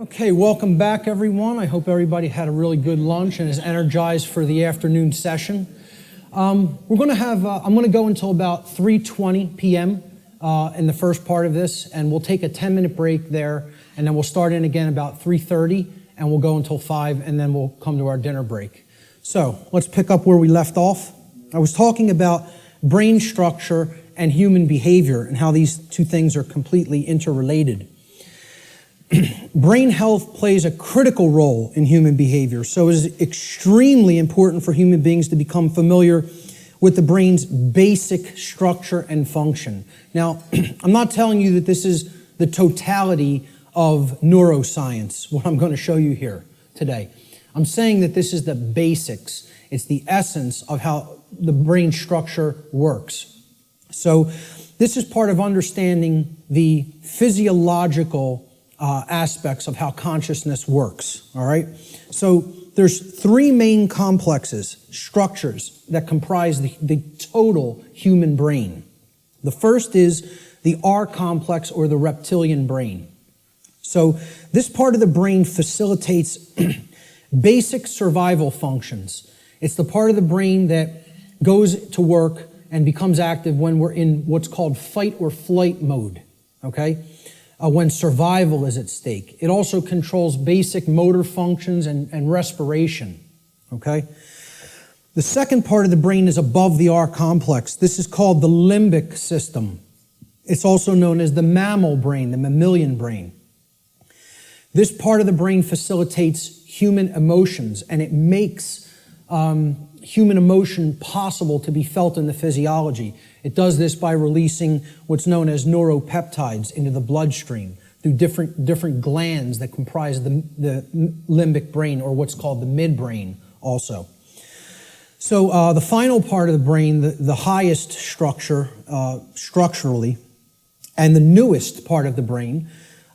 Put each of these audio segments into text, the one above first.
Okay, welcome back, everyone. I hope everybody had a really good lunch and is energized for the afternoon session. I'm going to go until about 3:20 p.m. In the first part of this, and we'll take a 10-minute break there, and then we'll start in again about 3:30, and we'll go until 5, and then we'll come to our dinner break. So let's pick up where we left off. I was talking about brain structure and human behavior and how these two things are completely interrelated. Brain health plays a critical role in human behavior, so it is extremely important for human beings to become familiar with the brain's basic structure and function. Now, I'm not telling you that this is the totality of neuroscience, what I'm going to show you here today. I'm saying that this is the basics. It's the essence of how the brain structure works. So this is part of understanding the physiological aspects of how consciousness works, all right? So there's three main complexes, structures, that comprise the total human brain. The first is the R complex, or the reptilian brain. So this part of the brain facilitates basic survival functions. It's the part of the brain that goes to work and becomes active when we're in what's called fight or flight mode, okay? When survival is at stake. It also controls basic motor functions and respiration, okay? The second part of the brain is above the R complex. This is called the limbic system. It's also known as the mammal brain, the mammalian brain. This part of the brain facilitates human emotions, and it makes human emotion possible to be felt in the physiology. It does this by releasing what's known as neuropeptides into the bloodstream through different glands that comprise the limbic brain, or what's called the midbrain also. So the final part of the brain, the highest structure structurally, and the newest part of the brain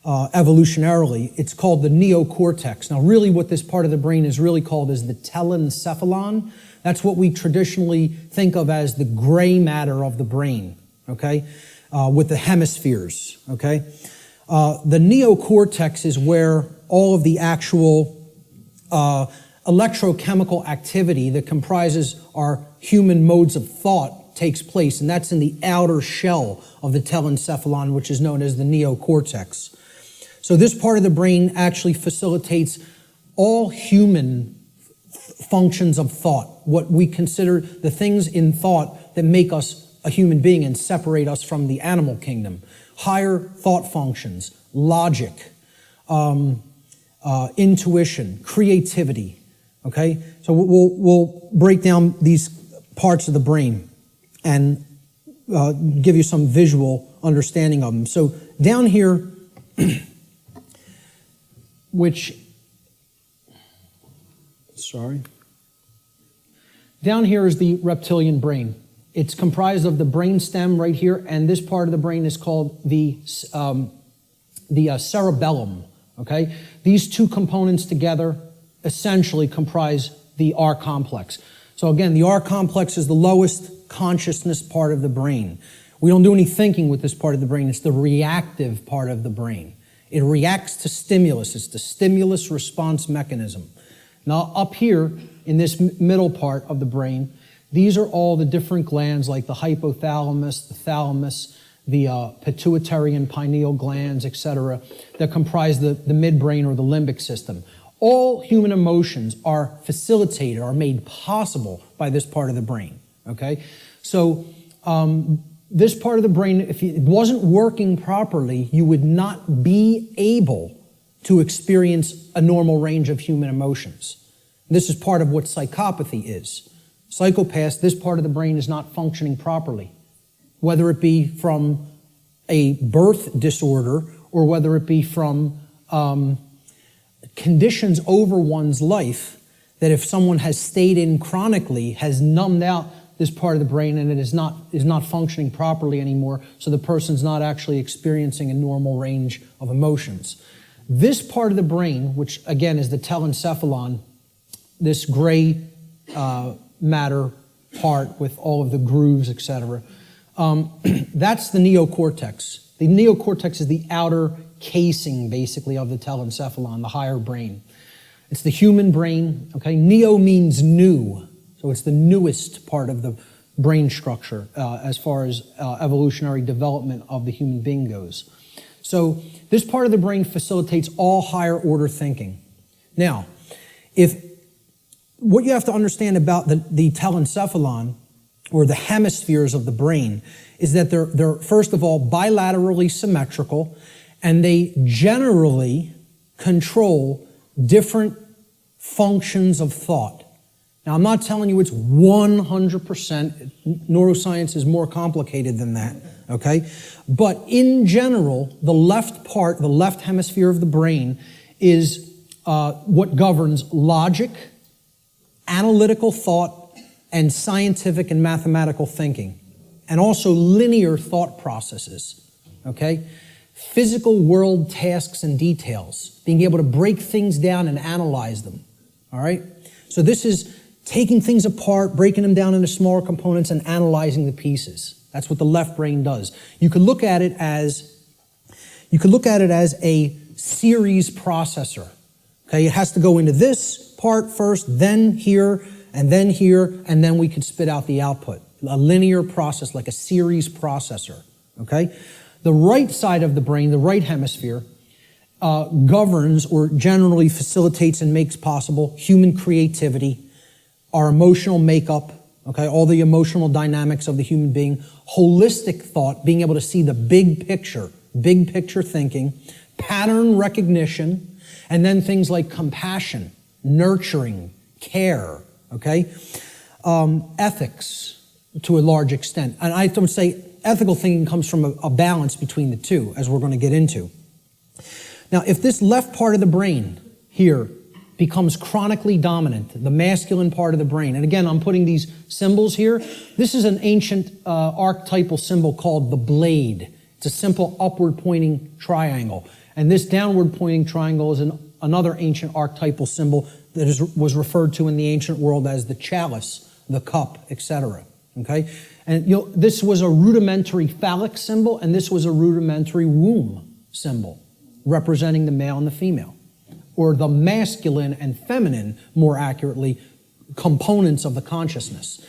evolutionarily, it's called the neocortex. Now really what this part of the brain is really called is the telencephalon. That's what we traditionally think of as the gray matter of the brain, okay, with the hemispheres, okay? The neocortex is where all of the actual electrochemical activity that comprises our human modes of thought takes place, and that's in the outer shell of the telencephalon, which is known as the neocortex. So this part of the brain actually facilitates all human functions of thought, what we consider the things in thought that make us a human being and separate us from the animal kingdom. Higher thought functions, logic, intuition, creativity, okay? So we'll break down these parts of the brain and give you some visual understanding of them. So down here, down here is the reptilian brain. It's comprised of the brain stem right here, and this part of the brain is called the cerebellum, okay? These two components together essentially comprise the R complex. So again, the R complex is the lowest consciousness part of the brain. We don't do any thinking with this part of the brain. It's the reactive part of the brain. It reacts to stimulus. It's the stimulus response mechanism. Now up here in this middle part of the brain, these are all the different glands like the hypothalamus, the thalamus, the pituitary and pineal glands, etc., that comprise the midbrain or the limbic system. All human emotions are facilitated, are made possible by this part of the brain, okay? So this part of the brain, if it wasn't working properly, you would not be able to experience a normal range of human emotions. This is part of what psychopathy is. Psychopaths, this part of the brain is not functioning properly, whether it be from a birth disorder or whether it be from conditions over one's life that if someone has stayed in chronically has numbed out this part of the brain and it is not functioning properly anymore, so the person's not actually experiencing a normal range of emotions. This part of the brain, which again is the telencephalon, this gray matter part with all of the grooves, etc., that's the neocortex. The neocortex is the outer casing, basically, of the telencephalon, the higher brain. It's the human brain, okay? Neo means new, so it's the newest part of the brain structure as far as evolutionary development of the human being goes. So this part of the brain facilitates all higher order thinking. Now, what you have to understand about the telencephalon, or the hemispheres of the brain, is that they're first of all bilaterally symmetrical, and they generally control different functions of thought. Now, I'm not telling you it's 100%. Neuroscience is more complicated than that, okay? But in general, the left hemisphere of the brain is what governs logic, analytical thought, and scientific and mathematical thinking, and also linear thought processes, okay? Physical world tasks and details, being able to break things down and analyze them, all right? So this is taking things apart, breaking them down into smaller components and analyzing the pieces. That's what the left brain does. You could look at it as a series processor, okay? It has to go into this part first, then here, and then we could spit out the output. A linear process, like a series processor, okay? The right side of the brain, the right hemisphere, governs or generally facilitates and makes possible human creativity, our emotional makeup, okay, all the emotional dynamics of the human being, holistic thought, being able to see the big picture thinking, pattern recognition, and then things like compassion, nurturing, care, okay? Ethics to a large extent. And I would say ethical thinking comes from a balance between the two, as we're going to get into. Now, if this left part of the brain here becomes chronically dominant, the masculine part of the brain, and again, I'm putting these symbols here. This is an ancient archetypal symbol called the blade. It's a simple upward pointing triangle. And this downward pointing triangle is another ancient archetypal symbol that was referred to in the ancient world as the chalice, the cup, etc. Okay? And this was a rudimentary phallic symbol, and this was a rudimentary womb symbol, representing the male and the female, or the masculine and feminine, more accurately, components of the consciousness.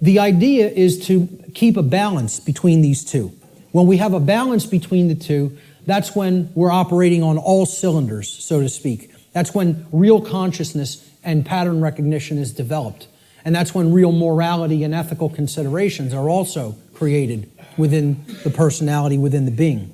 The idea is to keep a balance between these two. When we have a balance between the two, that's when we're operating on all cylinders, so to speak. That's when real consciousness and pattern recognition is developed. And that's when real morality and ethical considerations are also created within the personality, within the being.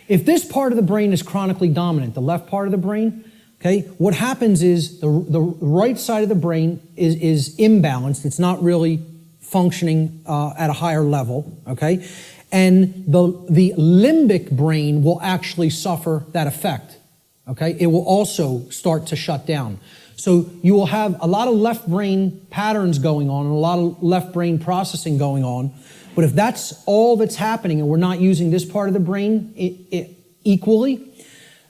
If this part of the brain is chronically dominant, the left part of the brain, okay, what happens is the right side of the brain is imbalanced. It's not really functioning at a higher level, okay? And the limbic brain will actually suffer that effect, okay? It will also start to shut down. So you will have a lot of left brain patterns going on and a lot of left brain processing going on. But if that's all that's happening and we're not using this part of the brain equally,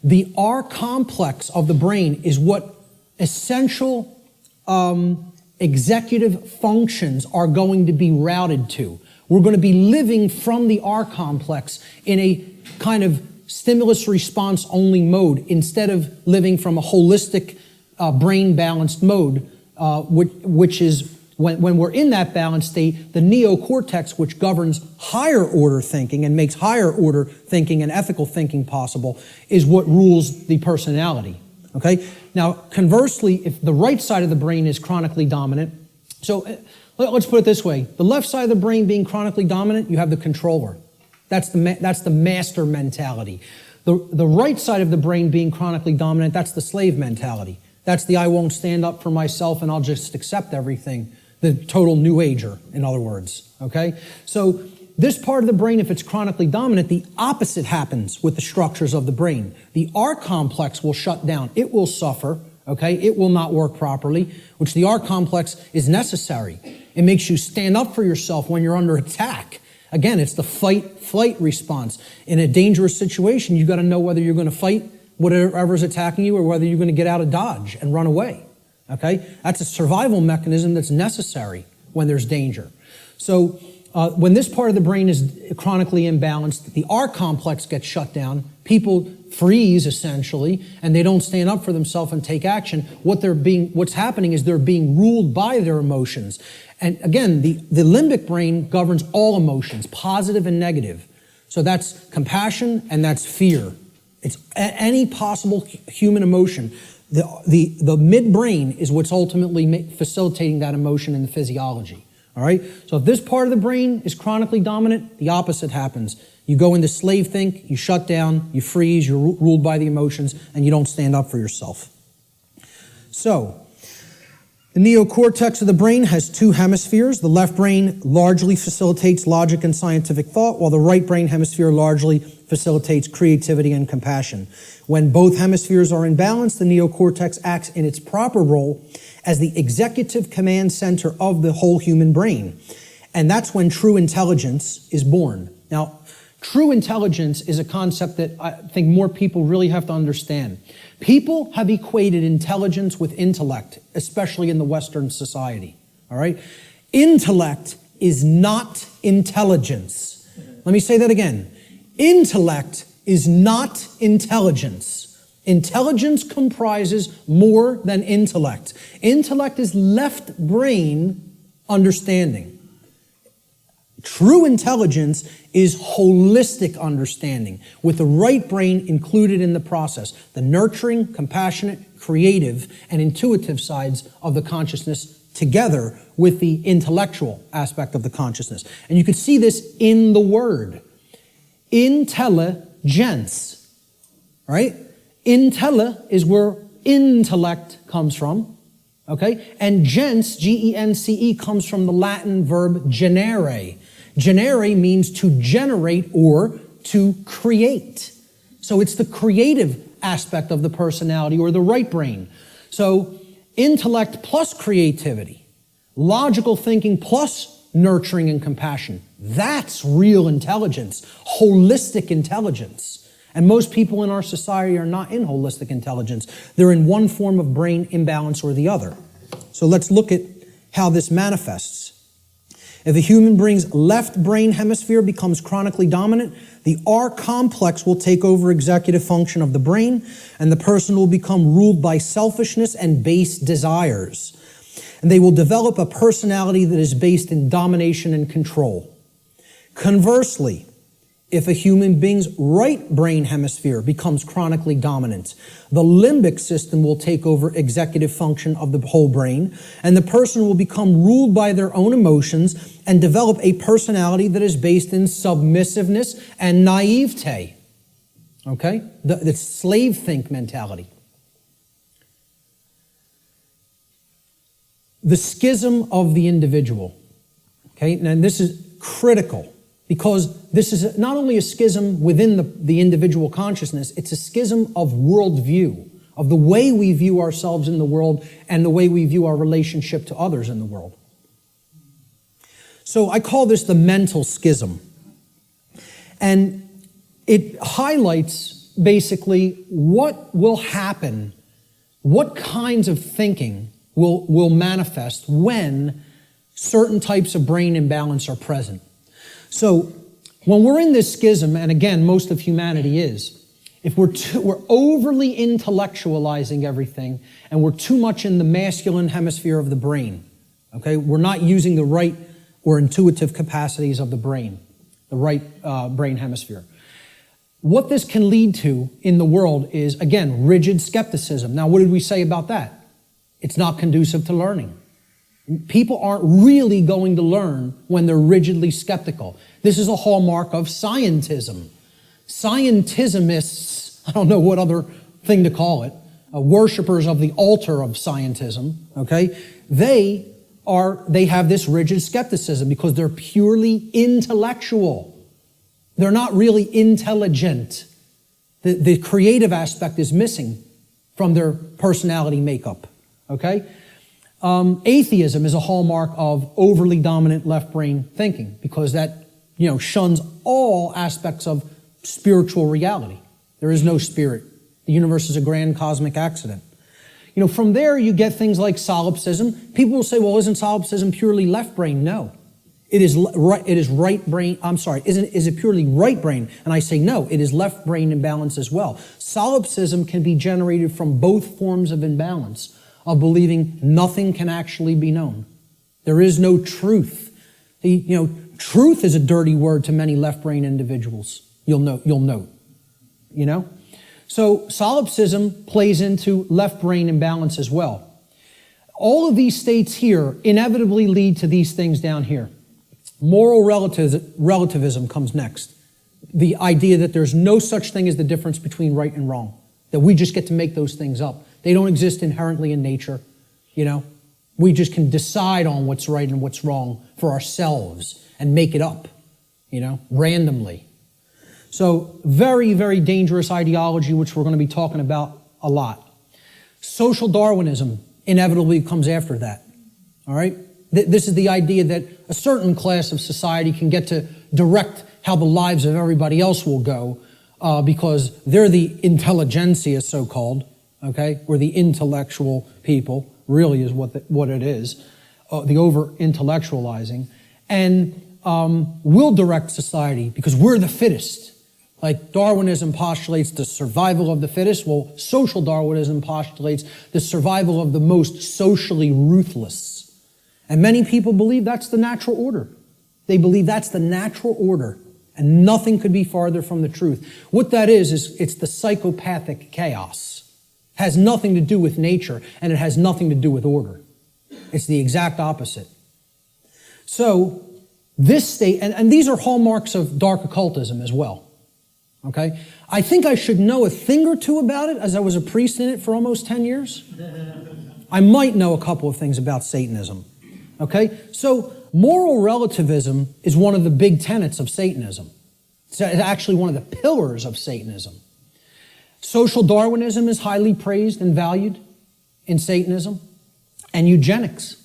the R complex of the brain is what essential executive functions are going to be routed to. We're going to be living from the R complex in a kind of stimulus response only mode instead of living from a holistic brain balanced mode, which is when we're in that balanced state, the neocortex, which governs higher order thinking and makes higher order thinking and ethical thinking possible, is what rules the personality. Okay? Now, conversely, if the right side of the brain is chronically dominant, so let's put it this way. The left side of the brain being chronically dominant, you have the controller. That's the master mentality. The right side of the brain being chronically dominant, that's the slave mentality. That's the I won't stand up for myself and I'll just accept everything. The total new ager, in other words, okay? So this part of the brain, if it's chronically dominant, the opposite happens with the structures of the brain. The R complex will shut down. It will suffer, okay? It will not work properly, which the R complex is necessary. It makes you stand up for yourself when you're under attack. Again, it's the fight-flight response. In a dangerous situation, you've got to know whether you're going to fight whatever's attacking you or whether you're going to get out of dodge and run away. Okay? That's a survival mechanism that's necessary when there's danger. So when this part of the brain is chronically imbalanced, the R complex gets shut down, People freeze, essentially, and they don't stand up for themselves and take action. What's happening is they're being ruled by their emotions. And again, the limbic brain governs all emotions, positive and negative. So that's compassion and that's fear. It's any possible human emotion. The midbrain is what's ultimately facilitating that emotion in the physiology. All right? So if this part of the brain is chronically dominant, the opposite happens. You go into slave think, you shut down, you freeze, you're ruled by the emotions, and you don't stand up for yourself. So, the neocortex of the brain has two hemispheres. The left brain largely facilitates logic and scientific thought, while the right brain hemisphere largely facilitates creativity and compassion. When both hemispheres are in balance, the neocortex acts in its proper role as the executive command center of the whole human brain. And that's when true intelligence is born. Now, true intelligence is a concept that I think more people really have to understand. People have equated intelligence with intellect, especially in the Western society. All right? Intellect is not intelligence. Let me say that again. Intellect is not intelligence. Intelligence comprises more than intellect. Intellect is left brain understanding. True intelligence is holistic understanding, with the right brain included in the process, the nurturing, compassionate, creative, and intuitive sides of the consciousness together with the intellectual aspect of the consciousness. And you can see this in the word. Intelligence, right? Intella is where intellect comes from, okay? And gens, G-E-N-C-E, comes from the Latin verb generare. Generare means to generate or to create. So it's the creative aspect of the personality or the right brain. So intellect plus creativity, logical thinking plus nurturing and compassion. That's real intelligence, holistic intelligence. And most people in our society are not in holistic intelligence. They're in one form of brain imbalance or the other. So let's look at how this manifests. If a human brain's left brain hemisphere becomes chronically dominant, the R complex will take over executive function of the brain, and the person will become ruled by selfishness and base desires. And they will develop a personality that is based in domination and control. Conversely, if a human being's right brain hemisphere becomes chronically dominant, the limbic system will take over executive function of the whole brain, and the person will become ruled by their own emotions and develop a personality that is based in submissiveness and naivete. Okay? The slave think mentality. The schism of the individual. Okay? And this is critical, because this is not only a schism within the individual consciousness, it's a schism of worldview, of the way we view ourselves in the world and the way we view our relationship to others in the world. So I call this the mental schism. And it highlights basically what will happen, what kinds of thinking will manifest when certain types of brain imbalance are present. So when we're in this schism, and again, most of humanity is, if we're overly intellectualizing everything and we're too much in the masculine hemisphere of the brain, okay, we're not using the right or intuitive capacities of the brain, the right brain hemisphere. What this can lead to in the world is, again, rigid skepticism. Now, what did we say about that? It's not conducive to learning. People aren't really going to learn when they're rigidly skeptical. This is a hallmark of scientism. Scientismists, I don't know what other thing to call it, worshipers of the altar of scientism, okay, they have this rigid skepticism because they're purely intellectual. They're not really intelligent. The creative aspect is missing from their personality makeup, okay? Atheism is a hallmark of overly dominant left brain thinking because that, shuns all aspects of spiritual reality. There is no spirit. The universe is a grand cosmic accident. From there you get things like solipsism. People will say, well, isn't solipsism purely left brain? No. It is right. It is right brain. I'm sorry. Is it purely right brain? And I say no. It is left brain imbalance as well. Solipsism can be generated from both forms of imbalance, of believing nothing can actually be known. There is no truth. Truth is a dirty word to many left brain individuals. You'll note. So solipsism plays into left brain imbalance as well. All of these states here inevitably lead to these things down here. Moral relativism comes next. The idea that there's no such thing as the difference between right and wrong, that we just get to make those things up. They don't exist inherently in nature, We just can decide on what's right and what's wrong for ourselves and make it up, randomly. So very, very dangerous ideology, which we're going to be talking about a lot. Social Darwinism inevitably comes after that, all right? This is the idea that a certain class of society can get to direct how the lives of everybody else will go because they're the intelligentsia, so-called, okay? Or the intellectual people, really is what it is, the over-intellectualizing. And we'll direct society because we're the fittest. Like Darwinism postulates the survival of the fittest, well, social Darwinism postulates the survival of the most socially ruthless. And many people believe that's the natural order. They believe that's the natural order, and nothing could be farther from the truth. What that is it's the psychopathic chaos. It has nothing to do with nature, and it has nothing to do with order. It's the exact opposite. So this state, and these are hallmarks of dark occultism as well. Okay? I think I should know a thing or two about it, as I was a priest in it for almost 10 years. I might know a couple of things about Satanism. Okay? So moral relativism is one of the big tenets of Satanism. It's actually one of the pillars of Satanism. Social Darwinism is highly praised and valued in Satanism. And eugenics.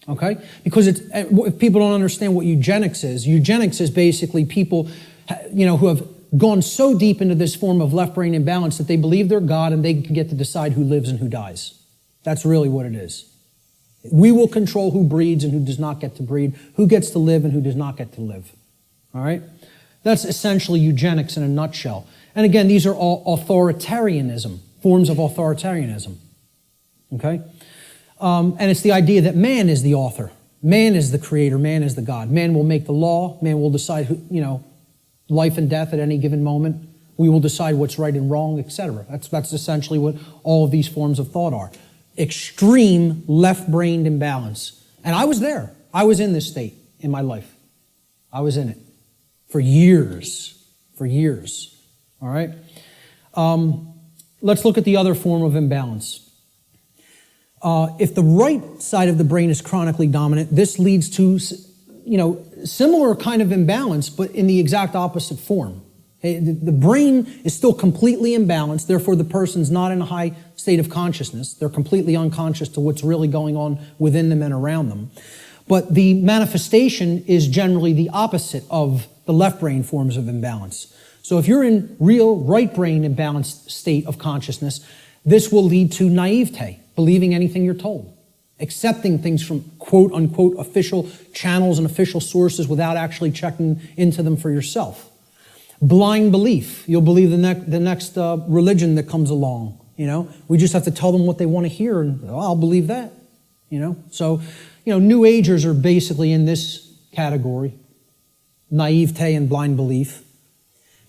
Okay? Because if people don't understand what eugenics is basically people, who have gone so deep into this form of left brain imbalance that they believe they're God and they can get to decide who lives and who dies. That's really what it is. We will control who breeds and who does not get to breed, who gets to live and who does not get to live. All right? That's essentially eugenics in a nutshell. And again, these are all authoritarianism, forms of authoritarianism. Okay? And it's the idea that man is the author. Man is the creator. Man is the God. Man will make the law. Man will decide who, life and death at any given moment. We will decide what's right and wrong, etc. That's essentially what all of these forms of thought are. Extreme left-brained imbalance. And I was there. I was in this state in my life. I was in it for years. For years. All right? Let's look at the other form of imbalance. If the right side of the brain is chronically dominant, this leads to, similar kind of imbalance, but in the exact opposite form. The brain is still completely imbalanced, therefore the person's not in a high state of consciousness. They're completely unconscious to what's really going on within them and around them. But the manifestation is generally the opposite of the left brain forms of imbalance. So if you're in real right brain imbalanced state of consciousness, this will lead to naivete, believing anything you're told, accepting things from quote unquote official channels and official sources without actually checking into them for yourself. Blind belief. You'll believe the next religion that comes along. We just have to tell them what they want to hear, and I'll believe that. So, New Agers are basically in this category: naivete and blind belief.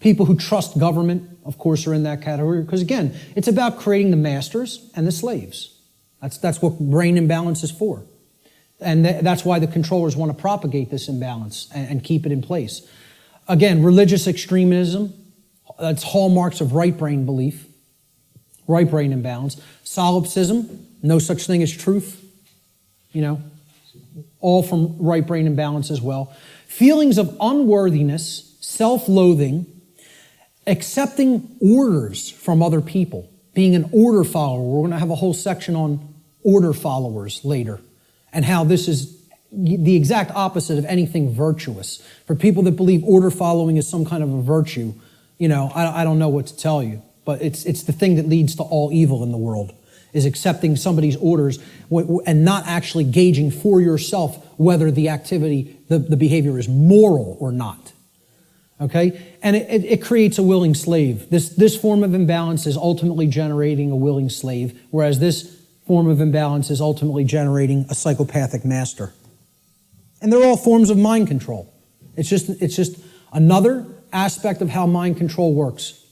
People who trust government, of course, are in that category because, again, it's about creating the masters and the slaves. That's what brain imbalance is for, and that's why the controllers want to propagate this imbalance and keep it in place. Again, religious extremism, that's hallmarks of right brain belief, right brain imbalance. Solipsism, no such thing as truth, all from right brain imbalance as well. Feelings of unworthiness, self-loathing, accepting orders from other people, being an order follower. We're going to have a whole section on order followers later and how this is the exact opposite of anything virtuous. For people that believe order following is some kind of a virtue, I don't know what to tell you, but it's the thing that leads to all evil in the world. is accepting somebody's orders and not actually gauging for yourself whether the activity, the behavior is moral or not. Okay? And it creates a willing slave. This form of imbalance is ultimately generating a willing slave, whereas this form of imbalance is ultimately generating a psychopathic master. And they're all forms of mind control. It's just another aspect of how mind control works.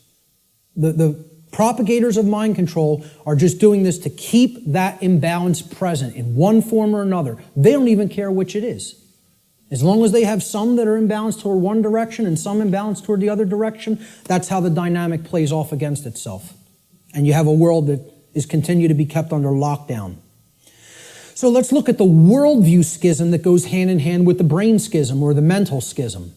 The propagators of mind control are just doing this to keep that imbalance present in one form or another. They don't even care which it is. As long as they have some that are imbalanced toward one direction and some imbalanced toward the other direction, that's how the dynamic plays off against itself. And you have a world that is continued to be kept under lockdown. So let's look at the worldview schism that goes hand in hand with the brain schism or the mental schism.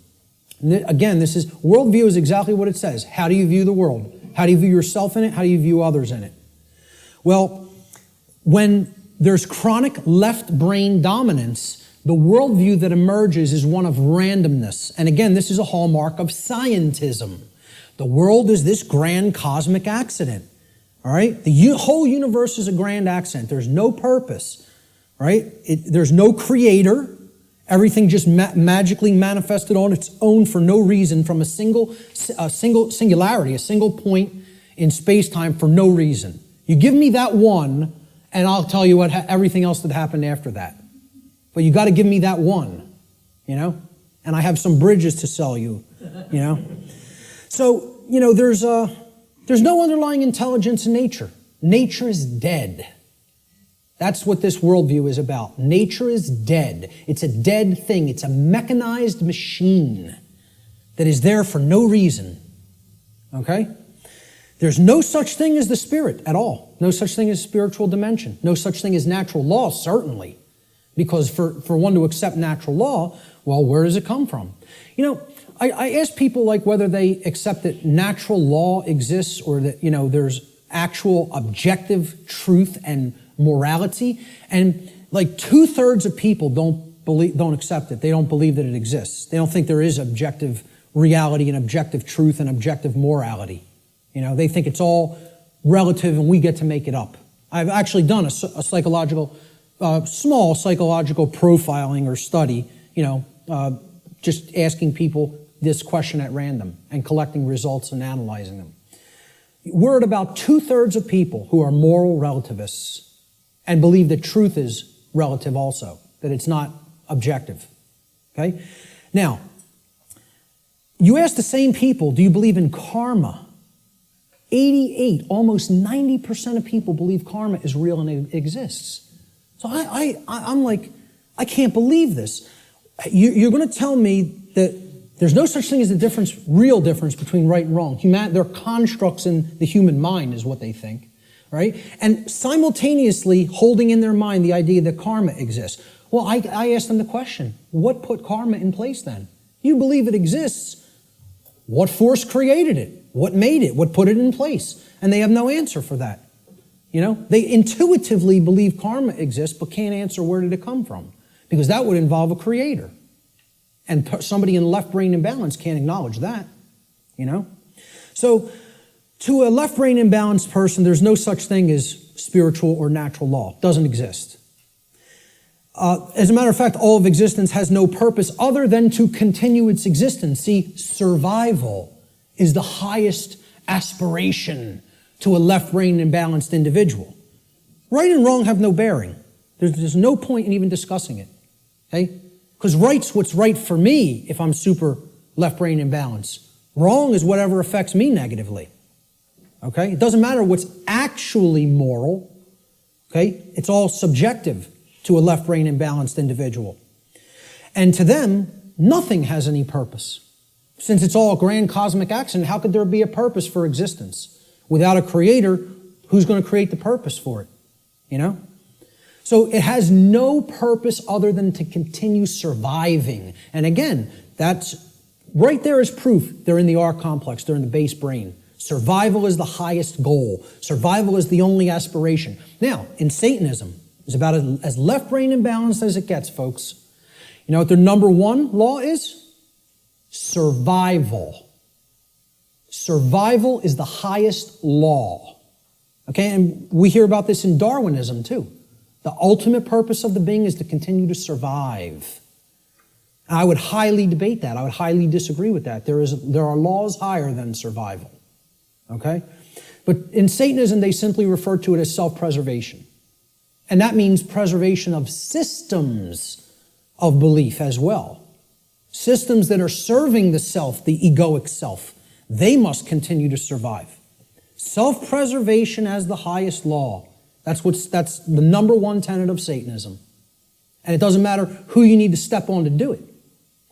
And again, worldview is exactly what it says. How do you view the world? How do you view yourself in it? How do you view others in it? Well, when there's chronic left brain dominance, the worldview that emerges is one of randomness. And again, this is a hallmark of scientism. The world is this grand cosmic accident. All right? The whole universe is a grand accident. There's no purpose. Right? There's no creator. Everything just magically manifested on its own for no reason from a single singularity, a single point in space-time for no reason. You give me that one, and I'll tell you everything else that happened after that. But you got to give me that one, you know? And I have some bridges to sell you, you know? So, you know, there's no underlying intelligence in nature. Nature is dead. That's what this worldview is about. Nature is dead. It's a dead thing. It's a mechanized machine that is there for no reason. Okay? There's no such thing as the spirit at all. No such thing as spiritual dimension. No such thing as natural law, certainly. Because for one to accept natural law, well, where does it come from? You know, I ask people like whether they accept that natural law exists or that, you know, there's actual objective truth and morality, and like 2/3 of people don't accept it. They don't believe that it exists. They don't think there is objective reality and objective truth and objective morality. You know, they think it's all relative and we get to make it up. I've actually done a psychological, small psychological profiling or study, you know, just asking people this question at random and collecting results and analyzing them. We're at about 2/3 of people who are moral relativists and believe that truth is relative also, that it's not objective. Okay? Now, you ask the same people, do you believe in karma? 88, almost 90% of people believe karma is real and it exists. So I'm like, I can't believe this. You're going to tell me that there's no such thing as a real difference between right and wrong. They're constructs in the human mind is what they think. Right? And simultaneously holding in their mind the idea that karma exists. Well, I asked them the question, what put karma in place then? You believe it exists. What force created it? What made it? What put it in place? And they have no answer for that. You know, they intuitively believe karma exists, but can't answer where did it come from? Because that would involve a creator. And somebody in left brain imbalance can't acknowledge that. You know? So, to a left brain imbalanced person, there's no such thing as spiritual or natural law. It doesn't exist. As a matter of fact, all of existence has no purpose other than to continue its existence. See, survival is the highest aspiration to a left brain imbalanced individual. Right and wrong have no bearing. There's no point in even discussing it. Okay? Because right's what's right for me if I'm super left brain imbalanced. Wrong is whatever affects me negatively. Okay? It doesn't matter what's actually moral. Okay? It's all subjective to a left brain imbalanced individual. And to them, nothing has any purpose. Since it's all a grand cosmic accident, how could there be a purpose for existence? Without a creator, who's going to create the purpose for it? You know? So it has no purpose other than to continue surviving. And again, that's right there is proof they're in the R complex, they're in the base brain. Survival is the highest goal. Survival is the only aspiration. Now, in Satanism, it's about as left brain imbalanced as it gets, folks. You know what their number one law is? Survival. Survival is the highest law. Okay, and we hear about this in Darwinism too. The ultimate purpose of the being is to continue to survive. And I would highly debate that. I would highly disagree with that. There are laws higher than survival. Okay? But in Satanism, they simply refer to it as self-preservation. And that means preservation of systems of belief as well. Systems that are serving the self, the egoic self. They must continue to survive. Self-preservation as the highest law. That's the number one tenet of Satanism. And it doesn't matter who you need to step on to do it.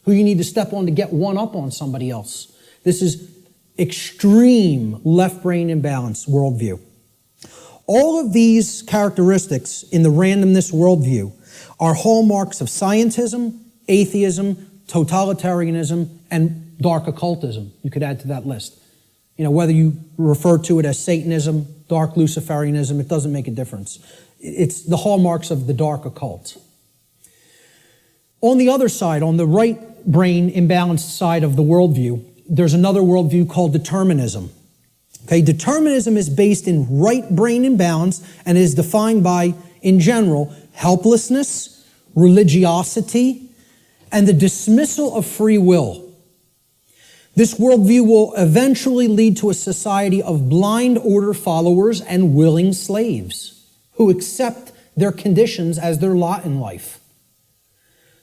Who you need to step on to get one up on somebody else. This is extreme left-brain imbalance worldview. All of these characteristics in the randomness worldview are hallmarks of scientism, atheism, totalitarianism, and dark occultism. You could add to that list. You know, whether you refer to it as Satanism, dark Luciferianism, it doesn't make a difference. It's the hallmarks of the dark occult. On the other side, on the right brain imbalanced side of the worldview, there's another worldview called determinism. Okay, determinism is based in right brain imbalance and is defined by, in general, helplessness, religiosity, and the dismissal of free will. This worldview will eventually lead to a society of blind order followers and willing slaves who accept their conditions as their lot in life.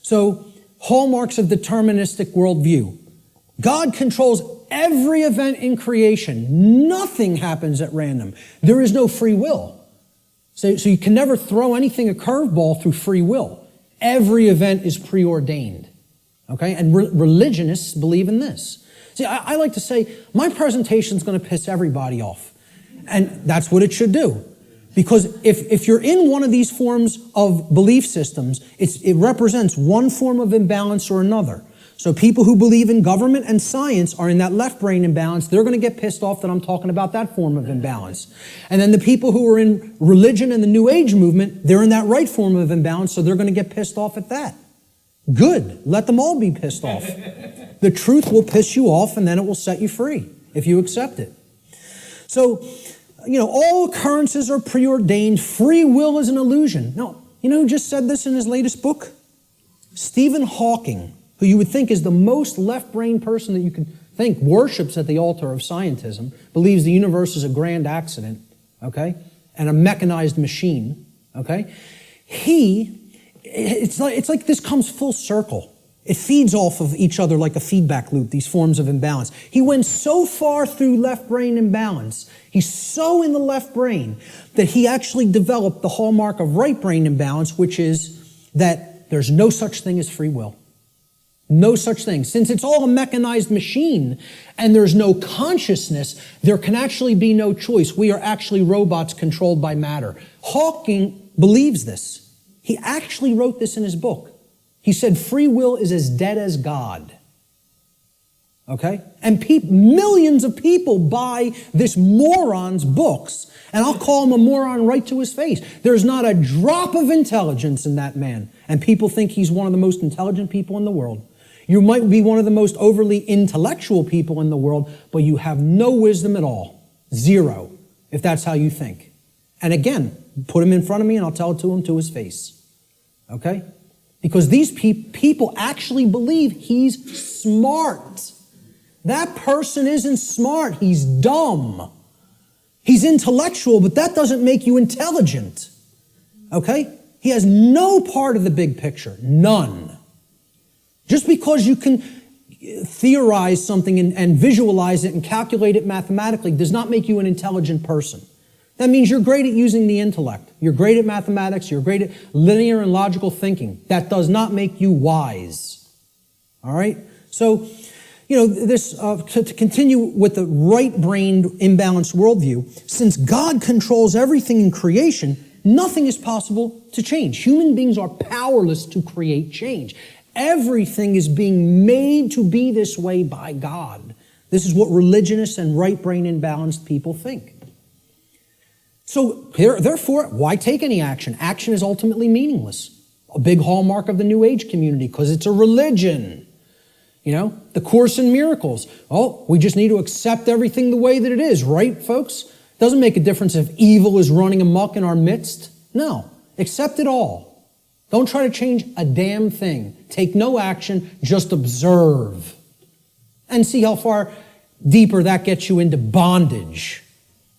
So, hallmarks of deterministic worldview. God controls every event in creation. Nothing happens at random. There is no free will. So you can never throw anything a curveball through free will. Every event is preordained. Okay? And religionists believe in this. See, I like to say, my presentation is going to piss everybody off. And that's what it should do. Because if you're in one of these forms of belief systems, it represents one form of imbalance or another. So people who believe in government and science are in that left brain imbalance. They're going to get pissed off that I'm talking about that form of imbalance. And then the people who are in religion and the New Age movement, they're in that right form of imbalance, so they're going to get pissed off at that. Good. Let them all be pissed off. The truth will piss you off, and then it will set you free if you accept it. So, all occurrences are preordained. Free will is an illusion. No, you know who just said this in his latest book? Stephen Hawking, who you would think is the most left-brain person that you could think, worships at the altar of scientism, believes the universe is a grand accident, okay, and a mechanized machine, okay? It's like this comes full circle. It feeds off of each other like a feedback loop, these forms of imbalance. He went so far through left brain imbalance, he's so in the left brain, that he actually developed the hallmark of right brain imbalance, which is that there's no such thing as free will. No such thing. Since it's all a mechanized machine and there's no consciousness, there can actually be no choice. We are actually robots controlled by matter. Hawking believes this. He actually wrote this in his book. He said free will is as dead as God. Okay? And millions of people buy this moron's books, and I'll call him a moron right to his face. There's not a drop of intelligence in that man, and people think he's one of the most intelligent people in the world. You might be one of the most overly intellectual people in the world, but you have no wisdom at all. Zero, if that's how you think. And again, put him in front of me and I'll tell it to him to his face. Okay? Because these people actually believe he's smart. That person isn't smart. He's dumb. He's intellectual, but that doesn't make you intelligent. Okay? He has no part of the big picture. None. Just because you can theorize something and visualize it and calculate it mathematically does not make you an intelligent person. That means you're great at using the intellect. You're great at mathematics. You're great at linear and logical thinking. That does not make you wise. All right? So, to continue with the right-brained imbalanced worldview, since God controls everything in creation, nothing is possible to change. Human beings are powerless to create change. Everything is being made to be this way by God. This is what religionists and right-brain imbalanced people think. So, therefore, why take any action? Action is ultimately meaningless. A big hallmark of the New Age community, because it's a religion. The Course in Miracles. Oh, we just need to accept everything the way that it is, right, folks? Doesn't make a difference if evil is running amok in our midst. No, accept it all. Don't try to change a damn thing. Take no action, just observe. And see how far deeper that gets you into bondage.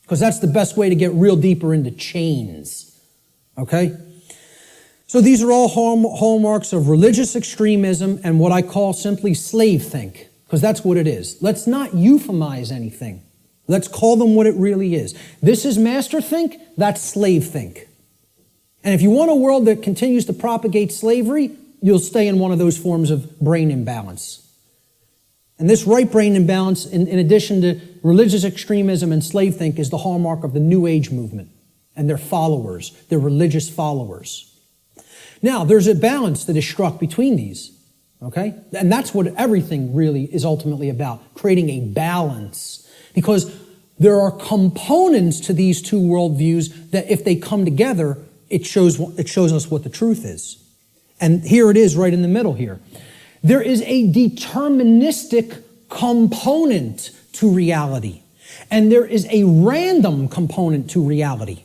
Because that's the best way to get real deeper into chains. Okay? So these are all hallmarks of religious extremism and what I call simply slave think. Because that's what it is. Let's not euphemize anything. Let's call them what it really is. This is master think, that's slave think. And if you want a world that continues to propagate slavery, you'll stay in one of those forms of brain imbalance. And this right brain imbalance, in addition to religious extremism and slave think, is the hallmark of the New Age movement and their followers, their religious followers. Now, there's a balance that is struck between these, okay? And that's what everything really is ultimately about, creating a balance. Because there are components to these two worldviews that if they come together, it shows us what the truth is. And here it is right in the middle here. There is a deterministic component to reality, and there is a random component to reality,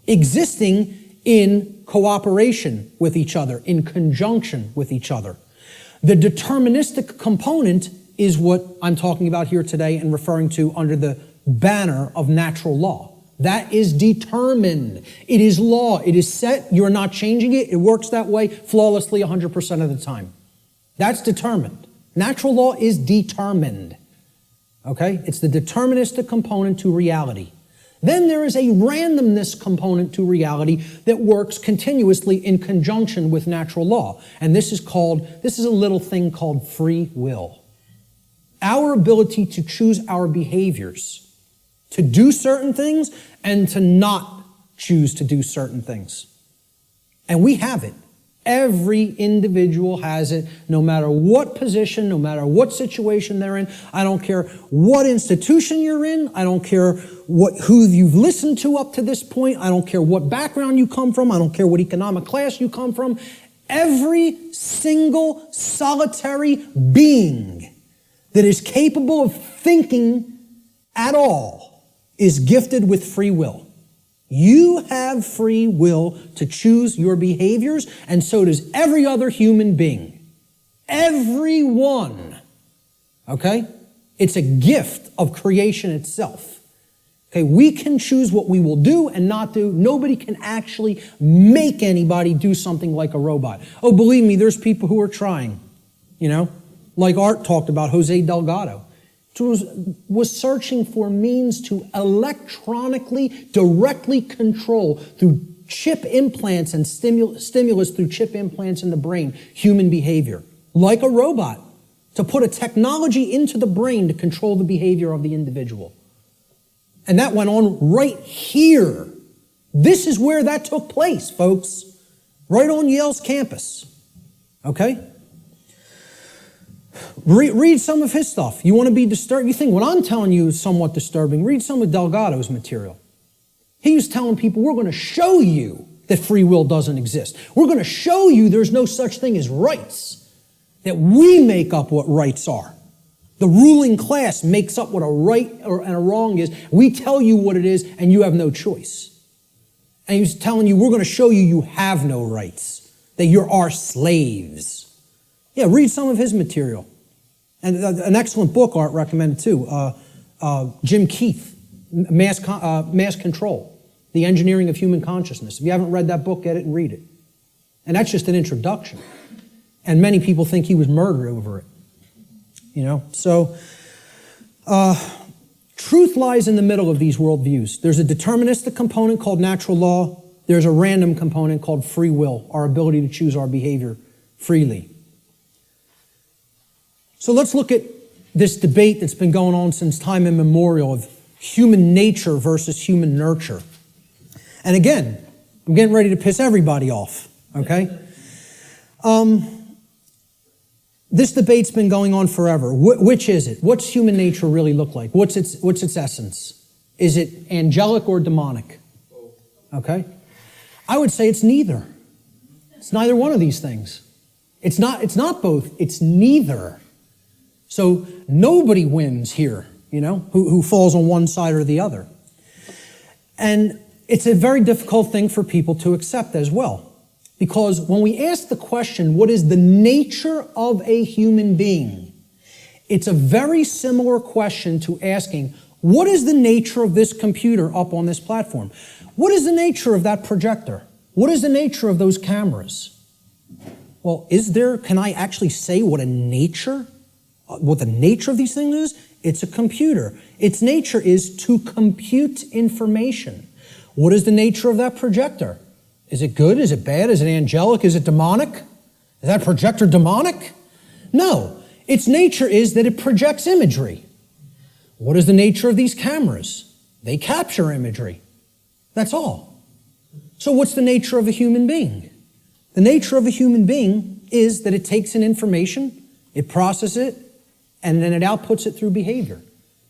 existing in cooperation with each other, in conjunction with each other. The deterministic component is what I'm talking about here today and referring to under the banner of natural law. That is determined. It is law. It is set. You're not changing it. It works that way flawlessly 100% of the time. That's determined. Natural law is determined. Okay? It's the deterministic component to reality. Then there is a randomness component to reality that works continuously in conjunction with natural law. And this is a little thing called free will. Our ability to choose our behaviors, to do certain things and to not choose to do certain things. And we have it. Every individual has it, no matter what position, no matter what situation they're in. I don't care what institution you're in. I don't care who you've listened to up to this point. I don't care what background you come from. I don't care what economic class you come from. Every single solitary being that is capable of thinking at all is gifted with free will. You have free will to choose your behaviors, and so does every other human being. Everyone. Okay? It's a gift of creation itself. Okay, we can choose what we will do and not do. Nobody can actually make anybody do something like a robot. Oh, believe me, there's people who are trying. You know, like Art talked about, Jose Delgado. Was searching for means to electronically, directly control through chip implants and stimulus through chip implants in the brain, human behavior, like a robot, to put a technology into the brain to control the behavior of the individual. And that went on right here. This is where that took place, folks, right on Yale's campus, okay? Read some of his stuff. You want to be disturbed? You think what I'm telling you is somewhat disturbing. Read some of Delgado's material. He was telling people, we're going to show you that free will doesn't exist. We're going to show you there's no such thing as rights, that we make up what rights are. The ruling class makes up what a right and a wrong is. We tell you what it is, and you have no choice. And he's telling you, we're going to show you you have no rights, that you're our slaves. Yeah, read some of his material. And an excellent book, Art recommended too, Jim Keith, Mass Control, The Engineering of Human Consciousness. If you haven't read that book, get it and read it. And that's just an introduction. And many people think he was murdered over it. You know, so truth lies in the middle of these worldviews. There's a deterministic component called natural law. There's a random component called free will, our ability to choose our behavior freely. So let's look at this debate that's been going on since time immemorial of human nature versus human nurture. And again, I'm getting ready to piss everybody off, okay? This debate's been going on forever. Which is it? What's human nature really look like? What's its essence? Is it angelic or demonic? Okay? I would say it's neither. It's neither one of these things. It's not both. It's neither. So nobody wins here, you know, who falls on one side or the other. And it's a very difficult thing for people to accept as well. Because when we ask the question, what is the nature of a human being? It's a very similar question to asking, what is the nature of this computer up on this platform? What is the nature of that projector? What is the nature of those cameras? Well, can I actually say what the nature of these things is? It's a computer. Its nature is to compute information. What is the nature of that projector? Is it good? Is it bad? Is it angelic? Is it demonic? Is that projector demonic? No. Its nature is that it projects imagery. What is the nature of these cameras? They capture imagery. That's all. So what's the nature of a human being? The nature of a human being is that it takes in information, it processes it, and then it outputs it through behavior.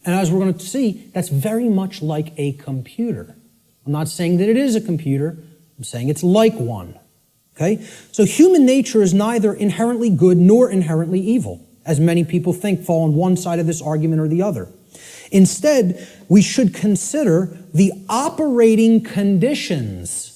And as we're going to see, that's very much like a computer. I'm not saying that it is a computer. I'm saying it's like one. Okay? So human nature is neither inherently good nor inherently evil, as many people think fall on one side of this argument or the other. Instead, we should consider the operating conditions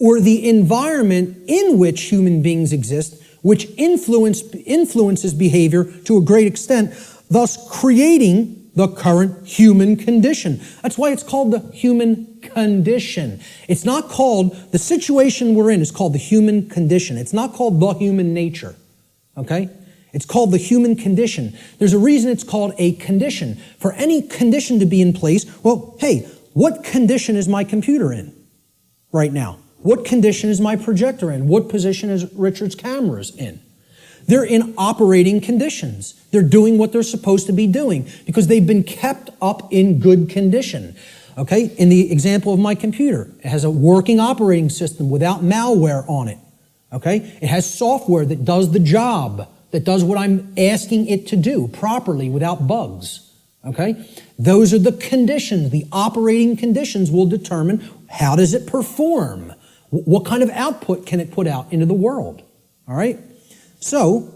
or the environment in which human beings exist, which influences behavior to a great extent, thus creating the current human condition. That's why it's called the human condition. It's not called, the situation we're in is called the human condition. It's not called the human nature, okay? It's called the human condition. There's a reason it's called a condition. For any condition to be in place, well, hey, what condition is my computer in right now? What condition is my projector in? What position is Richard's cameras in? They're in operating conditions. They're doing what they're supposed to be doing because they've been kept up in good condition. Okay, in the example of my computer, it has a working operating system without malware on it. Okay, it has software that does the job, that does what I'm asking it to do properly without bugs. Okay, those are the conditions. The operating conditions will determine how does it perform? What kind of output can it put out into the world? All right. So,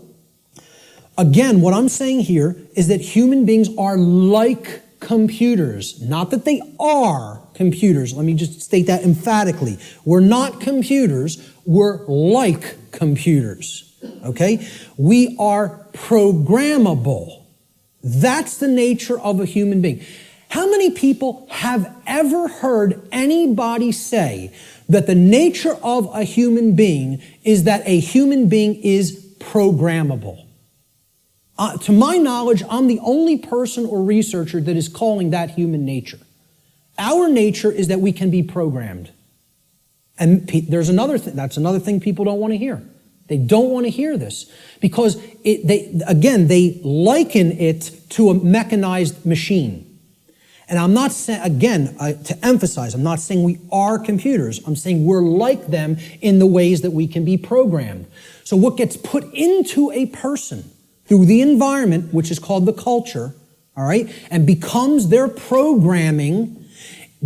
again, what I'm saying here is that human beings are like computers. Not that they are computers. Let me just state that emphatically. We're not computers. We're like computers. Okay? We are programmable. That's the nature of a human being. How many people have ever heard anybody say that the nature of a human being is that a human being is programmable? To my knowledge, I'm the only person or researcher that is calling that human nature. Our nature is that we can be programmed. And there's another thing. That's another thing people don't want to hear. They don't want to hear this because they liken it to a mechanized machine. And I'm not saying, again, to emphasize, I'm not saying we are computers. I'm saying we're like them in the ways that we can be programmed. So what gets put into a person through the environment, which is called the culture, all right, and becomes their programming,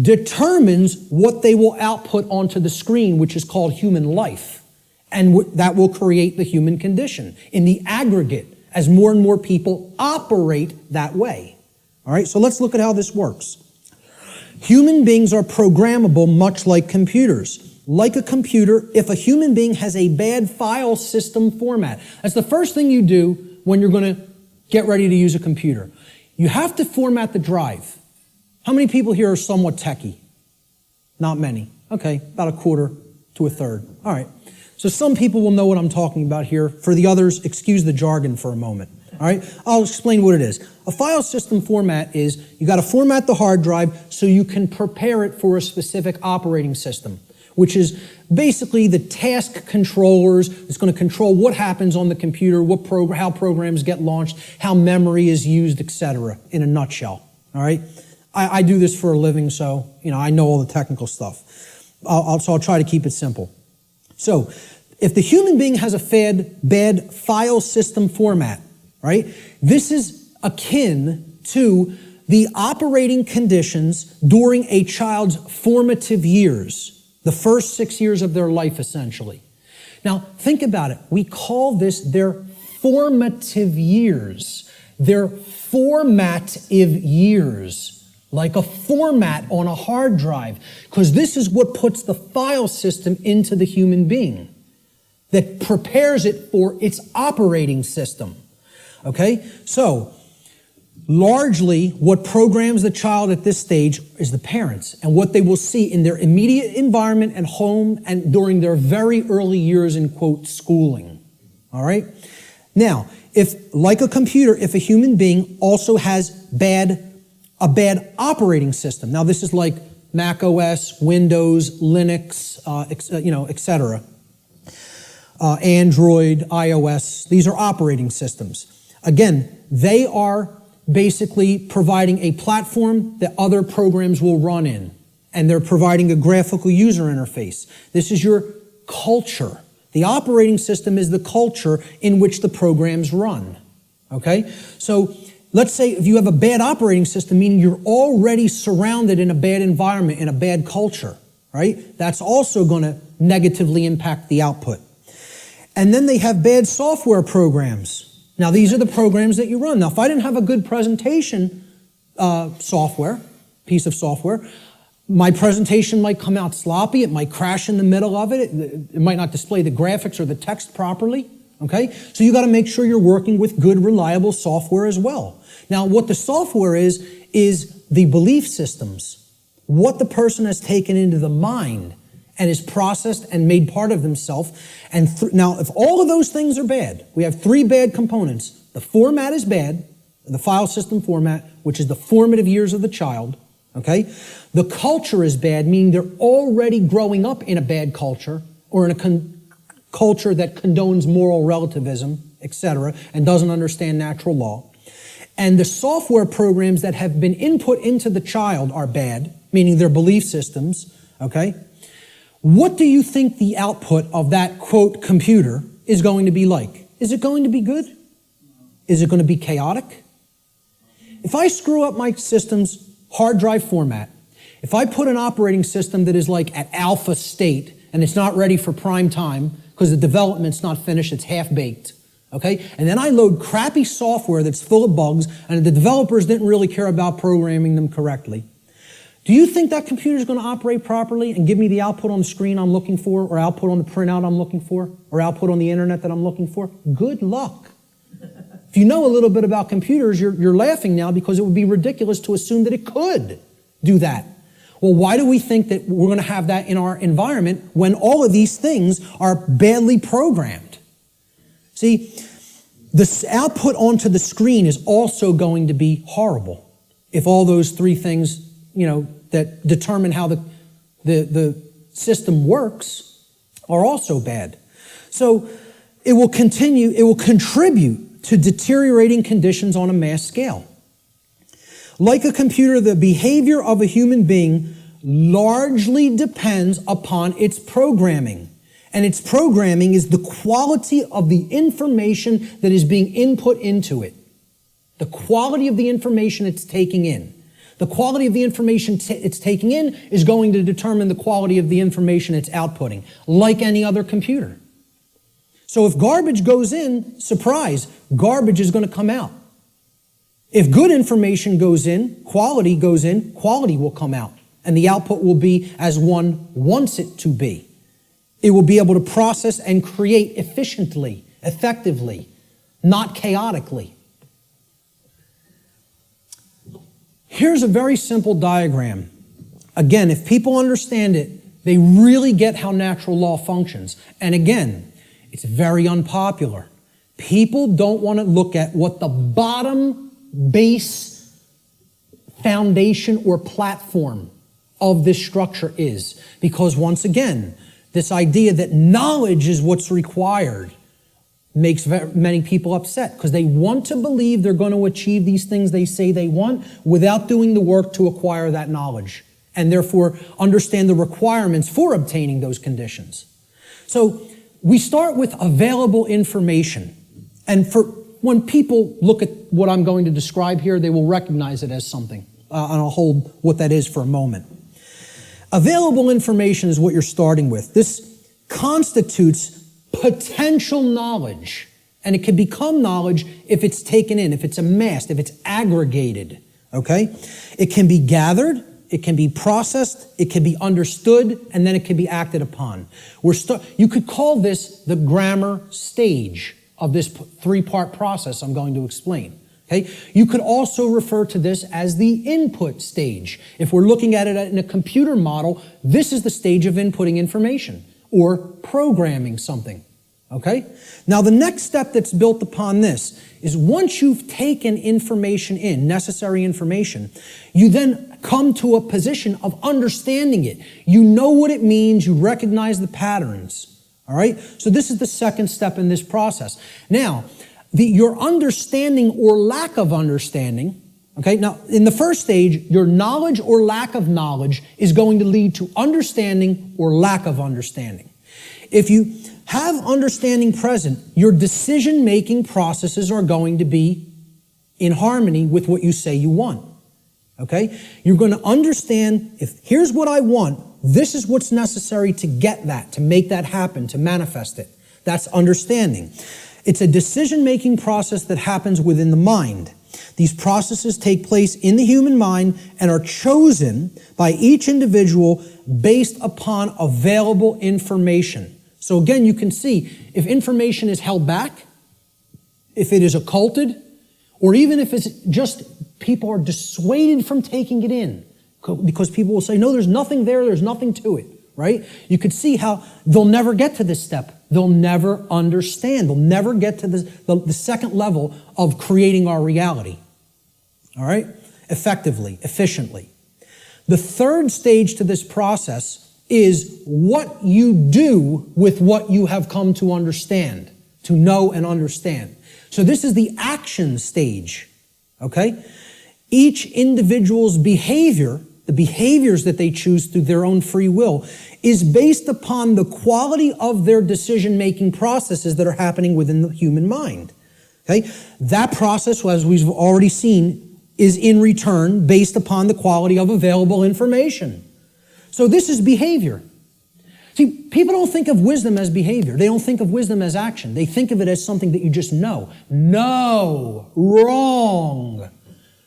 determines what they will output onto the screen, which is called human life. And that will create the human condition in the aggregate as more and more people operate that way. All right, so let's look at how this works. Human beings are programmable much like computers. Like a computer, if a human being has a bad file system format, that's the first thing you do when you're going to get ready to use a computer. You have to format the drive. How many people here are somewhat techie? Not many. Okay, about a quarter to a third. All right. So some people will know what I'm talking about here. For the others, excuse the jargon for a moment. All right, I'll explain what it is. A file system format is you got to format the hard drive so you can prepare it for a specific operating system, which is basically the task controllers. It's going to control what happens on the computer, how programs get launched, how memory is used, etc. in a nutshell. All right, I do this for a living, so I know all the technical stuff. So I'll try to keep it simple. So if the human being has a bad file system format, right? This is akin to the operating conditions during a child's formative years, the first 6 years of their life, essentially. Now, think about it. We call this their formative years. Their formative years. like a format on a hard drive, because this is what puts the file system into the human being, that prepares it for its operating system. Okay? So, largely, what programs the child at this stage is the parents and what they will see in their immediate environment and home and during their very early years in, quote, schooling. All right? Now, if, like a computer, if a human being also has a bad operating system. Now, this is like Mac OS, Windows, Linux, etc. Android, iOS. These are operating systems. Again, they are basically providing a platform that other programs will run in, and they're providing a graphical user interface. This is your culture. The operating system is the culture in which the programs run. Okay? So let's say if you have a bad operating system, meaning you're already surrounded in a bad environment, in a bad culture, right? That's also going to negatively impact the output. And then they have bad software programs. Now, these are the programs that you run. Now, if I didn't have a good presentation piece of software, my presentation might come out sloppy. It might crash in the middle of it. It might not display the graphics or the text properly. Okay? So you got to make sure you're working with good, reliable software as well. Now, what the software is the belief systems, what the person has taken into the mind and is processed and made part of themselves. And now, if all of those things are bad, we have three bad components. The format is bad, the file system format, which is the formative years of the child. Okay? The culture is bad, meaning they're already growing up in a bad culture or in a culture that condones moral relativism, etc., and doesn't understand natural law. And the software programs that have been input into the child are bad, meaning their belief systems. Okay? What do you think the output of that, quote, computer is going to be like? Is it going to be good? Is it going to be chaotic? If I screw up my system's hard drive format, if I put an operating system that is like at alpha state and it's not ready for prime time because the development's not finished, it's half-baked, okay? And then I load crappy software that's full of bugs and the developers didn't really care about programming them correctly, do you think that computer is going to operate properly and give me the output on the screen I'm looking for, or output on the printout I'm looking for, or output on the internet that I'm looking for? Good luck. If you know a little bit about computers, you're laughing now because it would be ridiculous to assume that it could do that. Well, why do we think that we're going to have that in our environment when all of these things are badly programmed? See, the output onto the screen is also going to be horrible if all those three things, that determine how the system works are also bad. So it will contribute to deteriorating conditions on a mass scale. Like a computer, the behavior of a human being largely depends upon its programming. And its programming is the quality of the information that is being input into it. The quality of the information it's taking in. The quality of the information it's taking in is going to determine the quality of the information it's outputting, like any other computer. So if garbage goes in, surprise, garbage is going to come out. If good information goes in, quality will come out. And the output will be as one wants it to be. It will be able to process and create efficiently, effectively, not chaotically. Here's a very simple diagram. Again, if people understand it, they really get how natural law functions. And again, it's very unpopular. People don't want to look at what the bottom base foundation or platform of this structure is. Because once again, this idea that knowledge is what's required makes many people upset because they want to believe they're going to achieve these things they say they want without doing the work to acquire that knowledge and therefore understand the requirements for obtaining those conditions. So we start with available information. And when people look at what I'm going to describe here, they will recognize it as something. And I'll hold what that is for a moment. Available information is what you're starting with. This constitutes potential knowledge, and it can become knowledge if it's taken in, if it's amassed, if it's aggregated, okay? It can be gathered, it can be processed, it can be understood, and then it can be acted upon. You could call this the grammar stage of this three-part process I'm going to explain. Okay? You could also refer to this as the input stage. If we're looking at it in a computer model, this is the stage of inputting information or programming something. Okay? Now the next step that's built upon this is once you've taken information in, necessary information, you then come to a position of understanding it. You know what it means, you recognize the patterns. All right? So this is the second step in this process. Now, your understanding or lack of understanding, okay, now in the first stage, your knowledge or lack of knowledge is going to lead to understanding or lack of understanding. If you have understanding present, your decision-making processes are going to be in harmony with what you say you want, okay? You're going to understand, if here's what I want, this is what's necessary to get that, to make that happen, to manifest it. That's understanding. It's a decision-making process that happens within the mind. These processes take place in the human mind and are chosen by each individual based upon available information. So again, you can see if information is held back, if it is occulted, or even if it's just people are dissuaded from taking it in because people will say, no, there's nothing there, there's nothing to it, right? You could see how they'll never get to this step. They'll never understand. They'll never get to the second level of creating our reality. All right? Effectively, efficiently. The third stage to this process is what you do with what you have come to understand, to know and understand. So this is the action stage. Okay? Each individual's behavior, the behaviors that they choose through their own free will, is based upon the quality of their decision-making processes that are happening within the human mind. Okay? That process, as we've already seen, is in return based upon the quality of available information. So this is behavior. See, people don't think of wisdom as behavior. They don't think of wisdom as action. They think of it as something that you just know. No, wrong.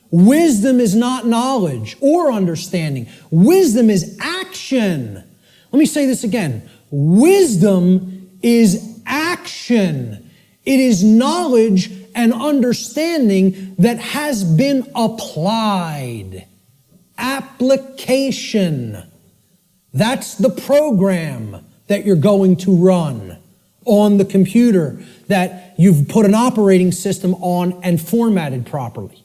Wisdom is not knowledge or understanding. Wisdom is action. Let me say this again. Wisdom is action. It is knowledge and understanding that has been applied. Application. That's the program that you're going to run on the computer that you've put an operating system on and formatted properly.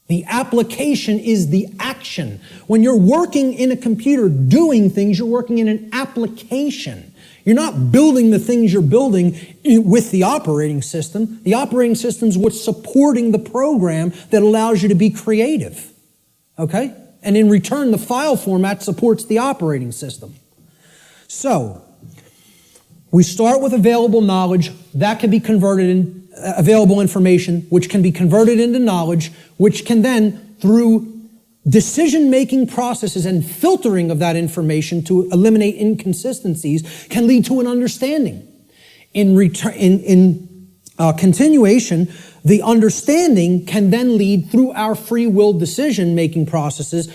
The application is the action. When you're working in a computer doing things, you're working in an application. You're not building the things you're building with the operating system. The operating system is what's supporting the program that allows you to be creative. Okay? And in return, the file format supports the operating system. So, we start with available knowledge. That can be converted in available information, which can be converted into knowledge, which can then, through decision-making processes and filtering of that information to eliminate inconsistencies, can lead to an understanding. In continuation, the understanding can then lead through our free will decision-making processes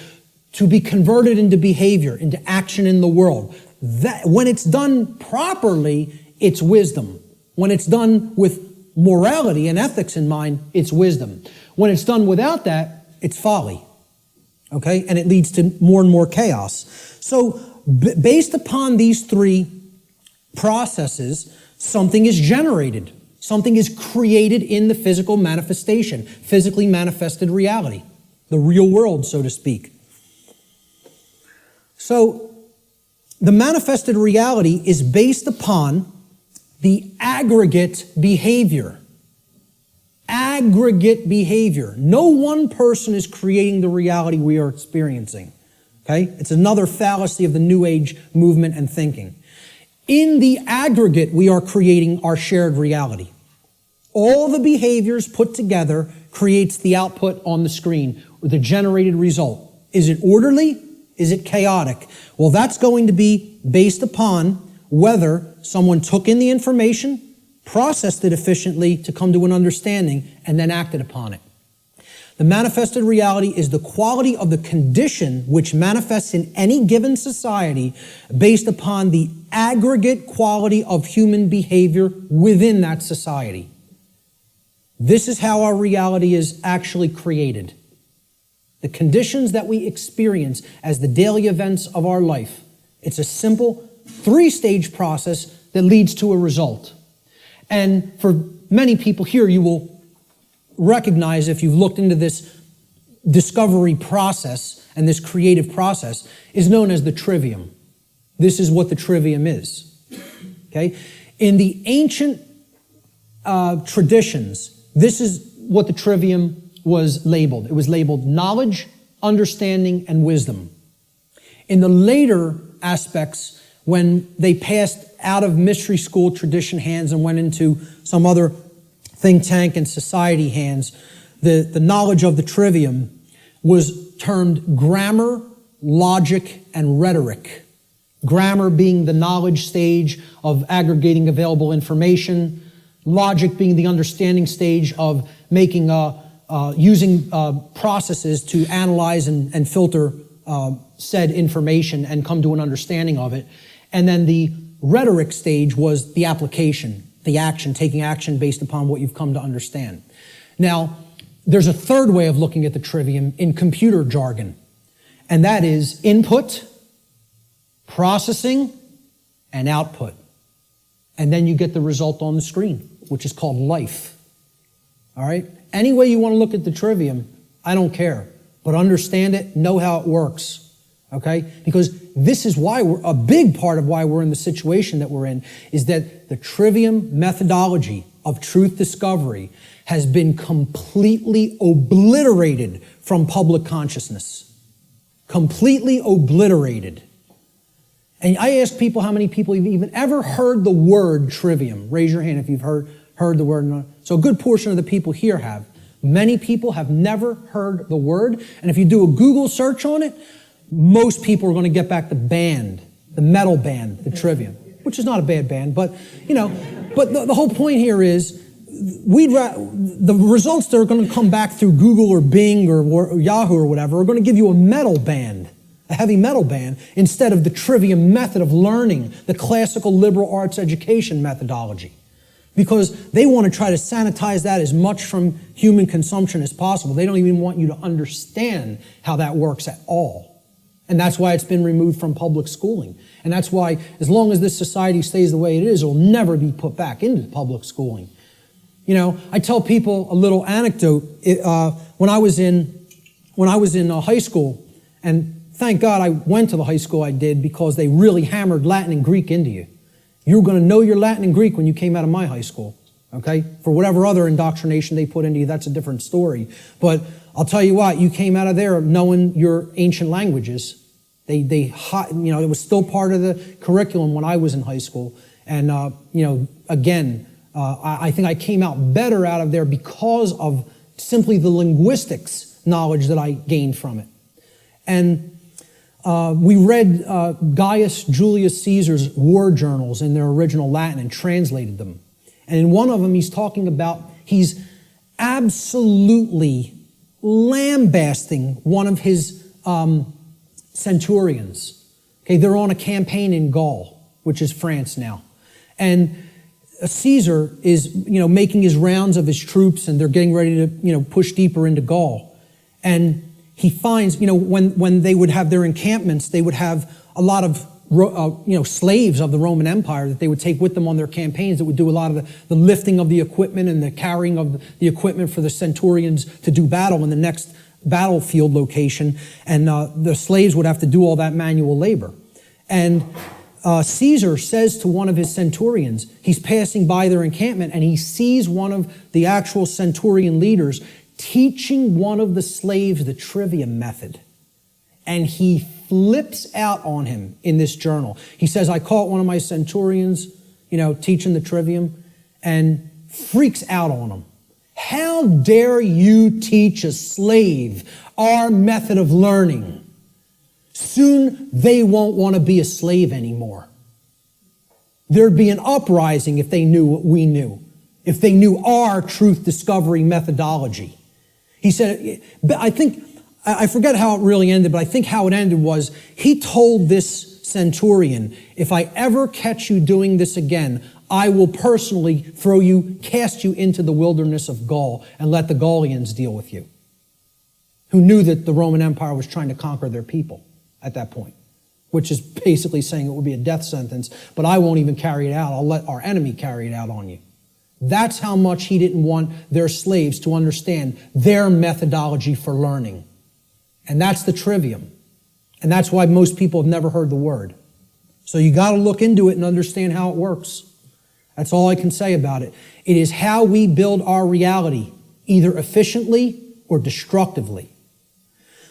to be converted into behavior, into action in the world. That, when it's done properly, it's wisdom. When it's done with morality and ethics in mind, it's wisdom. When it's done without that, it's folly. Okay? And it leads to more and more chaos. So, based upon these three processes, something is generated. Something is created in the physical manifestation, physically manifested reality, the real world, so to speak. So, the manifested reality is based upon the aggregate behavior. Aggregate behavior. No one person is creating the reality we are experiencing. Okay? It's another fallacy of the New Age movement and thinking. In the aggregate, we are creating our shared reality. All the behaviors put together creates the output on the screen, or the generated result. Is it orderly? Is it chaotic? Well, that's going to be based upon whether someone took in the information, processed it efficiently to come to an understanding, and then acted upon it. The manifested reality is the quality of the condition which manifests in any given society based upon the aggregate quality of human behavior within that society. This is how our reality is actually created. The conditions that we experience as the daily events of our life. It's a simple 3-stage process that leads to a result. And for many people here, you will recognize, if you've looked into this discovery process and this creative process, is known as the trivium. This is what the trivium is. Okay? In the ancient traditions, this is what the trivium was labeled. It was labeled knowledge, understanding, and wisdom. In the later aspects, when they passed out of mystery school tradition hands and went into some other think tank and society hands, the knowledge of the trivium was termed grammar, logic, and rhetoric. Grammar being the knowledge stage of aggregating available information, logic being the understanding stage of making using processes to analyze and filter said information and come to an understanding of it. And then the rhetoric stage was the application, the action, taking action based upon what you've come to understand. Now, there's a third way of looking at the trivium in computer jargon, and that is input, processing, and output. And then you get the result on the screen, which is called life. All right? Any way you want to look at the trivium, I don't care. But understand it, know how it works. Okay? Because this is why a big part of why we're in the situation that we're in is that the trivium methodology of truth discovery has been completely obliterated from public consciousness. Completely obliterated. And I ask people how many people have even ever heard the word trivium. Raise your hand if you've heard the word. So a good portion of the people here have. Many people have never heard the word. And if you do a Google search on it, most people are going to get back the band, the metal band, the trivium, which is not a bad band, but, but the whole point here is the results that are going to come back through Google or Bing or Yahoo or whatever are going to give you a metal band, a heavy metal band, instead of the trivium method of learning, the classical liberal arts education methodology. Because they want to try to sanitize that as much from human consumption as possible. They don't even want you to understand how that works at all. And that's why it's been removed from public schooling. And that's why, as long as this society stays the way it is, it'll never be put back into public schooling. I tell people a little anecdote. When I was in high school, and thank God I went to the high school I did because they really hammered Latin and Greek into you. You were going to know your Latin and Greek when you came out of my high school, okay? For whatever other indoctrination they put into you, that's a different story. But I'll tell you what, you came out of there knowing your ancient languages. It was still part of the curriculum when I was in high school. And, again, I think I came out better out of there because of simply the linguistics knowledge that I gained from it. And we read Gaius Julius Caesar's war journals in their original Latin and translated them. And in one of them, he's absolutely lambasting one of his centurions. Okay, they're on a campaign in Gaul, which is France now. And Caesar is, making his rounds of his troops, and they're getting ready to, push deeper into Gaul. And he finds, when they would have their encampments, they would have a lot of, slaves of the Roman Empire that they would take with them on their campaigns that would do a lot of the lifting of the equipment and the carrying of the equipment for the centurions to do battle in the next battlefield location. And the slaves would have to do all that manual labor. And Caesar says to one of his centurions, he's passing by their encampment, and he sees one of the actual centurion leaders teaching one of the slaves the trivium method. And he flips out on him in this journal. He says, I caught one of my centurions, teaching the trivium, and freaks out on him. How dare you teach a slave our method of learning? Soon they won't want to be a slave anymore. There'd be an uprising if they knew what we knew, if they knew our truth discovery methodology. He said, I forget how it really ended, but I think how it ended was he told this centurion, if I ever catch you doing this again, I will personally cast you into the wilderness of Gaul and let the Gaulians deal with you, who knew that the Roman Empire was trying to conquer their people at that point, which is basically saying it would be a death sentence, but I won't even carry it out. I'll let our enemy carry it out on you. That's how much he didn't want their slaves to understand their methodology for learning. And that's the trivium. And that's why most people have never heard the word. So you got to look into it and understand how it works. That's all I can say about it. It is how we build our reality, either efficiently or destructively.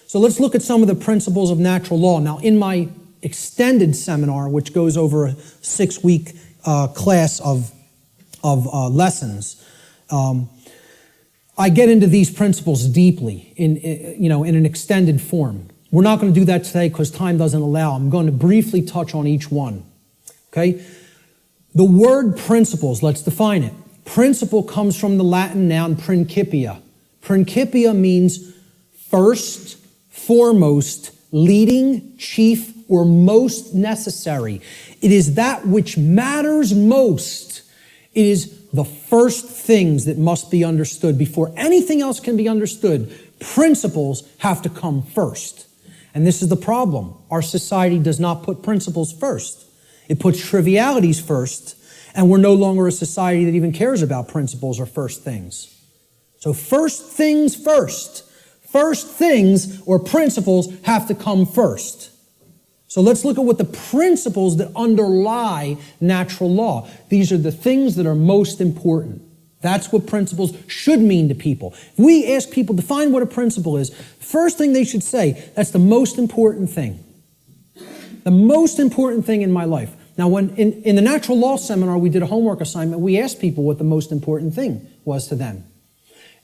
So let's look at some of the principles of natural law. Now, in my extended seminar, which goes over a 6-week class of lessons, I get into these principles deeply in an extended form. We're not going to do that today because time doesn't allow. I'm going to briefly touch on each one. Okay? The word principles, let's define it. Principle comes from the Latin noun principia. Principia means first, foremost, leading, chief, or most necessary. It is that which matters most. It is the first things that must be understood before anything else can be understood. Principles have to come first. And this is the problem. Our society does not put principles first. It puts trivialities first, and we're no longer a society that even cares about principles or first things. So first things first. First things or principles have to come first. So let's look at what the principles that underlie natural law. These are the things that are most important. That's what principles should mean to people. If we ask people to define what a principle is, the first thing they should say, that's the most important thing. The most important thing in my life. Now, when in the natural law seminar, we did a homework assignment, we asked people what the most important thing was to them.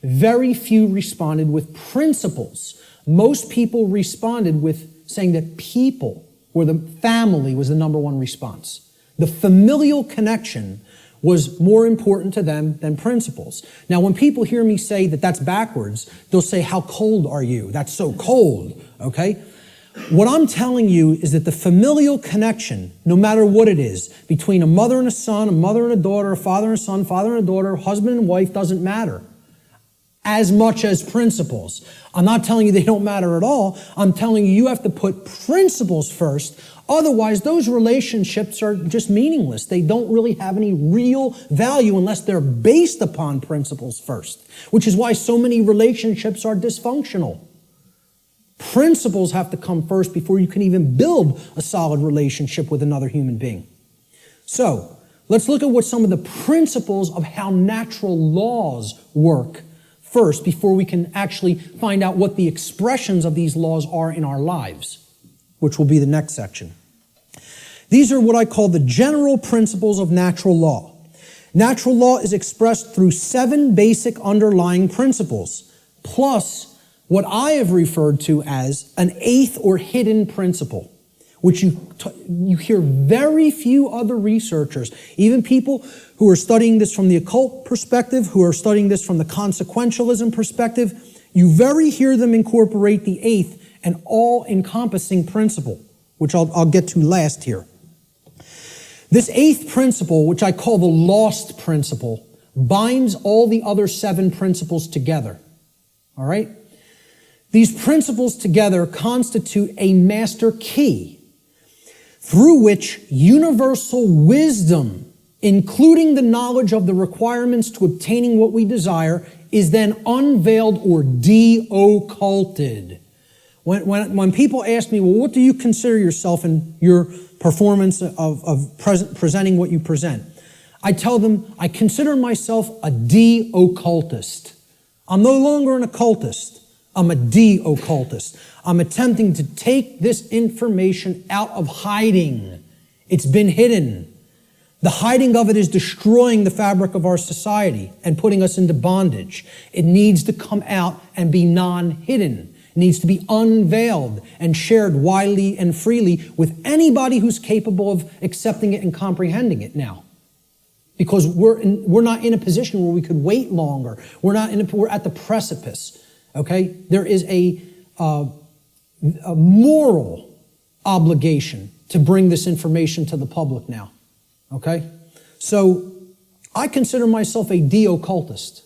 Very few responded with principles. Most people responded with saying that people or the family was the number one response. The familial connection was more important to them than principles. Now, when people hear me say that that's backwards, they'll say, how cold are you? That's so cold, okay? What I'm telling you is that the familial connection, no matter what it is, between a mother and a son, a mother and a daughter, a father and a son, father and a daughter, husband and wife, doesn't matter as much as principles. I'm not telling you they don't matter at all. I'm telling you have to put principles first. Otherwise, those relationships are just meaningless. They don't really have any real value unless they're based upon principles first, which is why so many relationships are dysfunctional. Principles have to come first before you can even build a solid relationship with another human being. So, let's look at what some of the principles of how natural laws work first before we can actually find out what the expressions of these laws are in our lives, which will be the next section. These are what I call the general principles of natural law. Natural law is expressed through 7 basic underlying principles, plus what I have referred to as an 8th or hidden principle, which you hear very few other researchers, even people who are studying this from the occult perspective, who are studying this from the consequentialism perspective, you very hear them incorporate the 8th and all-encompassing principle, which I'll get to last here. This 8th principle, which I call the lost principle, binds all the other 7 principles together. All right? These principles together constitute a master key through which universal wisdom, including the knowledge of the requirements to obtaining what we desire, is then unveiled or de-occulted. When people ask me, well, what do you consider yourself in your performance of presenting what you present? I tell them, I consider myself a de-occultist. I'm no longer an occultist. I'm a de-occultist. I'm attempting to take this information out of hiding. It's been hidden. The hiding of it is destroying the fabric of our society and putting us into bondage. It needs to come out and be non-hidden. It needs to be unveiled and shared widely and freely with anybody who's capable of accepting it and comprehending it now. Because we're not in a position where we could wait longer. We're at the precipice. okay? There is a moral obligation to bring this information to the public now, okay? So I consider myself a de-occultist,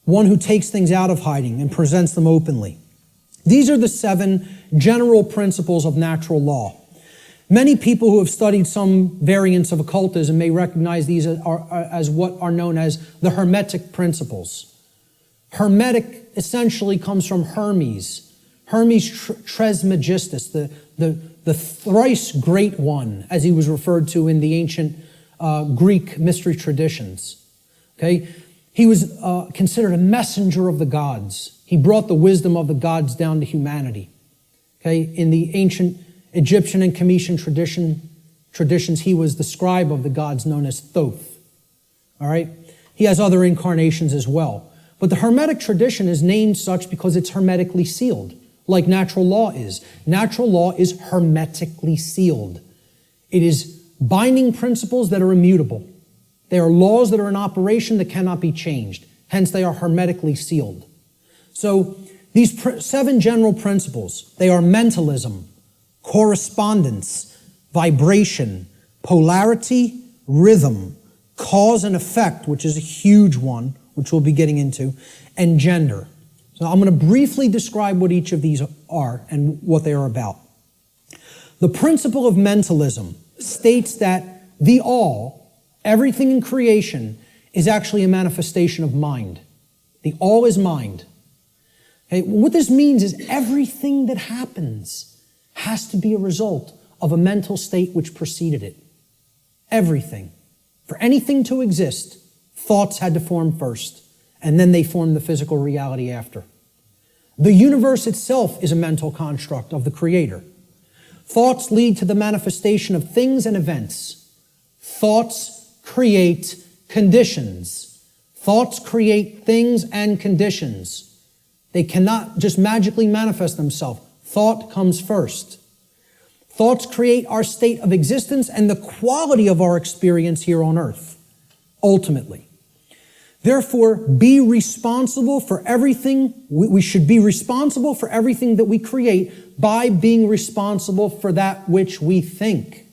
one who takes things out of hiding and presents them openly. These are the 7 general principles of natural law. Many people who have studied some variants of occultism may recognize these as what are known as the Hermetic principles. Hermetic essentially comes from Hermes Trismegistus, the thrice great one, as he was referred to in the ancient Greek mystery traditions. Okay? He was considered a messenger of the gods. He brought the wisdom of the gods down to humanity. Okay? In the ancient Egyptian and Cometian traditions, he was the scribe of the gods known as Thoth. All right? He has other incarnations as well. But the Hermetic tradition is named such because it's hermetically sealed, like natural law is. Natural law is hermetically sealed. It is binding principles that are immutable. They are laws that are in operation that cannot be changed. Hence, they are hermetically sealed. So, these 7 general principles, they are mentalism, correspondence, vibration, polarity, rhythm, cause and effect, which is a huge one, which we'll be getting into, and gender. So I'm going to briefly describe what each of these are and what they are about. The principle of mentalism states that the all, everything in creation, is actually a manifestation of mind. The all is mind. Okay? What this means is everything that happens has to be a result of a mental state which preceded it. Everything. For anything to exist, thoughts had to form first, and then they formed the physical reality after. The universe itself is a mental construct of the Creator. Thoughts lead to the manifestation of things and events. Thoughts create conditions. Thoughts create things and conditions. They cannot just magically manifest themselves. Thought comes first. Thoughts create our state of existence and the quality of our experience here on earth, ultimately. Therefore, be responsible for everything. We should be responsible for everything that we create by being responsible for that which we think.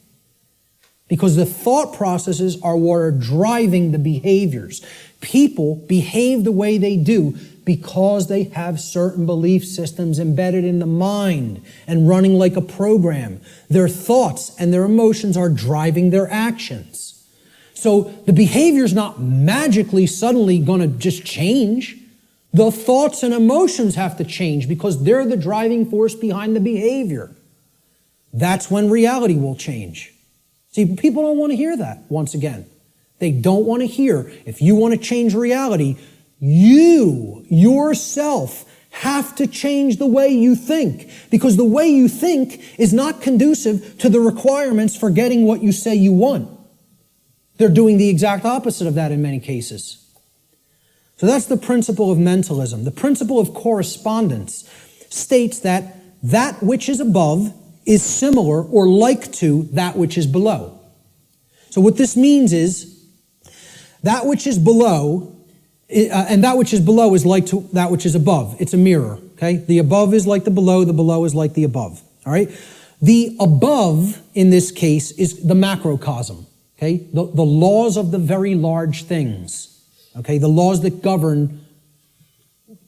Because the thought processes are what are driving the behaviors. People behave the way they do because they have certain belief systems embedded in the mind and running like a program. Their thoughts and their emotions are driving their actions. So the behavior is not magically suddenly going to just change. The thoughts and emotions have to change because they're the driving force behind the behavior. That's when reality will change. See, people don't want to hear that, once again. They don't want to hear, if you want to change reality, you, yourself, have to change the way you think. Because the way you think is not conducive to the requirements for getting what you say you want. They're doing the exact opposite of that in many cases. So that's the principle of mentalism. The principle of correspondence states that that which is above is similar or like to that which is below. So what this means is that which is below, and that which is below is like to that which is above. It's a mirror, okay? The above is like the below is like the above, all right? The above, in this case, is the macrocosm, okay? The laws of the very large things, okay? The laws that govern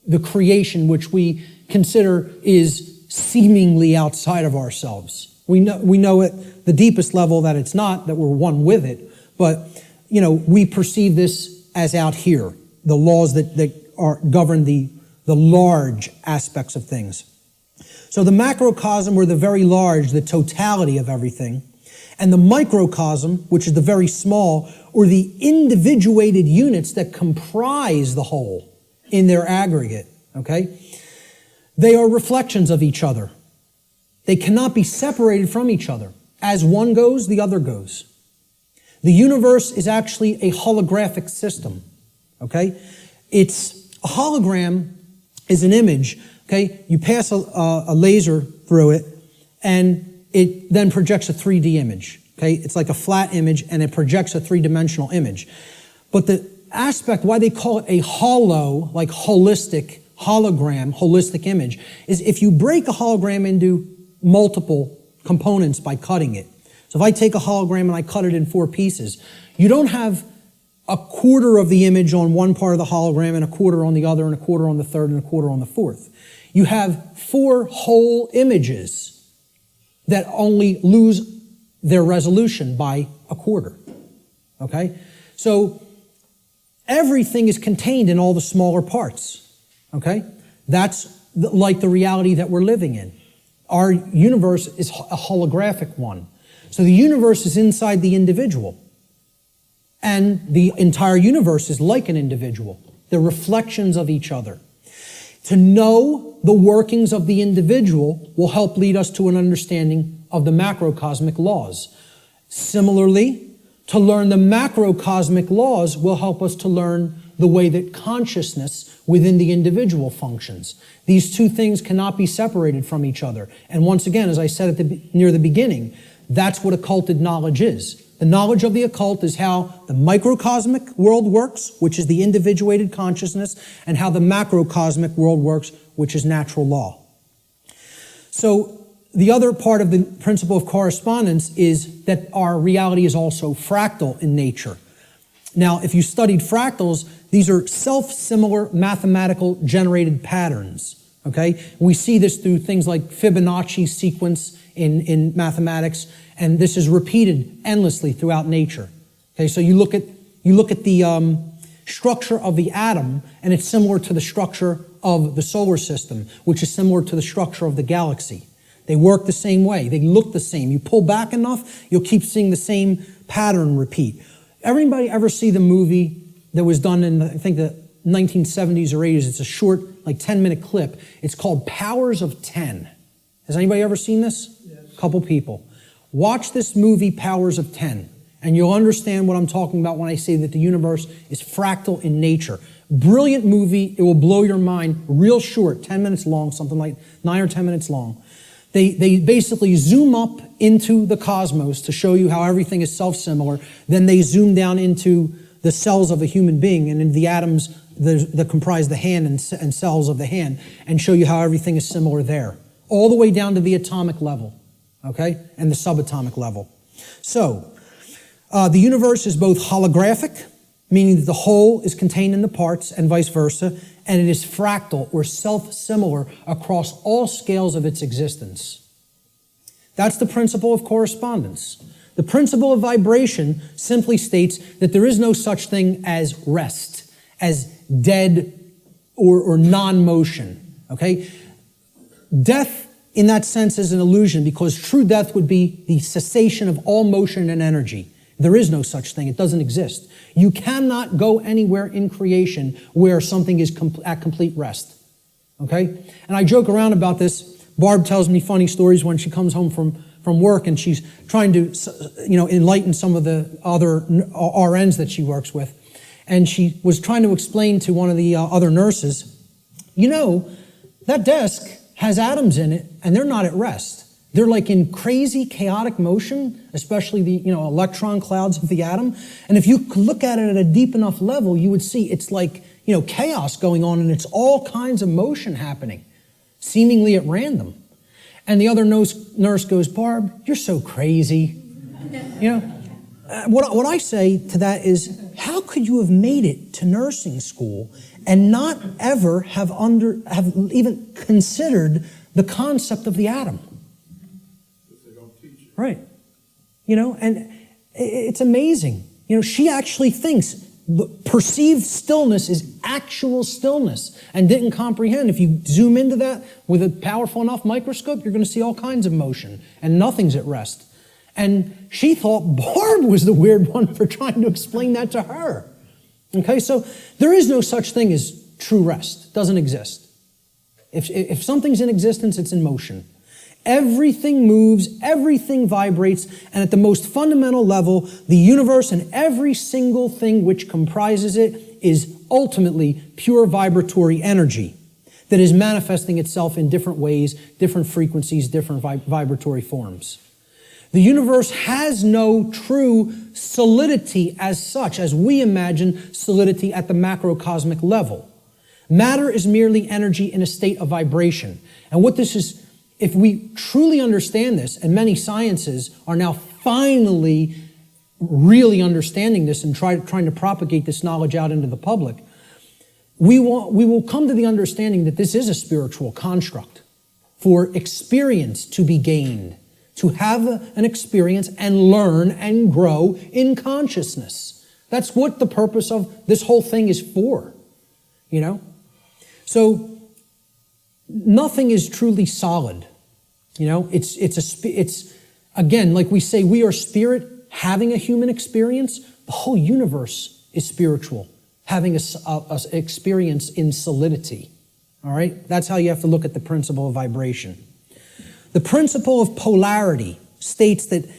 the creation which we consider is seemingly outside of ourselves. We know at the deepest level that it's not, that we're one with it, but, we perceive this as out here, the laws that govern the large aspects of things. So the macrocosm, or the very large, the totality of everything, and the microcosm, which is the very small, or the individuated units that comprise the whole in their aggregate, okay? They are reflections of each other. They cannot be separated from each other. As one goes, the other goes. The universe is actually a holographic system, okay? It's a hologram is an image, okay? You pass a laser through it, and it then projects a 3D image, okay? It's like a flat image, and it projects a three-dimensional image. But the aspect, why they call it a hollow, like holistic, hologram, holistic image, is if you break a hologram into multiple components by cutting it. So if I take a hologram and I cut it in 4 pieces, you don't have a quarter of the image on one part of the hologram and a quarter on the other and a quarter on the third and a quarter on the fourth. You have 4 whole images that only lose their resolution by a quarter. Okay? So everything is contained in all the smaller parts. Okay? That's like the reality that we're living in. Our universe is a holographic one. So the universe is inside the individual. And the entire universe is like an individual. They're reflections of each other. To know the workings of the individual will help lead us to an understanding of the macrocosmic laws. Similarly, to learn the macrocosmic laws will help us to learn the way that consciousness within the individual functions. These two things cannot be separated from each other. And once again, as I said near the beginning, that's what occulted knowledge is. The knowledge of the occult is how the microcosmic world works, which is the individuated consciousness, and how the macrocosmic world works, which is natural law. So the other part of the principle of correspondence is that our reality is also fractal in nature. Now, if you studied fractals, these are self-similar mathematical generated patterns, okay? We see this through things like Fibonacci sequence in mathematics, and this is repeated endlessly throughout nature. Okay, so you look at the structure of the atom, and it's similar to the structure of the solar system, which is similar to the structure of the galaxy. They work the same way. They look the same. You pull back enough, you'll keep seeing the same pattern repeat. Everybody ever see the movie that was done in, I think, the 1970s or 80s? It's a short, like 10-minute clip. It's called Powers of 10. Has anybody ever seen this? Yes. A couple people. Watch this movie, Powers of 10, and you'll understand what I'm talking about when I say that the universe is fractal in nature. Brilliant movie. It will blow your mind. Real short, 10 minutes long, something like 9 or 10 minutes long. They basically zoom up into the cosmos to show you how everything is self-similar. Then they zoom down into the cells of a human being and in the atoms that comprise the hand and cells of the hand, and show you how everything is similar there, all the way down to the atomic level, okay, and the subatomic level. So the universe is both holographic, meaning that the whole is contained in the parts, and vice versa, and it is fractal or self-similar across all scales of its existence. That's the principle of correspondence. The principle of vibration simply states that there is no such thing as rest, as dead or non-motion, okay? Death, in that sense, is an illusion, because true death would be the cessation of all motion and energy. There is no such thing. It doesn't exist. You cannot go anywhere in creation where something is at complete rest, okay? And I joke around about this. Barb tells me funny stories when she comes home from work, and she's trying to, enlighten some of the other RNs that she works with. And she was trying to explain to one of the other nurses, that desk has atoms in it, and they're not at rest. They're like in crazy, chaotic motion, especially the electron clouds of the atom. And if you could look at it at a deep enough level, you would see it's like chaos going on, and it's all kinds of motion happening, seemingly at random. And the other nurse goes, "Barb, you're so crazy." What I say to that is, how could you have made it to nursing school and not ever have even considered the concept of the atom? Right. And it's amazing. She actually thinks perceived stillness is actual stillness, and didn't comprehend. If you zoom into that with a powerful enough microscope, you're going to see all kinds of motion, and nothing's at rest. And she thought Barb was the weird one for trying to explain that to her. Okay, so there is no such thing as true rest. It doesn't exist. If something's in existence, it's in motion. Everything moves, everything vibrates, and at the most fundamental level, the universe and every single thing which comprises it is ultimately pure vibratory energy that is manifesting itself in different ways, different frequencies, different vibratory forms. The universe has no true solidity as such, as we imagine solidity at the macrocosmic level. Matter is merely energy in a state of vibration. And what this is, if we truly understand this, and many sciences are now finally really understanding this and trying to propagate this knowledge out into the public, we will come to the understanding that this is a spiritual construct for experience to be gained, to have an experience and learn and grow in consciousness. That's what the purpose of this whole thing is for, you know? So nothing is truly solid, you know? It's again, like we say, we are spirit having a human experience. The whole universe is spiritual, having a experience in solidity. All right? That's how you have to look at the principle of vibration. The principle of polarity states that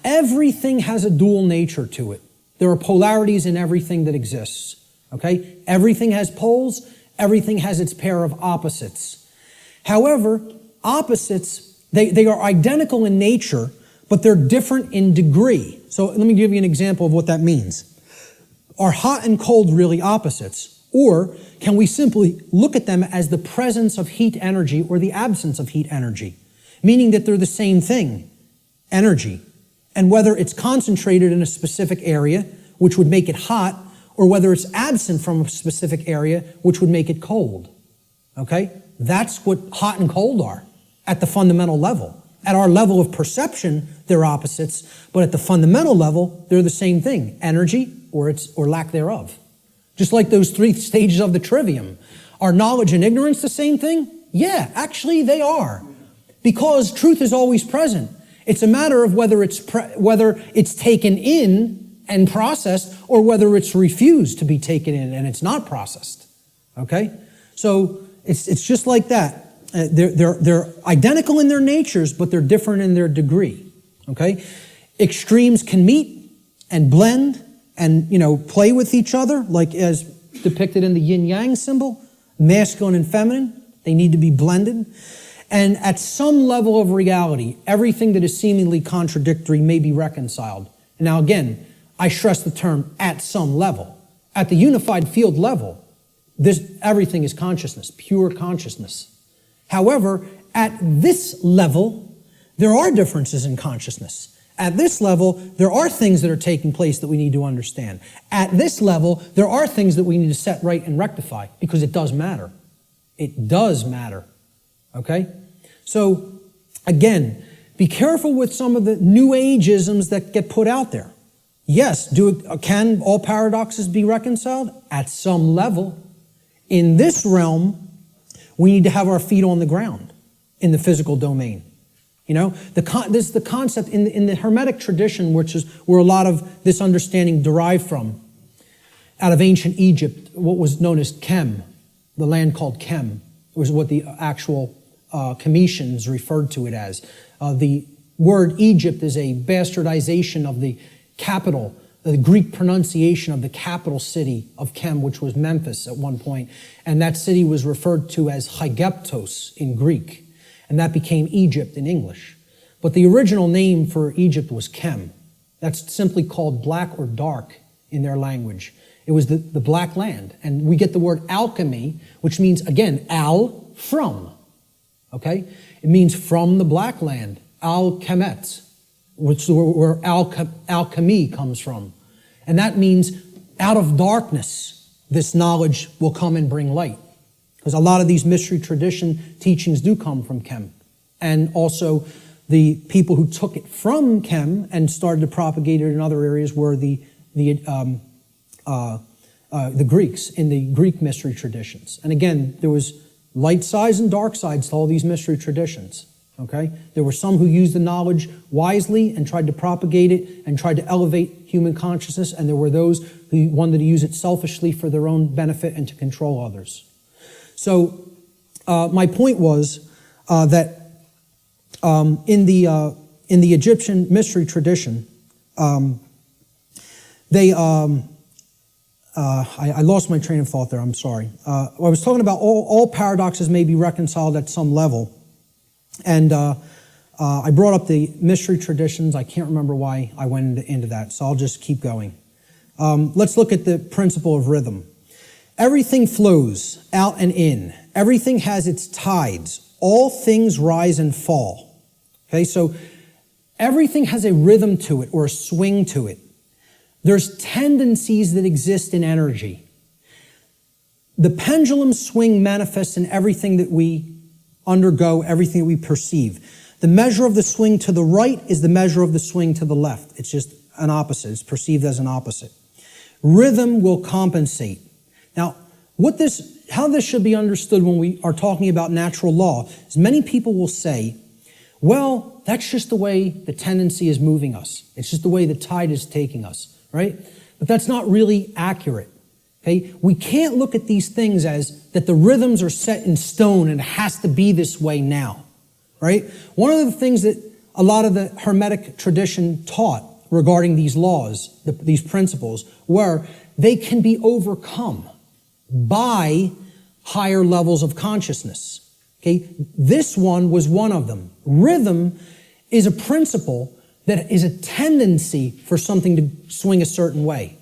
everything has a dual nature to it. There are polarities in everything that exists. Okay? Everything has poles. Everything has its pair of opposites. However, opposites, they are identical in nature, but they're different in degree. So let me give you an example of what that means. Are hot and cold really opposites? Or can we simply look at them as the presence of heat energy or the absence of heat energy? Meaning that they're the same thing, energy. And whether it's concentrated in a specific area, which would make it hot, or whether it's absent from a specific area, which would make it cold. Okay? That's what hot and cold are at the fundamental level. At our level of perception, they're opposites, but at the fundamental level, they're the same thing, energy or lack thereof. Just like those 3 stages of the trivium. Are knowledge and ignorance the same thing? Yeah, actually they are. Because truth is always present. It's a matter of whether it's taken in and processed or whether it's refused to be taken in and it's not processed. Okay? So it's just like that. They're identical in their natures, but they're different in their degree. Okay? Extremes can meet and blend and, play with each other, like as depicted in the yin-yang symbol, masculine and feminine. They need to be blended. And at some level of reality, everything that is seemingly contradictory may be reconciled. Now again, I stress the term at some level. At the unified field level, everything is consciousness, pure consciousness. However, at this level, there are differences in consciousness. At this level, there are things that are taking place that we need to understand. At this level, there are things that we need to set right and rectify because it does matter. It does matter. Okay? So, again, be careful with some of the New Age-isms that get put out there. Yes, can all paradoxes be reconciled? At some level. In this realm, we need to have our feet on the ground in the physical domain. This is the concept in the Hermetic tradition, which is where a lot of this understanding derived from. Out of ancient Egypt, what was known as Kem, the land called Kem, was what the actual Cometians referred to it as. The word Egypt is a bastardization of the capital, the Greek pronunciation of the capital city of Kem, which was Memphis at one point. And that city was referred to as Hygeptos in Greek. And that became Egypt in English. But the original name for Egypt was Kem. That's simply called black or dark in their language. It was the black land. And we get the word alchemy, which means, again, from. Okay? It means from the black land. Al-Kemet, which is where alchemy comes from. And that means out of darkness, this knowledge will come and bring light. Because a lot of these mystery tradition teachings do come from Kem. And also the people who took it from Kem and started to propagate it in other areas were the Greeks in the Greek mystery traditions. And again, there was light sides and dark sides to all these mystery traditions. Okay? There were some who used the knowledge wisely and tried to propagate it and tried to elevate human consciousness, and there were those who wanted to use it selfishly for their own benefit and to control others. So my point was that in the Egyptian mystery tradition, I lost my train of thought there. I'm sorry. I was talking about all paradoxes may be reconciled at some level, and I brought up the mystery traditions. I can't remember why I went into that, so I'll just keep going. Let's look at the principle of rhythm. Everything flows out and in. Everything has its tides. All things rise and fall. Okay, so everything has a rhythm to it or a swing to it. There's tendencies that exist in energy. The pendulum swing manifests in everything that we undergo, everything that we perceive. The measure of the swing to the right is the measure of the swing to the left. It's just an opposite. It's perceived as an opposite. Rhythm will compensate. Now, how this should be understood when we are talking about natural law is many people will say, well, that's just the way the tendency is moving us. It's just the way the tide is taking us, right? But that's not really accurate. Okay? We can't look at these things as that the rhythms are set in stone and it has to be this way now, right? One of the things that a lot of the Hermetic tradition taught regarding these laws, these principles, were they can be overcome by higher levels of consciousness. Okay? This one was one of them. Rhythm is a principle that is a tendency for something to swing a certain way.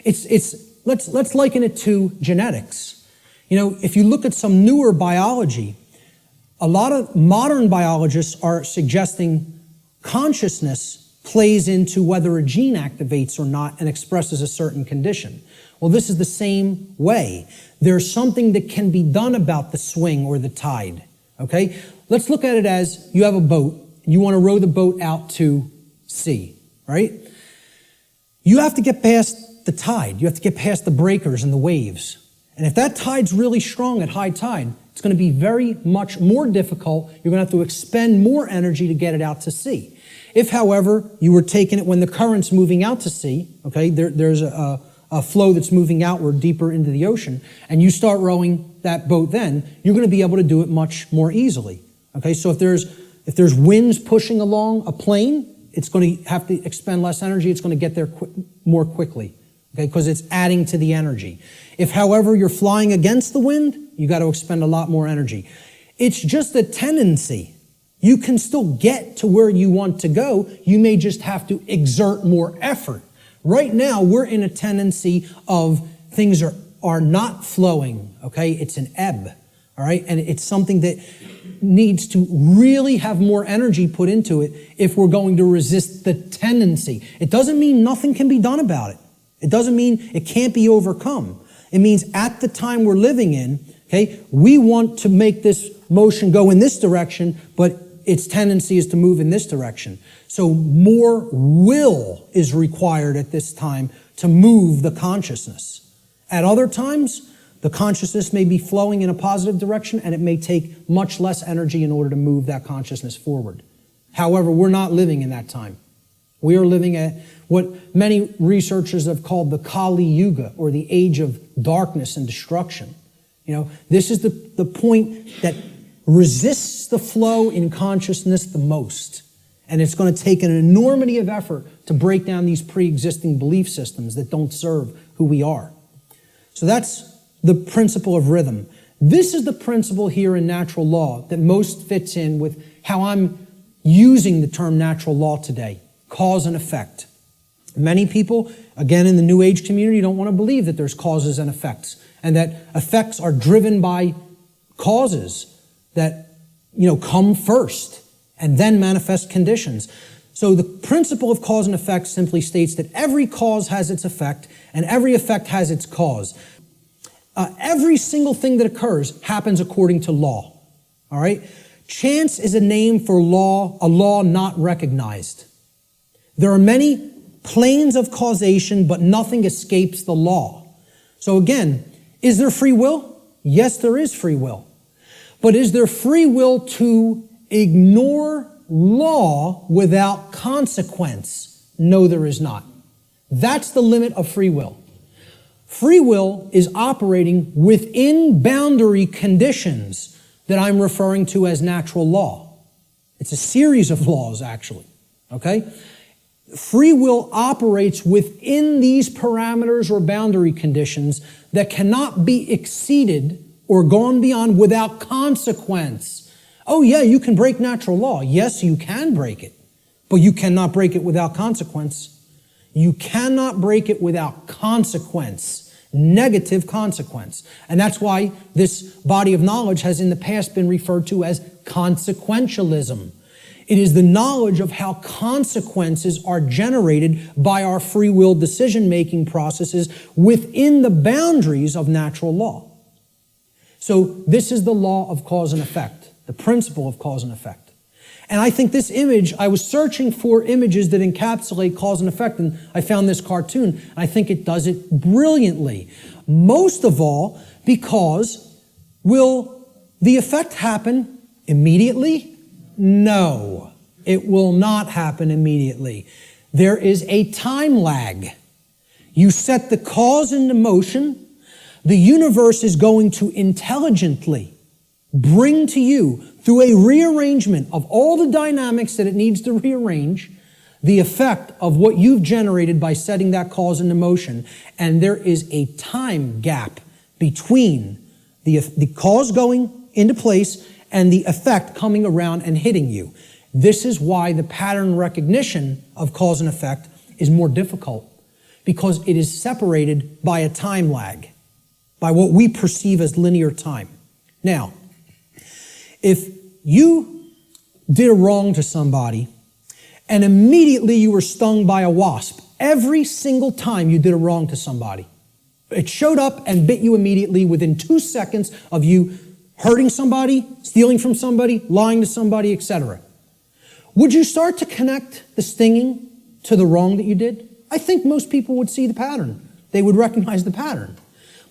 Let's liken it to genetics. You know, if you look at some newer biology, a lot of modern biologists are suggesting consciousness plays into whether a gene activates or not and expresses a certain condition. Well, this is the same way. There's something that can be done about the swing or the tide, okay? Let's look at it as you have a boat. You want to row the boat out to sea, right? You have to get past the tide. You have to get past the breakers and the waves. And if that tide's really strong at high tide, it's going to be very much more difficult. You're going to have to expend more energy to get it out to sea. If, however, you were taking it when the current's moving out to sea, okay, there's a flow that's moving outward deeper into the ocean, and you start rowing that boat then, you're going to be able to do it much more easily. Okay, so if there's winds pushing along a plane, it's going to have to expend less energy. It's going to get there more quickly, okay, because it's adding to the energy. If, however, you're flying against the wind, you got to expend a lot more energy. It's just a tendency. You can still get to where you want to go. You may just have to exert more effort. Right now, we're in a tendency of things are not flowing, okay? It's an ebb, all right? And it's something that needs to really have more energy put into it if we're going to resist the tendency. It doesn't mean nothing can be done about it. It doesn't mean it can't be overcome. It means at the time we're living in, okay, we want to make this motion go in this direction, but its tendency is to move in this direction. So more will is required at this time to move the consciousness. At other times, the consciousness may be flowing in a positive direction and it may take much less energy in order to move that consciousness forward. However, we're not living in that time. We are living at what many researchers have called the Kali Yuga, or the age of darkness and destruction. You know, this is the point that resists the flow in consciousness the most. And it's going to take an enormity of effort to break down these pre-existing belief systems that don't serve who we are. So that's the principle of rhythm. This is the principle here in natural law that most fits in with how I'm using the term natural law today, cause and effect. Many people, again in the New Age community, don't want to believe that there's causes and effects, and that effects are driven by causes that, come first and then manifest conditions. So the principle of cause and effect simply states that every cause has its effect and every effect has its cause. Every single thing that occurs happens according to law. All right? Chance is a name for a law not recognized. There are many planes of causation, but nothing escapes the law. So again, is there free will? Yes, there is free will. But is there free will to ignore law without consequence? No, there is not. That's the limit of free will. Free will is operating within boundary conditions that I'm referring to as natural law. It's a series of laws, actually, okay? Free will operates within these parameters or boundary conditions that cannot be exceeded or gone beyond without consequence Oh yeah, you can break natural law. Yes, you can break it, but you cannot break it without consequence. You cannot break it without consequence, negative consequence. And that's why this body of knowledge has in the past been referred to as consequentialism. It is the knowledge of how consequences are generated by our free will decision-making processes within the boundaries of natural law. So this is the law of cause and effect, the principle of cause and effect. And I think this image, I was searching for images that encapsulate cause and effect, and I found this cartoon, and I think it does it brilliantly. Most of all, because will the effect happen immediately? No, it will not happen immediately. There is a time lag. You set the cause into motion. The universe is going to intelligently bring to you, through a rearrangement of all the dynamics that it needs to rearrange, the effect of what you've generated by setting that cause into motion. And there is a time gap between the cause going into place and the effect coming around and hitting you. This is why the pattern recognition of cause and effect is more difficult, because it is separated by a time lag, by what we perceive as linear time. Now, if you did a wrong to somebody and immediately you were stung by a wasp, every single time you did a wrong to somebody, it showed up and bit you immediately within 2 seconds of you hurting somebody, stealing from somebody, lying to somebody, etc. Would you start to connect the stinging to the wrong that you did? I think most people would see the pattern. They would recognize the pattern.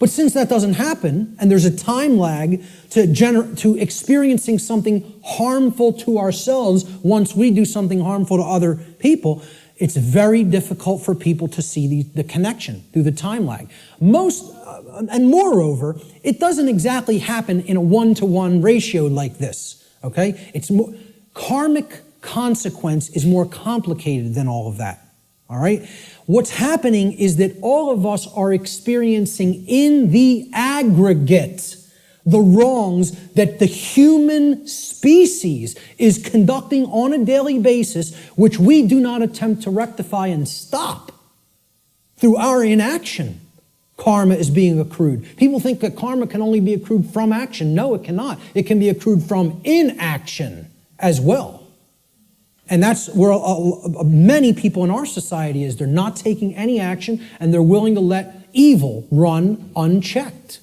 But since that doesn't happen, and there's a time lag to experiencing something harmful to ourselves once we do something harmful to other people, it's very difficult for people to see the connection through the time lag. And moreover, it doesn't exactly happen in a 1-to-1 ratio like this, okay? It's more, karmic consequence is more complicated than all of that, all right? What's happening is that all of us are experiencing in the aggregate the wrongs that the human species is conducting on a daily basis, which we do not attempt to rectify and stop through our inaction. Karma is being accrued. People think that karma can only be accrued from action. No, it cannot. It can be accrued from inaction as well. And that's where many people in our society is. They're not taking any action, and they're willing to let evil run unchecked.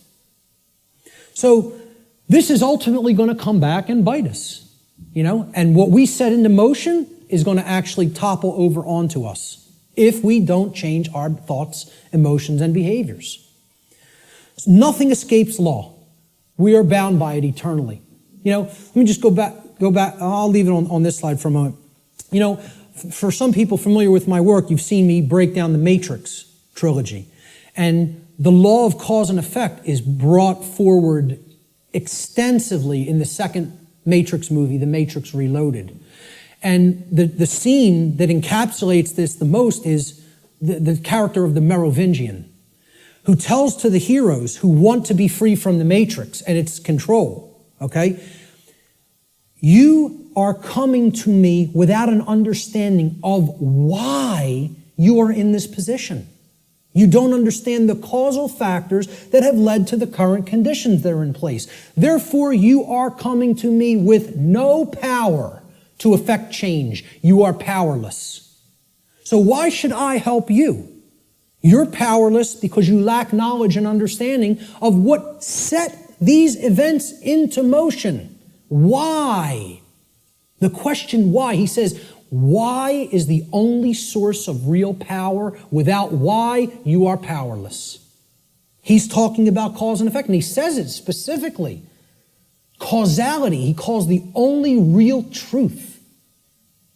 So this is ultimately going to come back and bite us, and what we set into motion is going to actually topple over onto us if we don't change our thoughts, emotions, and behaviors. Nothing escapes law. We are bound by it eternally. Let me just go back. I'll leave it on this slide for a moment. For some people familiar with my work, you've seen me break down the Matrix trilogy. And the law of cause and effect is brought forward extensively in the second Matrix movie, The Matrix Reloaded. And the scene that encapsulates this the most is the character of the Merovingian, who tells to the heroes who want to be free from the Matrix and its control, okay? You are coming to me without an understanding of why you are in this position. You don't understand the causal factors that have led to the current conditions that are in place. Therefore, you are coming to me with no power to effect change. You are powerless. So why should I help you? You're powerless because you lack knowledge and understanding of what set these events into motion. Why? The question why, he says, why is the only source of real power. Without why, you are powerless. He's talking about cause and effect, and he says it specifically. Causality, he calls the only real truth.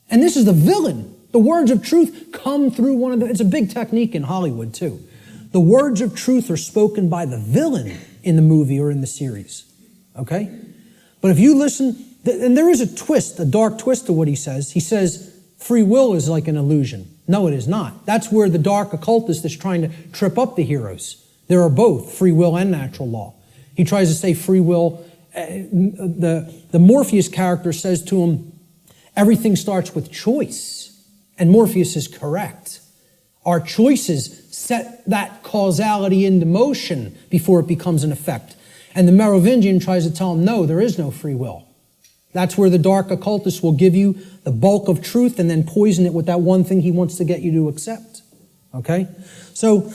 And this is the villain. The words of truth come through it's a big technique in Hollywood too. The words of truth are spoken by the villain in the movie or in the series, okay? But if you listen, and there is a twist, a dark twist to what he says. He says free will is like an illusion. No, it is not. That's where the dark occultist is trying to trip up the heroes. There are both free will and natural law. He tries to say free will the Morpheus character says to him, everything starts with choice. And Morpheus is correct. Our choices set that causality into motion before it becomes an effect. And the Merovingian tries to tell him, no, there is no free will. That's where the dark occultist will give you the bulk of truth and then poison it with that one thing he wants to get you to accept. Okay? So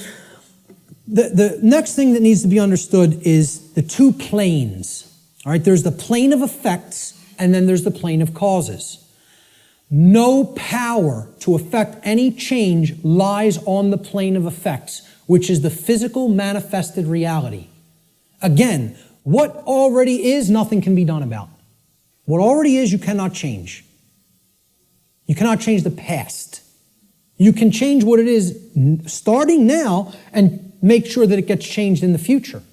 the next thing that needs to be understood is the two planes. All right? There's the plane of effects and then there's the plane of causes. No power to affect any change lies on the plane of effects, which is the physical manifested reality. Again, what already is, nothing can be done about. What already is, you cannot change. You cannot change the past. You can change what it is starting now and make sure that it gets changed in the future.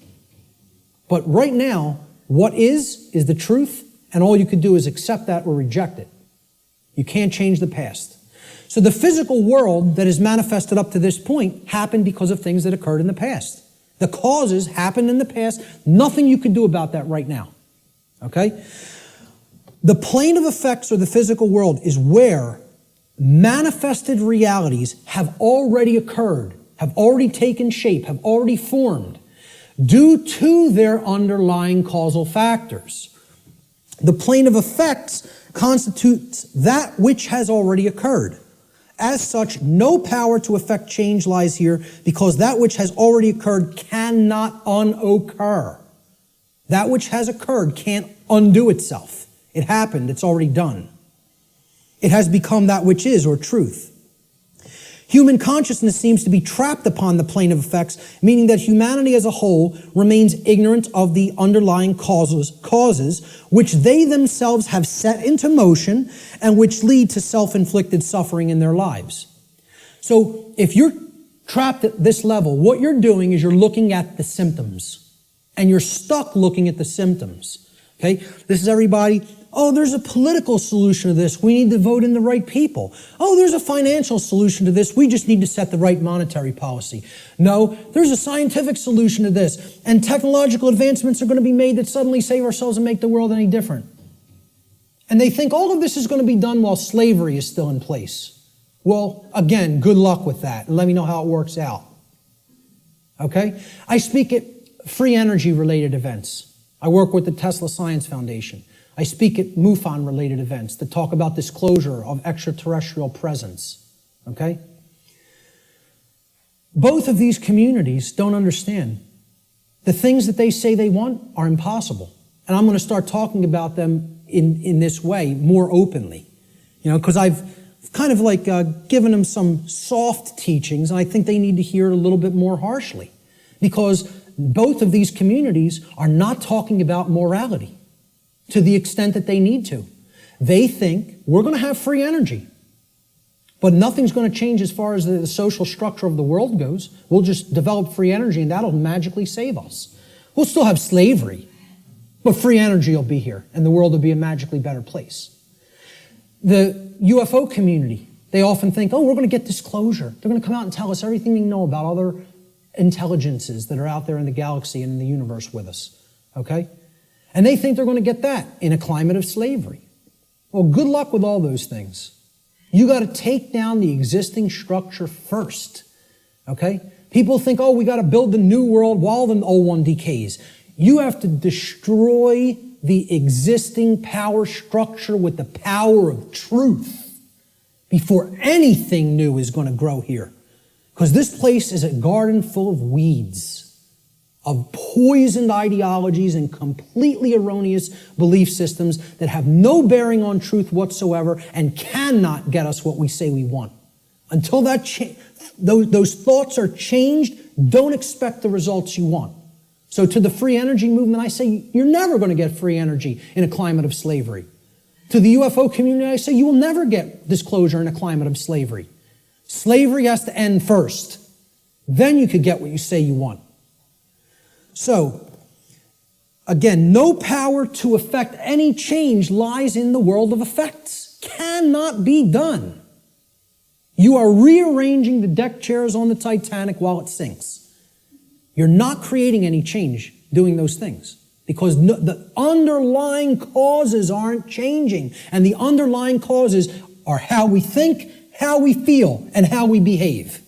But right now, what is the truth, and all you could do is accept that or reject it. You can't change the past. So the physical world that is manifested up to this point happened because of things that occurred in the past. The causes happened in the past. Nothing you can do about that right now. Okay? The plane of effects or the physical world is where manifested realities have already occurred, have already taken shape, have already formed due to their underlying causal factors. The plane of effects constitutes that which has already occurred. As such, no power to effect change lies here because that which has already occurred cannot unoccur. That which has occurred can't undo itself. It happened. It's already done. It has become that which is, or truth. Human consciousness seems to be trapped upon the plane of effects, meaning that humanity as a whole remains ignorant of the underlying causes which they themselves have set into motion and which lead to self-inflicted suffering in their lives. So if you're trapped at this level, what you're doing is you're looking at the symptoms, and you're stuck looking at the symptoms. Okay? This is everybody. Oh, there's a political solution to this. We need to vote in the right people. Oh, there's a financial solution to this. We just need to set the right monetary policy. No, there's a scientific solution to this. And technological advancements are going to be made that suddenly save ourselves and make the world any different. And they think all of this is going to be done while slavery is still in place. Well, again, good luck with that. And let me know how it works out. Okay? I speak at free energy related events. I work with the Tesla Science Foundation. I speak at MUFON-related events that talk about disclosure of extraterrestrial presence, okay? Both of these communities don't understand. The things that they say they want are impossible. And I'm going to start talking about them in this way more openly, because I've kind of like given them some soft teachings, and I think they need to hear it a little bit more harshly, because both of these communities are not talking about morality to the extent that they need to. They think we're going to have free energy, but nothing's going to change as far as the social structure of the world goes. We'll just develop free energy and that'll magically save us. We'll still have slavery, but free energy will be here and the world will be a magically better place. The UFO community, they often think, oh, we're going to get disclosure. They're going to come out and tell us everything they know about other intelligences that are out there in the galaxy and in the universe with us, okay? And they think they're going to get that in a climate of slavery. Well, good luck with all those things. You got to take down the existing structure first, okay? People think, oh, we got to build the new world while the old one decays. You have to destroy the existing power structure with the power of truth before anything new is going to grow here. Because this place is a garden full of weeds, of poisoned ideologies and completely erroneous belief systems that have no bearing on truth whatsoever and cannot get us what we say we want. Until those thoughts are changed, don't expect the results you want. So to the free energy movement, I say you're never going to get free energy in a climate of slavery. To the UFO community, I say you will never get disclosure in a climate of slavery. Slavery has to end first. Then you could get what you say you want. So, again, no power to effect any change lies in the world of effects. Cannot be done. You are rearranging the deck chairs on the Titanic while it sinks. You're not creating any change doing those things. because the underlying causes aren't changing. And the underlying causes are how we think, how we feel, and how we behave.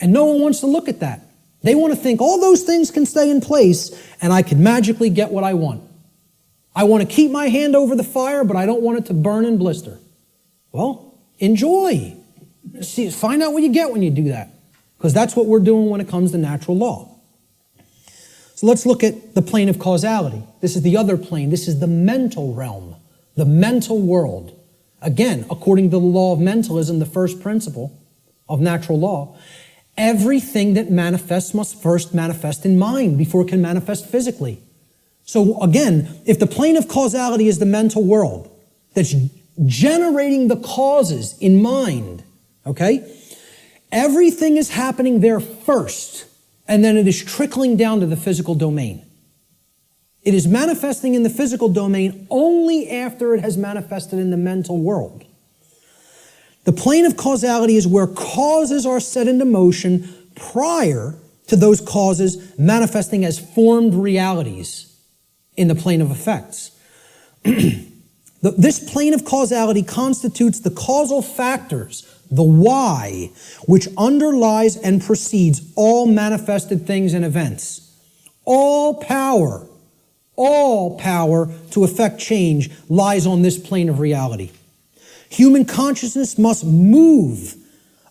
And no one wants to look at that. They want to think all those things can stay in place and I can magically get what I want. I want to keep my hand over the fire, but I don't want it to burn and blister. Well, enjoy. See, find out what you get when you do that, because that's what we're doing when it comes to natural law. So let's look at the plane of causality. This is the other plane. This is the mental realm, the mental world. Again, according to the law of mentalism, the first principle of natural law, everything that manifests must first manifest in mind before it can manifest physically. So again, if the plane of causality is the mental world that's generating the causes in mind, okay, everything is happening there first, and then it is trickling down to the physical domain. It is manifesting in the physical domain only after it has manifested in the mental world. The plane of causality is where causes are set into motion prior to those causes manifesting as formed realities in the plane of effects. This plane of causality constitutes the causal factors, the why, which underlies and precedes all manifested things and events. All power to effect change lies on this plane of reality. Human consciousness must move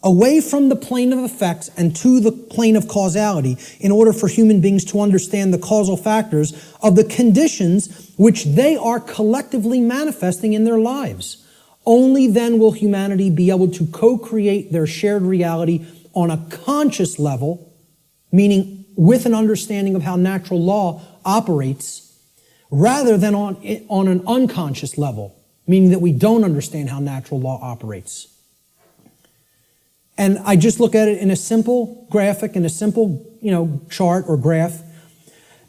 away from the plane of effects and to the plane of causality in order for human beings to understand the causal factors of the conditions which they are collectively manifesting in their lives. Only then will humanity be able to co-create their shared reality on a conscious level, meaning with an understanding of how natural law operates, rather than on an unconscious level, meaning that we don't understand how natural law operates. And I just look at it in a simple graphic, in a simple, chart or graph.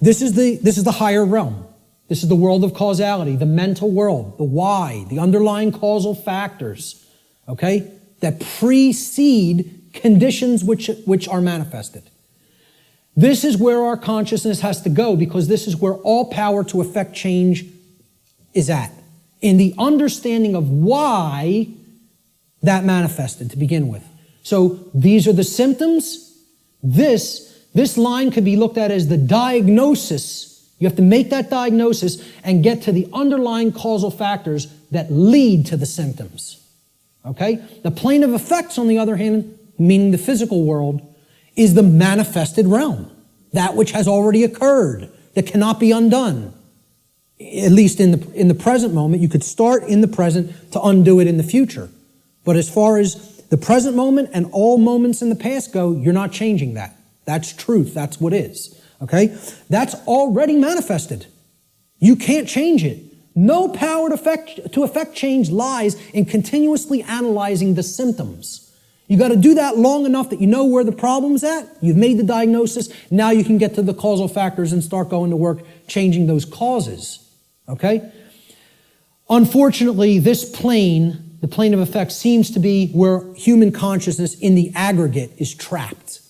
This is the higher realm. This is the world of causality, the mental world, the why, the underlying causal factors, okay, that precede conditions which are manifested. This is where our consciousness has to go, because this is where all power to effect change is at, in the understanding of why that manifested to begin with. So these are the symptoms. This line could be looked at as the diagnosis. You have to make that diagnosis and get to the underlying causal factors that lead to the symptoms. Okay? The plane of effects, on the other hand, meaning the physical world, is the manifested realm, that which has already occurred, that cannot be undone. At least in the present moment. You could start in the present to undo it in the future. But as far as the present moment and all moments in the past go, you're not changing that. That's truth. That's what is. Okay? That's already manifested. You can't change it. No power to effect change lies in continuously analyzing the symptoms. You got to do that long enough that you know where the problem's at. You've made the diagnosis. Now you can get to the causal factors and start going to work changing those causes. Okay? Unfortunately, this plane, the plane of effects, seems to be where human consciousness in the aggregate is trapped.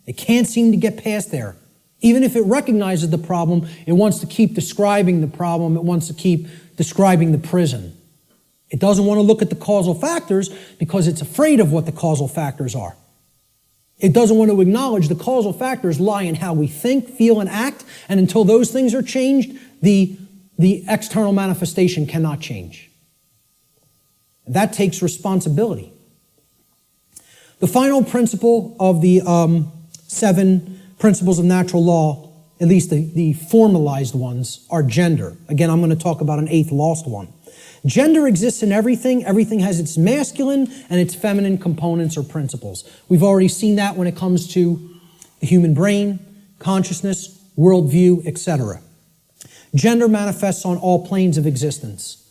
It can't seem to get past there. Even if it recognizes the problem, it wants to keep describing the problem. It wants to keep describing the prison. It doesn't want to look at the causal factors because it's afraid of what the causal factors are. It doesn't want to acknowledge the causal factors lie in how we think, feel, and act, and until those things are changed, the external manifestation cannot change. That takes responsibility. The final principle of the 7 principles of natural law, at least the formalized ones, are gender. Again, I'm going to talk about an 8th lost one. Gender exists in everything. Everything has its masculine and its feminine components or principles. We've already seen that when it comes to the human brain, consciousness, worldview, etc. Gender manifests on all planes of existence.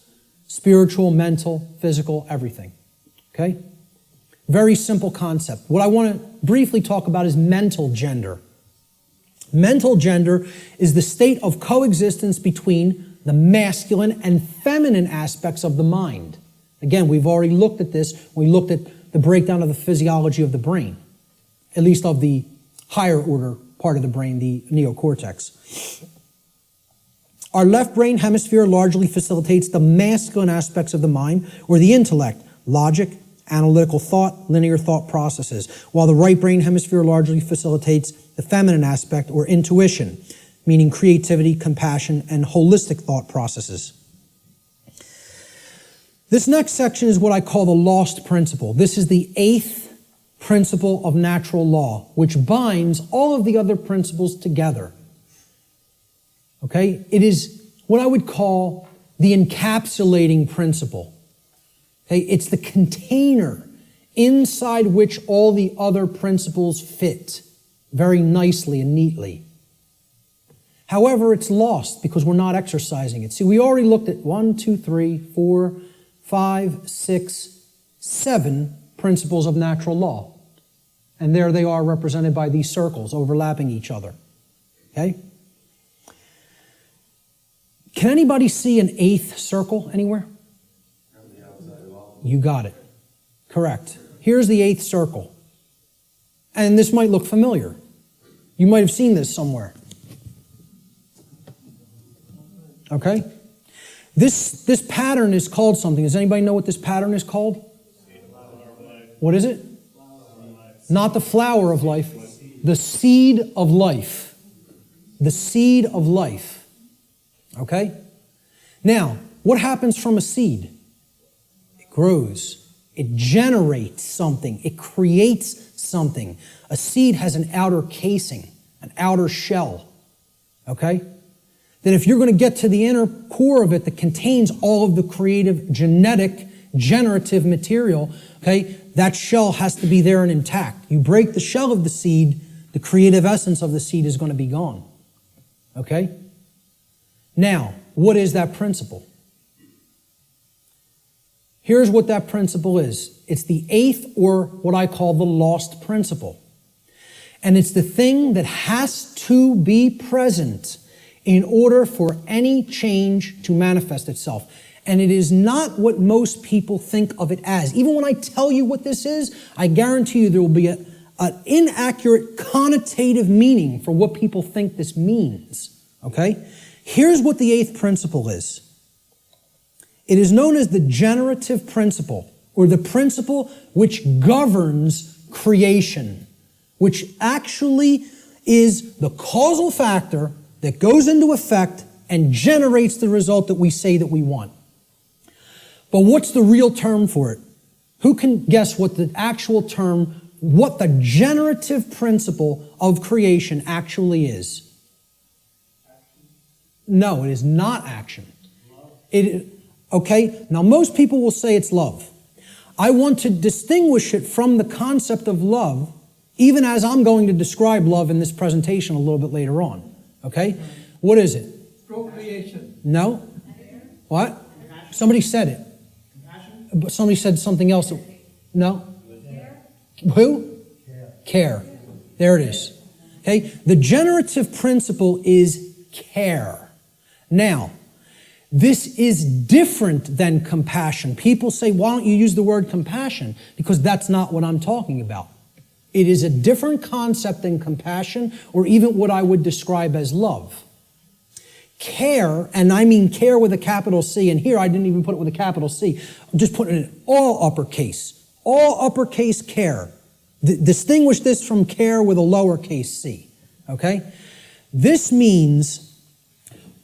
Spiritual, mental, physical, everything. Okay? Very simple concept. What I want to briefly talk about is mental gender. Mental gender is the state of coexistence between the masculine and feminine aspects of the mind. Again, we've already looked at this. We looked at the breakdown of the physiology of the brain, at least of the higher order part of the brain, the neocortex. Our left brain hemisphere largely facilitates the masculine aspects of the mind, or the intellect, logic, analytical thought, linear thought processes, while the right brain hemisphere largely facilitates the feminine aspect, or intuition, meaning creativity, compassion, and holistic thought processes. This next section is what I call the lost principle. This is the 8th principle of natural law, which binds all of the other principles together. Okay? It is what I would call the encapsulating principle. Okay? It's the container inside which all the other principles fit very nicely and neatly. However, it's lost because we're not exercising it. See, we already looked at 1, 2, 3, 4, 5, 6, 7 principles of natural law. And there they are represented by these circles overlapping each other. Okay? Can anybody see an 8th circle anywhere? You got it. Correct. Here's the 8th circle. And this might look familiar. You might have seen this somewhere. Okay? This pattern is called something. Does anybody know what this pattern is called? What is it? Not the flower of life. The seed of life. The seed of life. Okay? Now, what happens from a seed? It grows. It generates something. It creates something. A seed has an outer casing, an outer shell. Okay? Then if you're going to get to the inner core of it that contains all of the creative, genetic, generative material, okay, that shell has to be there and intact. You break the shell of the seed, the creative essence of the seed is going to be gone. Okay? Now, what is that principle? Here's what that principle is. It's the 8th, or what I call the lost principle. And it's the thing that has to be present in order for any change to manifest itself. And it is not what most people think of it as. Even when I tell you what this is, I guarantee you there will be an inaccurate connotative meaning for what people think this means. Okay? Here's what the 8th principle is. It is known as the generative principle, or the principle which governs creation, which actually is the causal factor that goes into effect and generates the result that we say that we want. But what's the real term for it? Who can guess what the actual term, what the generative principle of creation actually is? No, it is not action. Okay, now most people will say it's love. I want to distinguish it from the concept of love, even as I'm going to describe love in this presentation a little bit later on. Okay? What is it? Procreation. No? What? Somebody said it. But somebody said something else. No? Who? Care. There it is. Okay? The generative principle is care. Now, this is different than compassion. People say, why don't you use the word compassion? Because that's not what I'm talking about. It is a different concept than compassion, or even what I would describe as love. Care, and I mean care with a capital C, and here I didn't even put it with a capital C. I'm just putting it in all uppercase. All uppercase care. Distinguish this from care with a lowercase c. Okay? This means,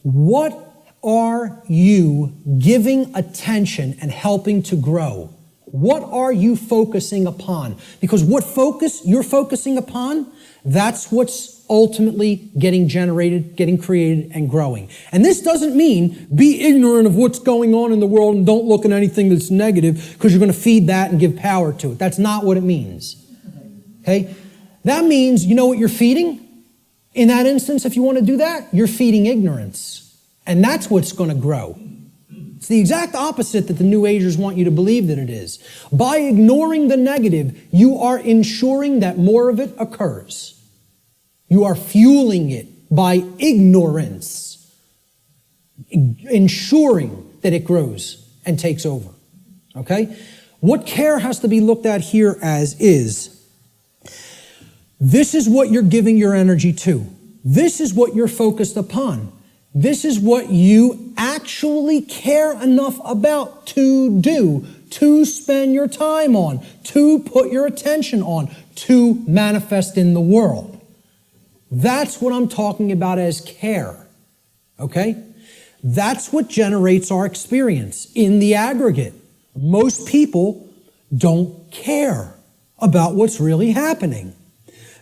what are you giving attention and helping to grow? What are you focusing upon? Because what focus you're focusing upon, that's what's ultimately getting generated, getting created, and growing. And this doesn't mean be ignorant of what's going on in the world and don't look at anything that's negative because you're going to feed that and give power to it. That's not what it means. Okay? That means, you know what you're feeding? In that instance, if you want to do that, you're feeding ignorance. And that's what's going to grow. It's the exact opposite that the New Agers want you to believe that it is. By ignoring the negative, you are ensuring that more of it occurs. You are fueling it by ignorance, ensuring that it grows and takes over. Okay? What care has to be looked at here as is, this is what you're giving your energy to. This is what you're focused upon. This is what you actually care enough about to do, to spend your time on, to put your attention on, to manifest in the world. That's what I'm talking about as care, okay? That's what generates our experience in the aggregate. Most people don't care about what's really happening.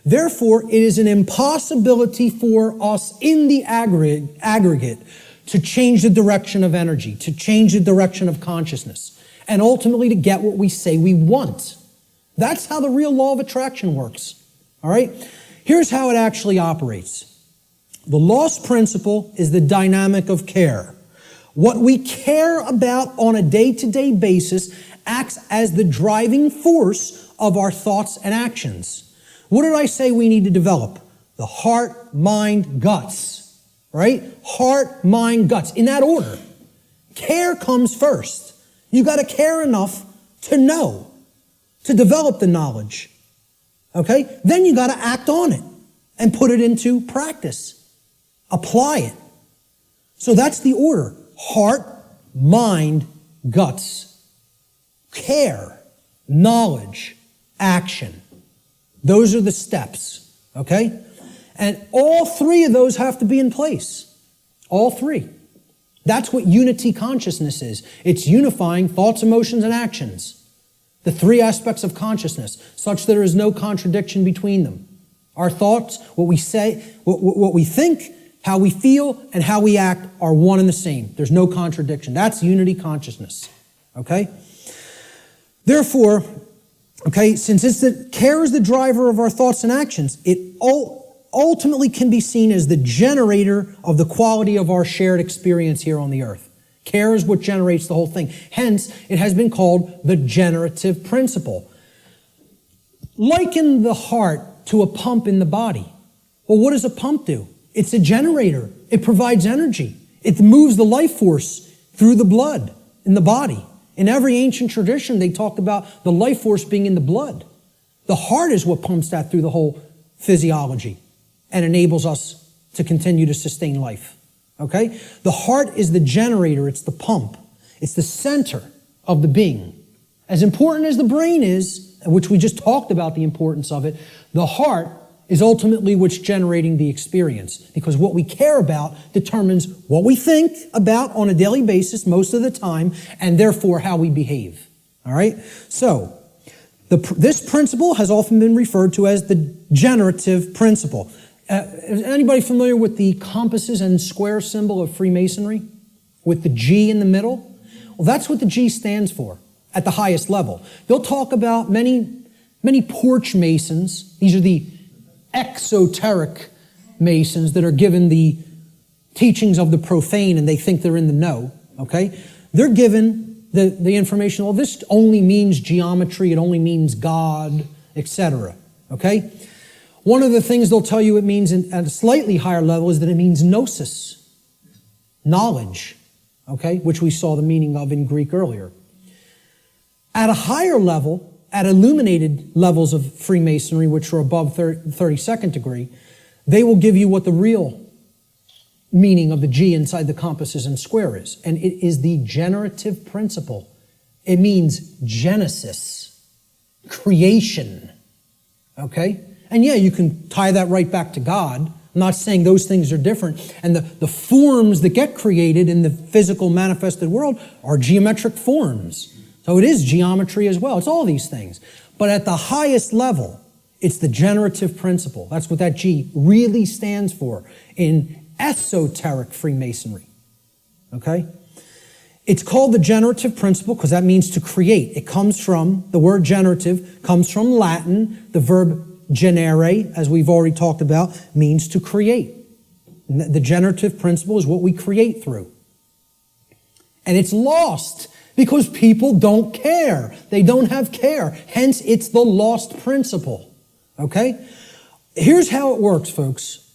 Therefore, it is an impossibility for us in the aggregate to change the direction of energy, to change the direction of consciousness, and ultimately to get what we say we want. That's how the real law of attraction works. All right? Here's how it actually operates. The lost principle is the dynamic of care. What we care about on a day-to-day basis acts as the driving force of our thoughts and actions. What did I say we need to develop? The heart, mind, guts, right? Heart, mind, guts, in that order. Care comes first. You got to care enough to know, to develop the knowledge, okay? Then you got to act on it and put it into practice. Apply it. So that's the order. Heart, mind, guts. Care, knowledge, action. Those are the steps, okay? And all three of those have to be in place. All three. That's what unity consciousness is. It's unifying thoughts, emotions, and actions. The three aspects of consciousness, such that there is no contradiction between them. Our thoughts, what we say, what we think, how we feel, and how we act are one and the same. There's no contradiction. That's unity consciousness, okay? Therefore, okay, since care is the driver of our thoughts and actions, it ultimately can be seen as the generator of the quality of our shared experience here on the earth. Care is what generates the whole thing. Hence, it has been called the generative principle. Liken the heart to a pump in the body. Well, what does a pump do? It's a generator. It provides energy. It moves the life force through the blood in the body. In every ancient tradition, they talked about the life force being in the blood. The heart is what pumps that through the whole physiology and enables us to continue to sustain life. Okay? The heart is the generator. It's the pump. It's the center of the being. As important as the brain is, which we just talked about the importance of it, the heart is ultimately what's generating the experience, because what we care about determines what we think about on a daily basis most of the time, and therefore how we behave. All right? So, this principle has often been referred to as the generative principle. Is anybody familiar with the compasses and square symbol of Freemasonry? With the G in the middle? Well, that's what the G stands for at the highest level. They'll talk about many porch masons. These are the exoteric masons that are given the teachings of the profane and they think they're in the know, okay? They're given the information, well, this only means geometry, it only means God, etc., okay? One of the things they'll tell you it means at a slightly higher level is that it means gnosis, knowledge, okay, which we saw the meaning of in Greek earlier. At a higher level, at illuminated levels of Freemasonry, which are above 32nd degree, they will give you what the real meaning of the G inside the compasses and square is. And it is the generative principle. It means Genesis, creation. Okay? And yeah, you can tie that right back to God. I'm not saying those things are different. And the forms that get created in the physical manifested world are geometric forms. So it is geometry as well. It's all these things. But at the highest level, it's the generative principle. That's what that G really stands for in esoteric Freemasonry. Okay? It's called the generative principle because that means to create. It comes from, the word generative comes from Latin. The verb generare, as we've already talked about, means to create. And the generative principle is what we create through. And it's lost because people don't care. They don't have care. Hence, it's the lost principle. Okay? Here's how it works, folks.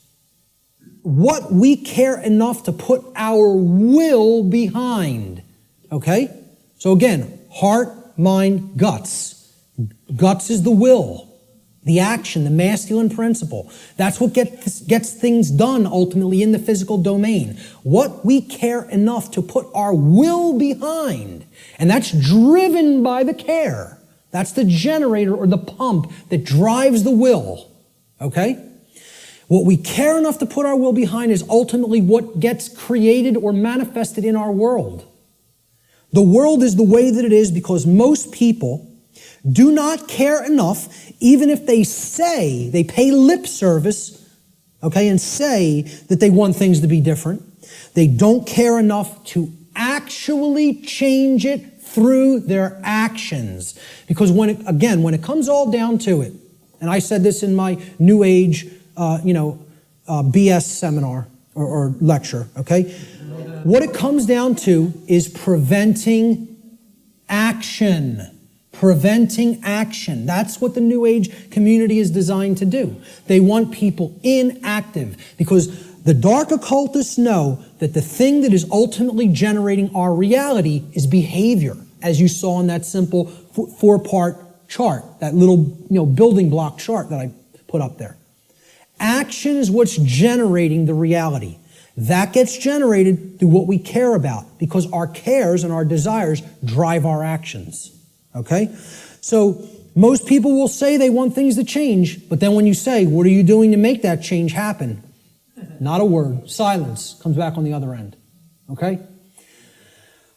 What we care enough to put our will behind. Okay? So again, heart, mind, guts. Guts is the will. The action, the masculine principle. That's what gets things done ultimately in the physical domain. What we care enough to put our will behind. And that's driven by the care. That's the generator or the pump that drives the will. Okay? What we care enough to put our will behind is ultimately what gets created or manifested in our world. The world is the way that it is because most people do not care enough, even if they say, they pay lip service, okay, and say that they want things to be different. They don't care enough to actually change it through their actions. Because when it comes all down to it, and I said this in my New Age, BS seminar or lecture, okay? What it comes down to is preventing action. Preventing action. That's what the New Age community is designed to do. They want people inactive because the dark occultists know that the thing that is ultimately generating our reality is behavior, as you saw in that simple four-part chart, that little building block chart that I put up there. Action is what's generating the reality. That gets generated through what we care about because our cares and our desires drive our actions. Okay? So most people will say they want things to change, but then when you say, what are you doing to make that change happen? Not a word. Silence comes back on the other end. Okay?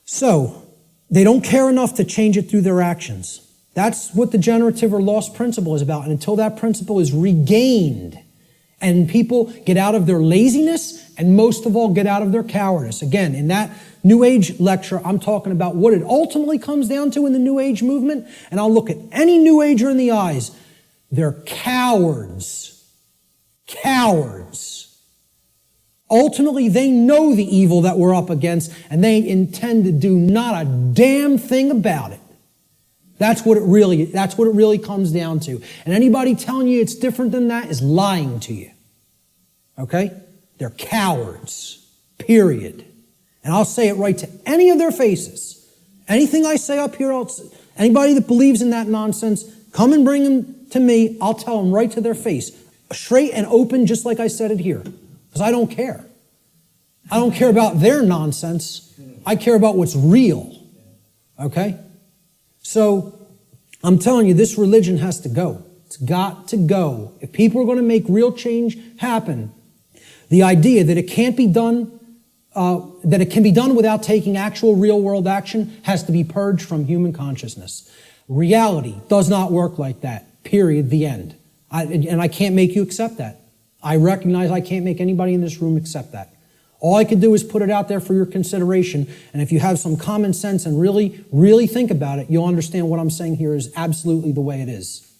So they don't care enough to change it through their actions. That's what the generative or lost principle is about. And until that principle is regained and people get out of their laziness and most of all get out of their cowardice. Again, in that New Age lecture, I'm talking about what it ultimately comes down to in the New Age movement, and I'll look at any New Ager in the eyes. They're cowards. Cowards. Ultimately, they know the evil that we're up against, and they intend to do not a damn thing about it. That's what it really comes down to. And anybody telling you it's different than that is lying to you. Okay? They're cowards. Period. And I'll say it right to any of their faces. Anything I say up here, anybody that believes in that nonsense, come and bring them to me. I'll tell them right to their face. Straight and open, just like I said it here. Because I don't care. I don't care about their nonsense. I care about what's real. Okay? So, I'm telling you, this religion has to go. It's got to go. If people are going to make real change happen, the idea that it can't be done that it can be done without taking actual real-world action has to be purged from human consciousness. Reality does not work like that. Period. The end. And I can't make you accept that. I recognize I can't make anybody in this room accept that. All I can do is put it out there for your consideration, and if you have some common sense and really, really think about it, you'll understand what I'm saying here is absolutely the way it is.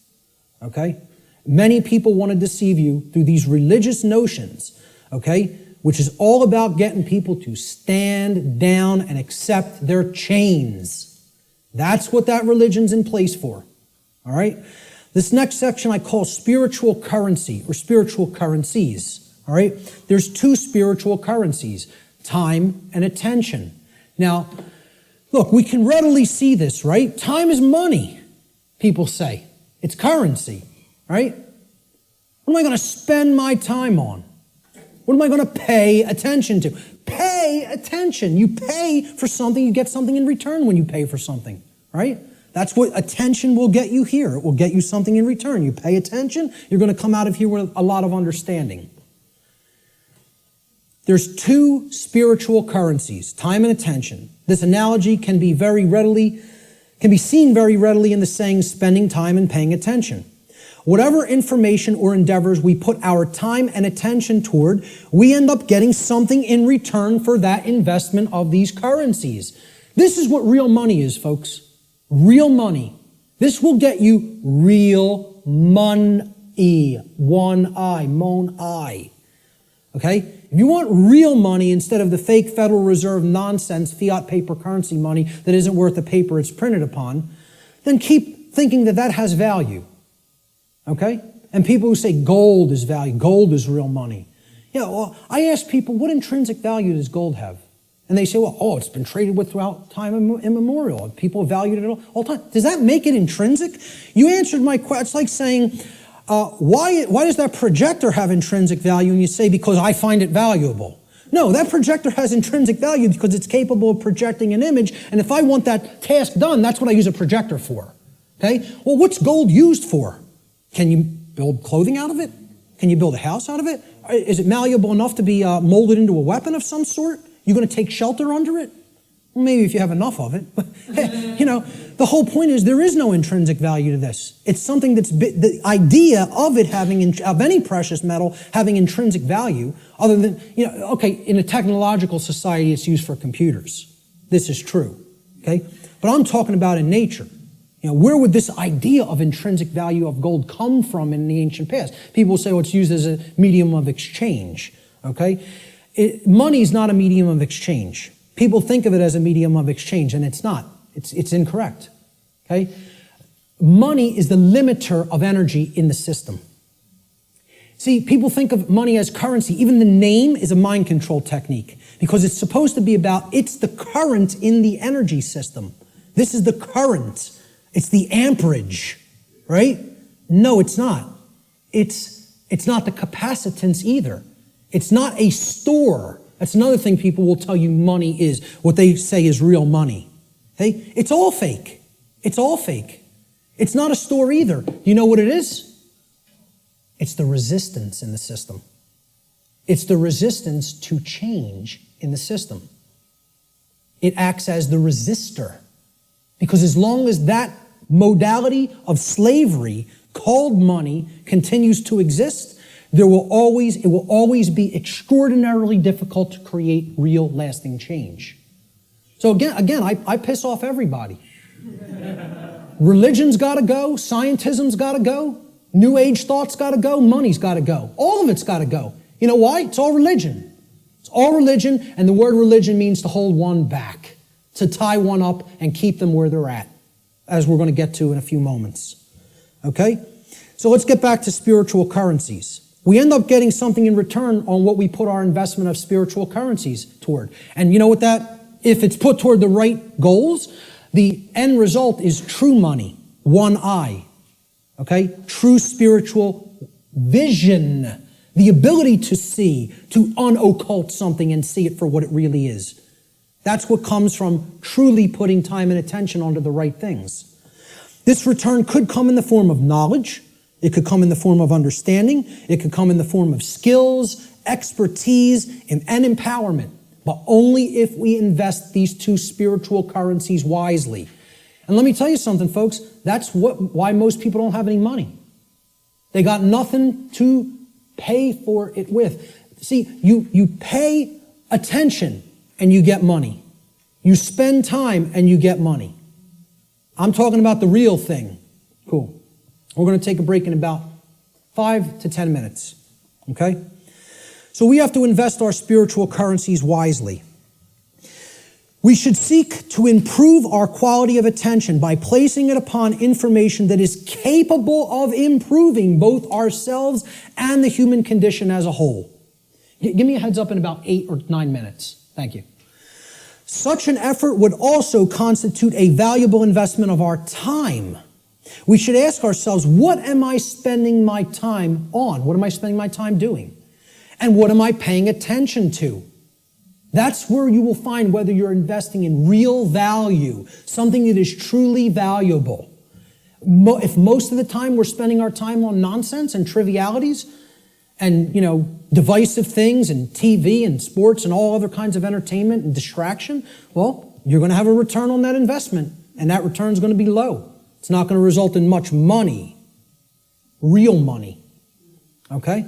Okay? Many people want to deceive you through these religious notions, okay? Which is all about getting people to stand down and accept their chains. That's what that religion's in place for. All right? This next section I call spiritual currency or spiritual currencies. All right? There's two spiritual currencies, time and attention. Now, look, we can readily see this, right? Time is money, people say. It's currency, right? What am I going to spend my time on? What am I going to pay attention to? Pay attention. You pay for something, you get something in return when you pay for something, right? That's what attention will get you here. It will get you something in return. You pay attention, you're going to come out of here with a lot of understanding. There's two spiritual currencies, time and attention. This analogy can be seen very readily in the saying, spending time and paying attention. Whatever information or endeavors we put our time and attention toward, we end up getting something in return for that investment of these currencies. This is what real money is, folks. Real money. This will get you real money. One I, mon I. Okay? If you want real money instead of the fake Federal Reserve nonsense fiat paper currency money that isn't worth the paper it's printed upon, then keep thinking that that has value. Okay? And people who say gold is value, gold is real money. Well, I ask people, what intrinsic value does gold have? And they say, well, it's been traded with throughout time immemorial. People have valued it all the time. Does that make it intrinsic? You answered my question. It's like saying, Why does that projector have intrinsic value? And you say, because I find it valuable. No, that projector has intrinsic value because it's capable of projecting an image, and if I want that task done, that's what I use a projector for. Okay? Well, what's gold used for? Can you build clothing out of it? Can you build a house out of it? Is it malleable enough to be molded into a weapon of some sort? You're going to take shelter under it? Well, maybe if you have enough of it. You know, the whole point is there is no intrinsic value to this. It's something that's, the idea of it having, of any precious metal having intrinsic value, other than, you know, okay, in a technological society it's used for computers. This is true, okay? But I'm talking about in nature. You know, where would this idea of intrinsic value of gold come from in the ancient past? People say, well, it's used as a medium of exchange, okay? Money is not a medium of exchange. People think of it as a medium of exchange, and it's not. It's incorrect, okay? Money is the limiter of energy in the system. See, people think of money as currency. Even the name is a mind control technique because it's supposed to be about, it's the current in the energy system. This is the current. It's the amperage, right? No, it's not. It's not the capacitance either. It's not a store. That's another thing people will tell you money is, what they say is real money. Okay? It's all fake. It's all fake. It's not a store either. You know what it is? It's the resistance in the system. It's the resistance to change in the system. It acts as the resistor. Because as long as that modality of slavery called money continues to exist, it will always be extraordinarily difficult to create real lasting change. So again, I piss off everybody. Religion's got to go, scientism's got to go, New Age thought's got to go, money's got to go. All of it's got to go. You know why? It's all religion. It's all religion, and the word religion means to hold one back, to tie one up and keep them where they're at, as we're going to get to in a few moments. Okay? So let's get back to spiritual currencies. We end up getting something in return on what we put our investment of spiritual currencies toward. And you know what that, if it's put toward the right goals, the end result is true money, one eye. Okay? True spiritual vision. The ability to see, to unoccult something and see it for what it really is. That's what comes from truly putting time and attention onto the right things. This return could come in the form of knowledge. It could come in the form of understanding. It could come in the form of skills, expertise, and empowerment. But only if we invest these two spiritual currencies wisely. And let me tell you something, folks. That's why most people don't have any money. They got nothing to pay for it with. See, you pay attention and you get money. You spend time and you get money. I'm talking about the real thing. Cool. We're going to take a break in about 5 to 10 minutes. Okay? So we have to invest our spiritual currencies wisely. We should seek to improve our quality of attention by placing it upon information that is capable of improving both ourselves and the human condition as a whole. Give me a heads up in about 8 or 9 minutes. Thank you. Such an effort would also constitute a valuable investment of our time. We should ask ourselves, what am I spending my time on? What am I spending my time doing? And what am I paying attention to? That's where you will find whether you're investing in real value, something that is truly valuable. If most of the time we're spending our time on nonsense and trivialities and, divisive things and TV and sports and all other kinds of entertainment and distraction, well, you're going to have a return on that investment, and that return is going to be low. It's not going to result in much money, real money. Okay?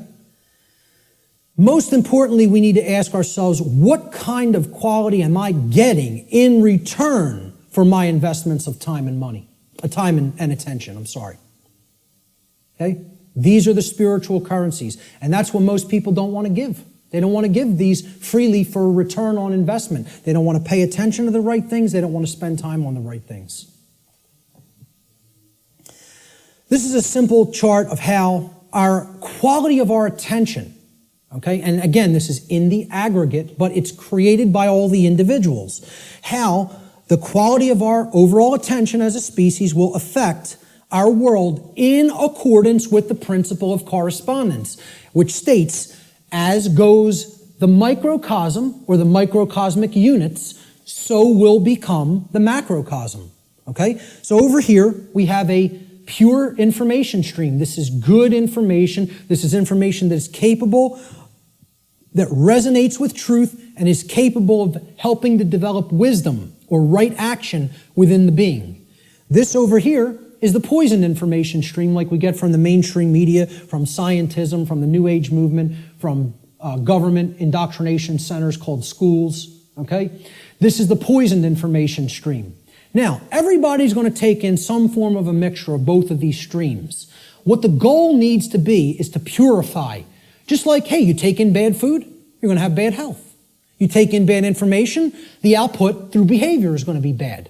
Most importantly, we need to ask ourselves, what kind of quality am I getting in return for my investments of time and money? Time and attention, I'm sorry. Okay? These are the spiritual currencies. And that's what most people don't want to give. They don't want to give these freely for a return on investment. They don't want to pay attention to the right things. They don't want to spend time on the right things. This is a simple chart of how our quality of our attention, okay, and again, this is in the aggregate, but it's created by all the individuals, how the quality of our overall attention as a species will affect our world in accordance with the principle of correspondence, which states, as goes the microcosm or the microcosmic units, so will become the macrocosm. Okay? So over here, we have a pure information stream. This is good information. This is information that is capable, that resonates with truth, and is capable of helping to develop wisdom or right action within the being. This over here is the poisoned information stream like we get from the mainstream media, from scientism, from the New Age movement, from government indoctrination centers called schools, okay? This is the poisoned information stream. Now, everybody's going to take in some form of a mixture of both of these streams. What the goal needs to be is to purify. Just like, hey, you take in bad food, you're going to have bad health. You take in bad information, the output through behavior is going to be bad.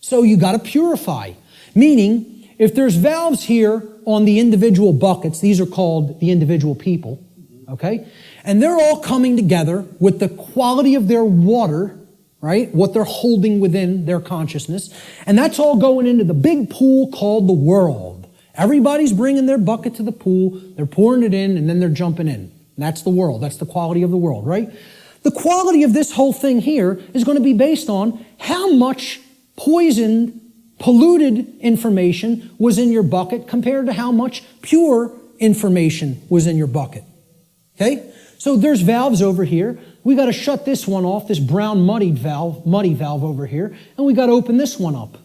So you got to purify. Meaning, if there's valves here on the individual buckets, these are called the individual people, okay? And they're all coming together with the quality of their water, right? What they're holding within their consciousness. And that's all going into the big pool called the world. Everybody's bringing their bucket to the pool, they're pouring it in, and then they're jumping in. And that's the world. That's the quality of the world, right? The quality of this whole thing here is going to be based on how much poisoned, polluted information was in your bucket compared to how much pure information was in your bucket. Okay? So there's valves over here. We got to shut this one off, this brown muddy valve over here, and we got to open this one up.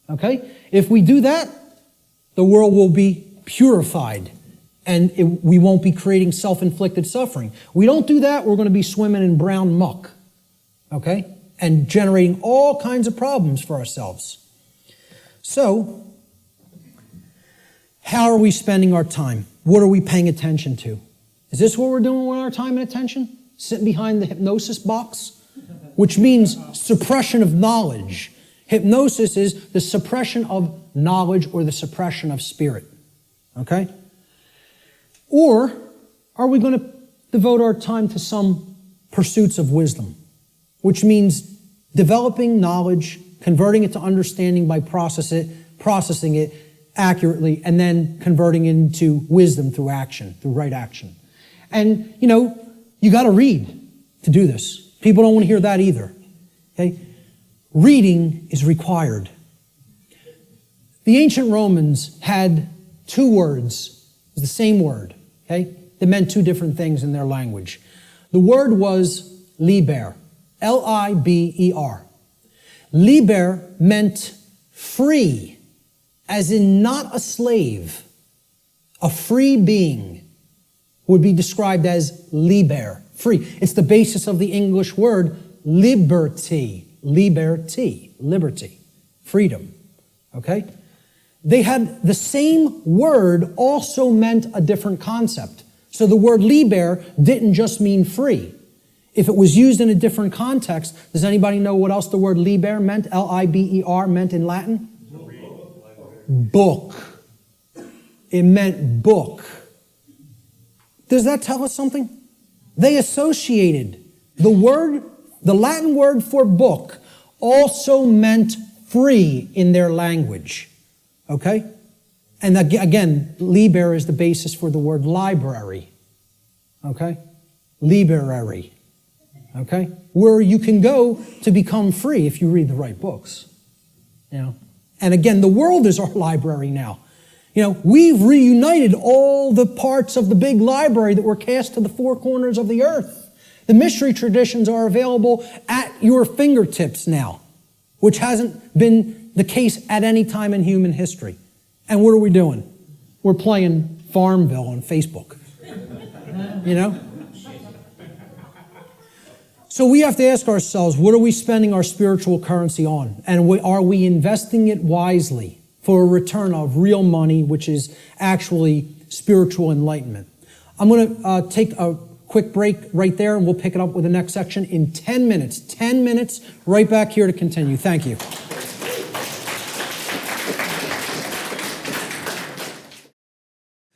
Okay? If we do that, the world will be purified and we won't be creating self-inflicted suffering. We don't do that, we're going to be swimming in brown muck. Okay? And generating all kinds of problems for ourselves. So, how are we spending our time? What are we paying attention to? Is this what we're doing with our time and attention? Sitting behind the hypnosis box? Which means suppression of knowledge. Hypnosis is the suppression of knowledge or the suppression of spirit. Okay? Or are we going to devote our time to some pursuits of wisdom? Which means developing knowledge, converting it to understanding by processing it accurately, and then converting it into wisdom through action, through right action. And, you got to read to do this. People don't want to hear that either. Okay? Reading is required. The ancient Romans had two words, it was the same word, okay? They meant two different things in their language. The word was liber, L-I-B-E-R. Liber meant free, as in not a slave. A free being would be described as liber, free. It's the basis of the English word liberty, liberty, freedom, okay? They had the same word also meant a different concept. So the word liber didn't just mean free. If it was used in a different context, does anybody know what else the word liber meant, L-I-B-E-R, meant in Latin? Book. It meant book. Does that tell us something? They associated the Latin word for book also meant free in their language. Okay? And again, liber is the basis for the word library. Okay? Library. Okay? Where you can go to become free if you read the right books. And again, the world is our library now. We've reunited all the parts of the big library that were cast to the four corners of the earth. The mystery traditions are available at your fingertips now, which hasn't been the case at any time in human history. And what are we doing? We're playing Farmville on Facebook. So we have to ask ourselves, what are we spending our spiritual currency on? And are we investing it wisely for a return of real money, which is actually spiritual enlightenment? I'm going to take a quick break right there, and we'll pick it up with the next section in 10 minutes. 10 minutes, right back here to continue. Thank you.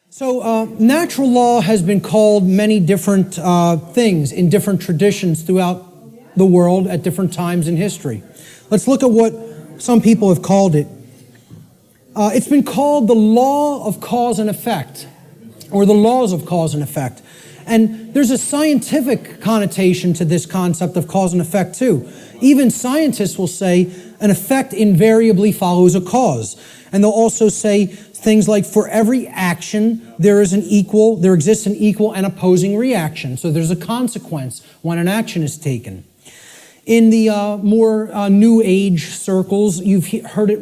So natural law has been called many different things in different traditions throughout the world at different times in history. Let's look at what some people have called it. It's been called the law of cause and effect, or the laws of cause and effect. And there's a scientific connotation to this concept of cause and effect too. Even scientists will say an effect invariably follows a cause. And they'll also say things like, for every action, there exists an equal and opposing reaction. So there's a consequence when an action is taken. In the more New Age circles, you've heard it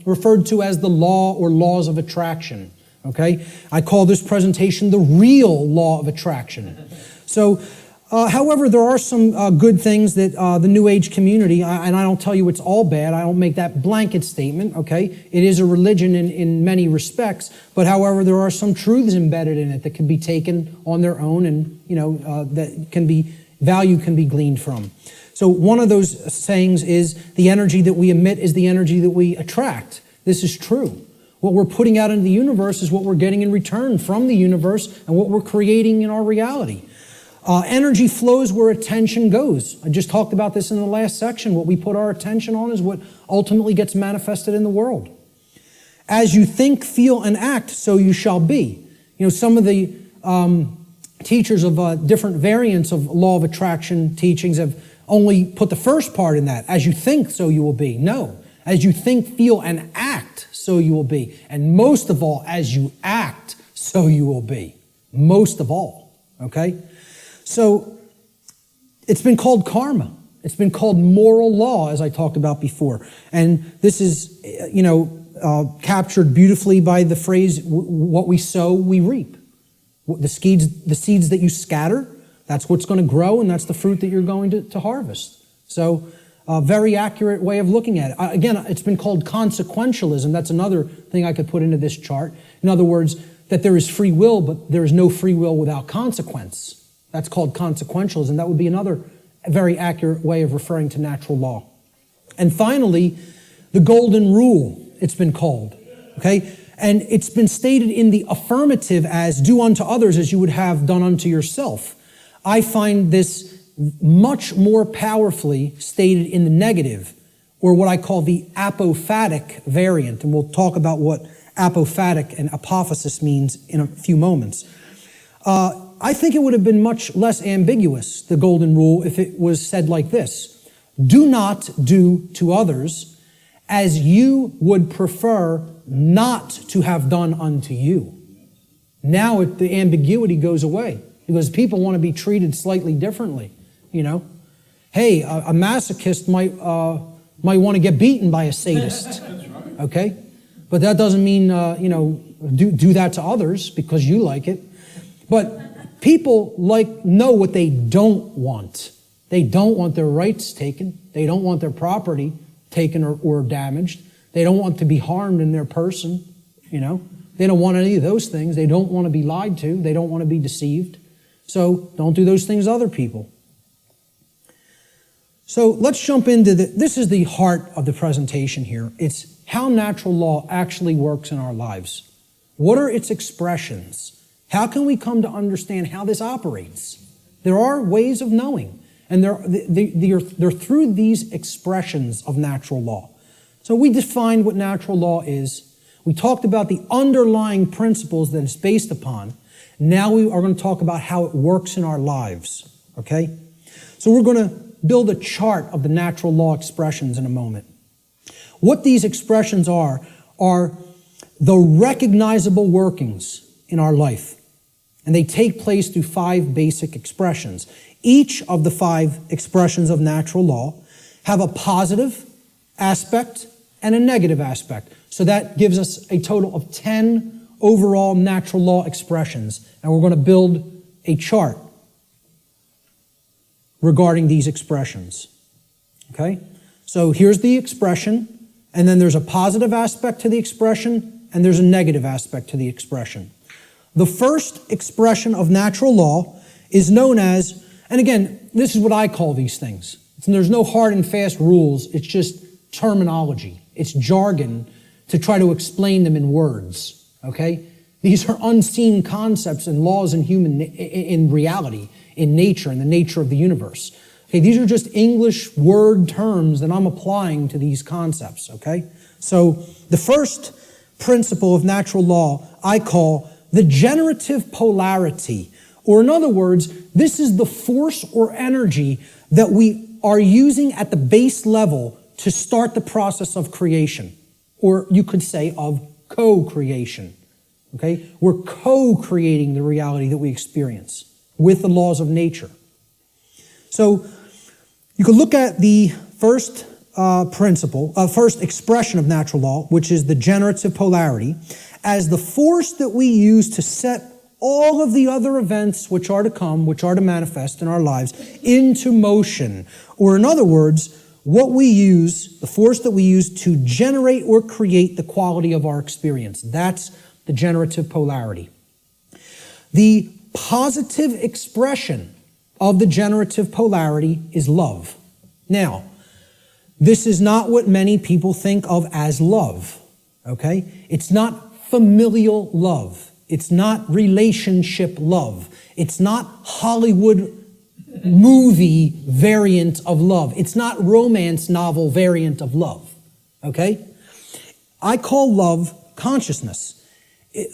referred to as the law or laws of attraction. Okay? I call this presentation the real law of attraction. So, however, there are some good things that the New Age community, and I don't tell you it's all bad, I don't make that blanket statement, okay? It is a religion in many respects, but however, there are some truths embedded in it that can be taken on their own and, value can be gleaned from. So one of those sayings is the energy that we emit is the energy that we attract. This is true. What we're putting out into the universe is what we're getting in return from the universe and what we're creating in our reality. Energy flows where attention goes. I just talked about this in the last section. What we put our attention on is what ultimately gets manifested in the world. As you think, feel, and act, so you shall be. Some of the teachers of different variants of law of attraction teachings have only put the first part in that. As you think, so you will be. No. As you think, feel, and act, so you will be. And most of all, as you act, so you will be. Most of all. Okay? So, it's been called karma. It's been called moral law, as I talked about before. And this is, captured beautifully by the phrase, what we sow, we reap. The seeds that you scatter, that's what's going to grow, and that's the fruit that you're going to harvest. So, a very accurate way of looking at it. Again, it's been called consequentialism. That's another thing I could put into this chart. In other words, that there is free will, but there is no free will without consequence. That's called consequentialism. That would be another very accurate way of referring to natural law. And finally, the golden rule, it's been called. Okay? And it's been stated in the affirmative as, do unto others as you would have done unto yourself. I find this much more powerfully stated in the negative, or what I call the apophatic variant. And we'll talk about what apophatic and apophasis means in a few moments. I think it would have been much less ambiguous, the golden rule, if it was said like this. Do not do to others as you would prefer not to have done unto you. Now the ambiguity goes away because people want to be treated slightly differently. Hey, a masochist might want to get beaten by a sadist. Okay? But that doesn't mean, do that to others because you like it. But people know what they don't want. They don't want their rights taken. They don't want their property taken or damaged. They don't want to be harmed in their person. They don't want any of those things. They don't want to be lied to. They don't want to be deceived. So don't do those things to other people. So let's jump into this is the heart of the presentation here. It's how natural law actually works in our lives. What are its expressions? How can we come to understand how this operates? There are ways of knowing, and they're through these expressions of natural law. So we defined what natural law is. We talked about the underlying principles that it's based upon. Now we are going to talk about how it works in our lives. Okay? So we're going to build a chart of the natural law expressions in a moment. What these expressions are the recognizable workings in our life. And they take place through 5 basic expressions. Each of the 5 expressions of natural law have a positive aspect and a negative aspect. So that gives us a total of 10 overall natural law expressions. And we're going to build a chart regarding these expressions. Okay? So here's the expression, and then there's a positive aspect to the expression, and there's a negative aspect to the expression. The first expression of natural law is known as, and again, this is what I call these things. There's no hard and fast rules. It's just terminology. It's jargon to try to explain them in words. Okay? These are unseen concepts and laws in reality, in nature, in the nature of the universe. Okay, these are just English word terms that I'm applying to these concepts. Okay? So the first principle of natural law I call the generative polarity. Or in other words, this is the force or energy that we are using at the base level to start the process of creation. Or you could say of co-creation. Okay? We're co-creating the reality that we experience with the laws of nature. So you could look at the first first expression of natural law, which is the generative polarity, as the force that we use to set all of the other events which are to come, which are to manifest in our lives, into motion. Or in other words, what we use, the force that we use to generate or create the quality of our experience. That's the generative polarity. The positive expression of the generative polarity is love. Now, this is not what many people think of as love, okay? It's not familial love. It's not relationship love. It's not Hollywood movie variant of love. It's not romance novel variant of love, okay? I call love consciousness.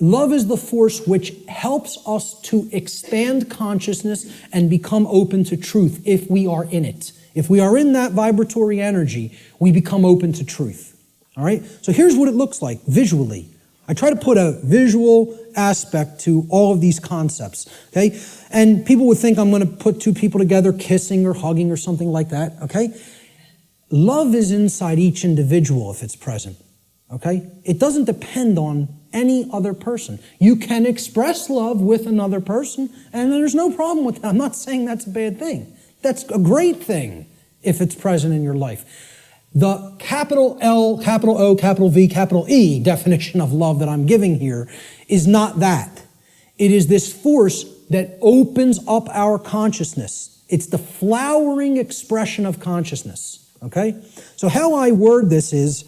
Love is the force which helps us to expand consciousness and become open to truth if we are in it. If we are in that vibratory energy, we become open to truth. All right? So here's what it looks like visually. I try to put a visual aspect to all of these concepts, okay? And people would think I'm going to put two people together kissing or hugging or something like that, okay? Love is inside each individual if it's present, okay? It doesn't depend on any other person. You can express love with another person, and there's no problem with that. I'm not saying that's a bad thing. That's a great thing if it's present in your life. The capital L, capital O, capital V, capital E definition of love that I'm giving here is not that. It is this force that opens up our consciousness. It's the flowering expression of consciousness, okay? So how I word this is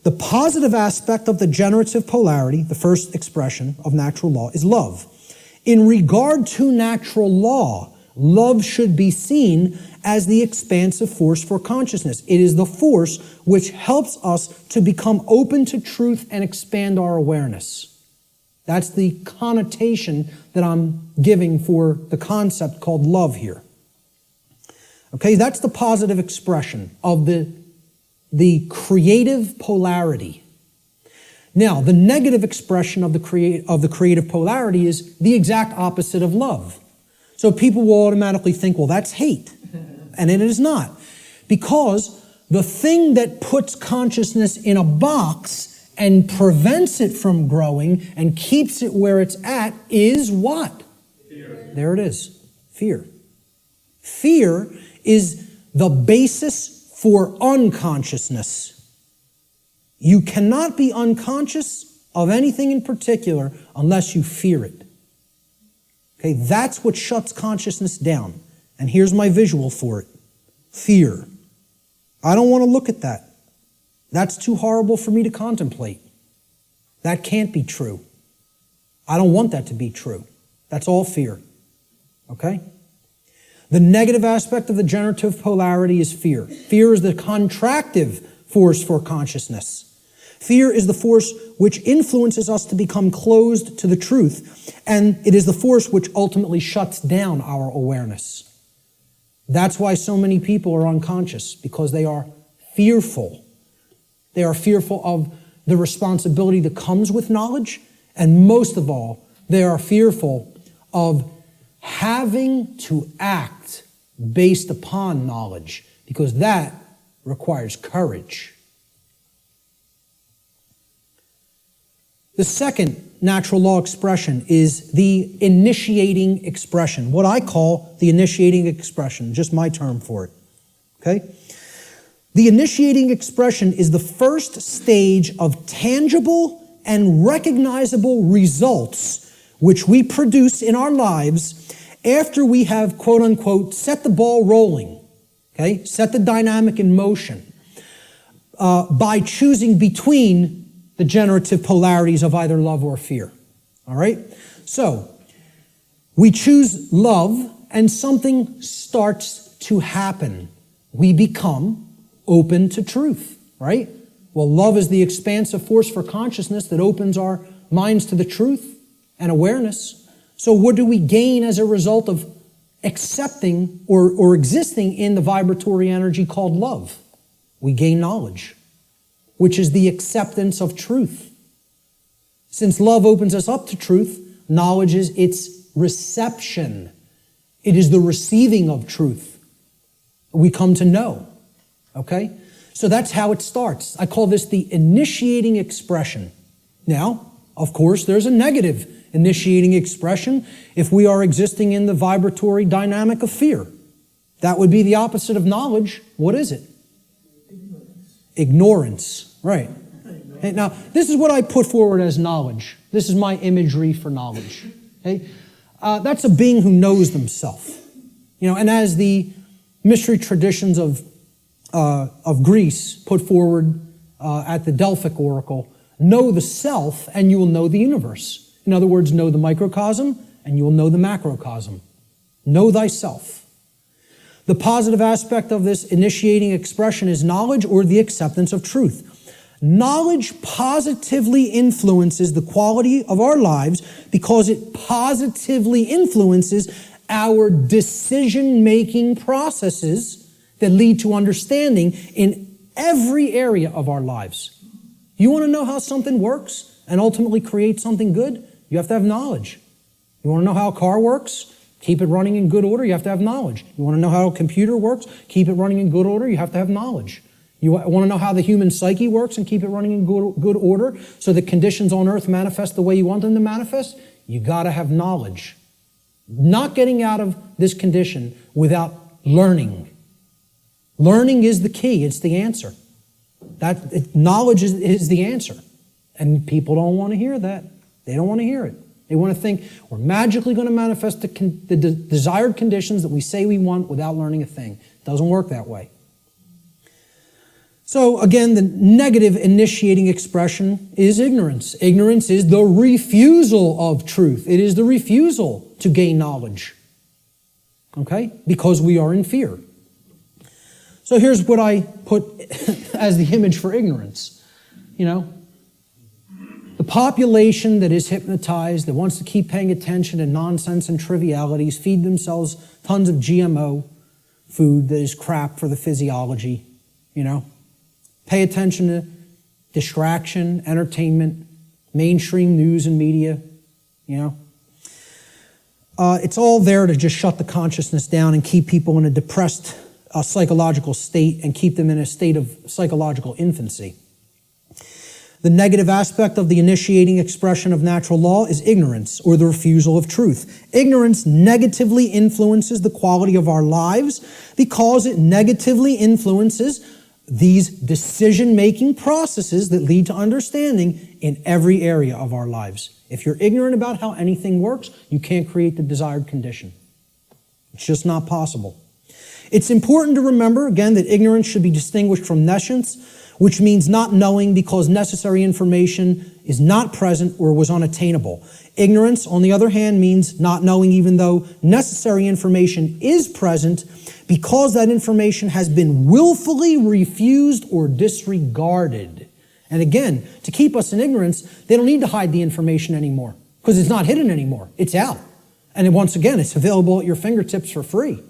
the positive aspect of the generative polarity, the first expression of natural law, is love. In regard to natural law, love should be seen as the expansive force for consciousness. It is the force which helps us to become open to truth and expand our awareness. That's the connotation that I'm giving for the concept called love here. Okay, that's the positive expression of the creative polarity. Now, the negative expression of the creative polarity is the exact opposite of love. So people will automatically think, well, that's hate. And it is not. Because the thing that puts consciousness in a box and prevents it from growing and keeps it where it's at is what? Fear. There it is. Fear. Fear is the basis for unconsciousness. You cannot be unconscious of anything in particular unless you fear it. Okay, that's what shuts consciousness down. And here's my visual for it. Fear. I don't want to look at that. That's too horrible for me to contemplate. That can't be true. I don't want that to be true. That's all fear. Okay? The negative aspect of the generative polarity is fear. Fear is the contractive force for consciousness. Fear is the force which influences us to become closed to the truth, and it is the force which ultimately shuts down our awareness. That's why so many people are unconscious, because they are fearful. They are fearful of the responsibility that comes with knowledge, and most of all, they are fearful of having to act based upon knowledge, because that requires courage. The second natural law expression is the initiating expression, what I call the initiating expression, just my term for it. Okay? The initiating expression is the first stage of tangible and recognizable results which we produce in our lives after we have, quote unquote, set the ball rolling, okay? Set the dynamic in motion by choosing between the generative polarities of either love or fear. All right? So, we choose love and something starts to happen. We become open to truth, right? Well, love is the expansive force for consciousness that opens our minds to the truth and awareness. So what do we gain as a result of accepting or existing in the vibratory energy called love? We gain knowledge, which is the acceptance of truth. Since love opens us up to truth, knowledge is its reception. It is the receiving of truth. We come to know, okay? So that's how it starts. I call this the initiating expression. Now, of course, there's a negative initiating expression if we are existing in the vibratory dynamic of fear. That would be the opposite of knowledge. What is it? Ignorance. Right. Now, this is what I put forward as knowledge. This is my imagery for knowledge. Okay? That's a being who knows themselves. And as the mystery traditions of Greece put forward at the Delphic oracle, know the self and you will know the universe. In other words, know the microcosm and you will know the macrocosm. Know thyself. The positive aspect of this initiating expression is knowledge or the acceptance of truth. Knowledge positively influences the quality of our lives because it positively influences our decision-making processes that lead to understanding in every area of our lives. You want to know how something works and ultimately create something good? You have to have knowledge. You want to know how a car works? Keep it running in good order, you have to have knowledge. You want to know how a computer works? Keep it running in good order, you have to have knowledge. You want to know how the human psyche works and keep it running in good order so the conditions on earth manifest the way you want them to manifest? You got to have knowledge. Not getting out of this condition without learning. Learning is the key, it's the answer. Knowledge is the answer. And people don't want to hear that. They don't want to hear it. They want to think we're magically going to manifest the desired conditions that we say we want without learning a thing. It doesn't work that way. So again, the negative initiating expression is ignorance. Ignorance is the refusal of truth. It is the refusal to gain knowledge. Okay? Because we are in fear. So here's what I put as the image for ignorance. The population that is hypnotized, that wants to keep paying attention to nonsense and trivialities, feed themselves tons of GMO food that is crap for the physiology, Pay attention to distraction, entertainment, mainstream news and media, It's all there to just shut the consciousness down and keep people in a depressed psychological state and keep them in a state of psychological infancy. The negative aspect of the initiating expression of natural law is ignorance, or the refusal of truth. Ignorance negatively influences the quality of our lives because it negatively influences these decision-making processes that lead to understanding in every area of our lives. If you're ignorant about how anything works, you can't create the desired condition. It's just not possible. It's important to remember, again, that ignorance should be distinguished from nescience, which means not knowing because necessary information is not present or was unattainable. Ignorance, on the other hand, means not knowing even though necessary information is present because that information has been willfully refused or disregarded. And again, to keep us in ignorance, they don't need to hide the information anymore because it's not hidden anymore. It's out. And once again, it's available at your fingertips for free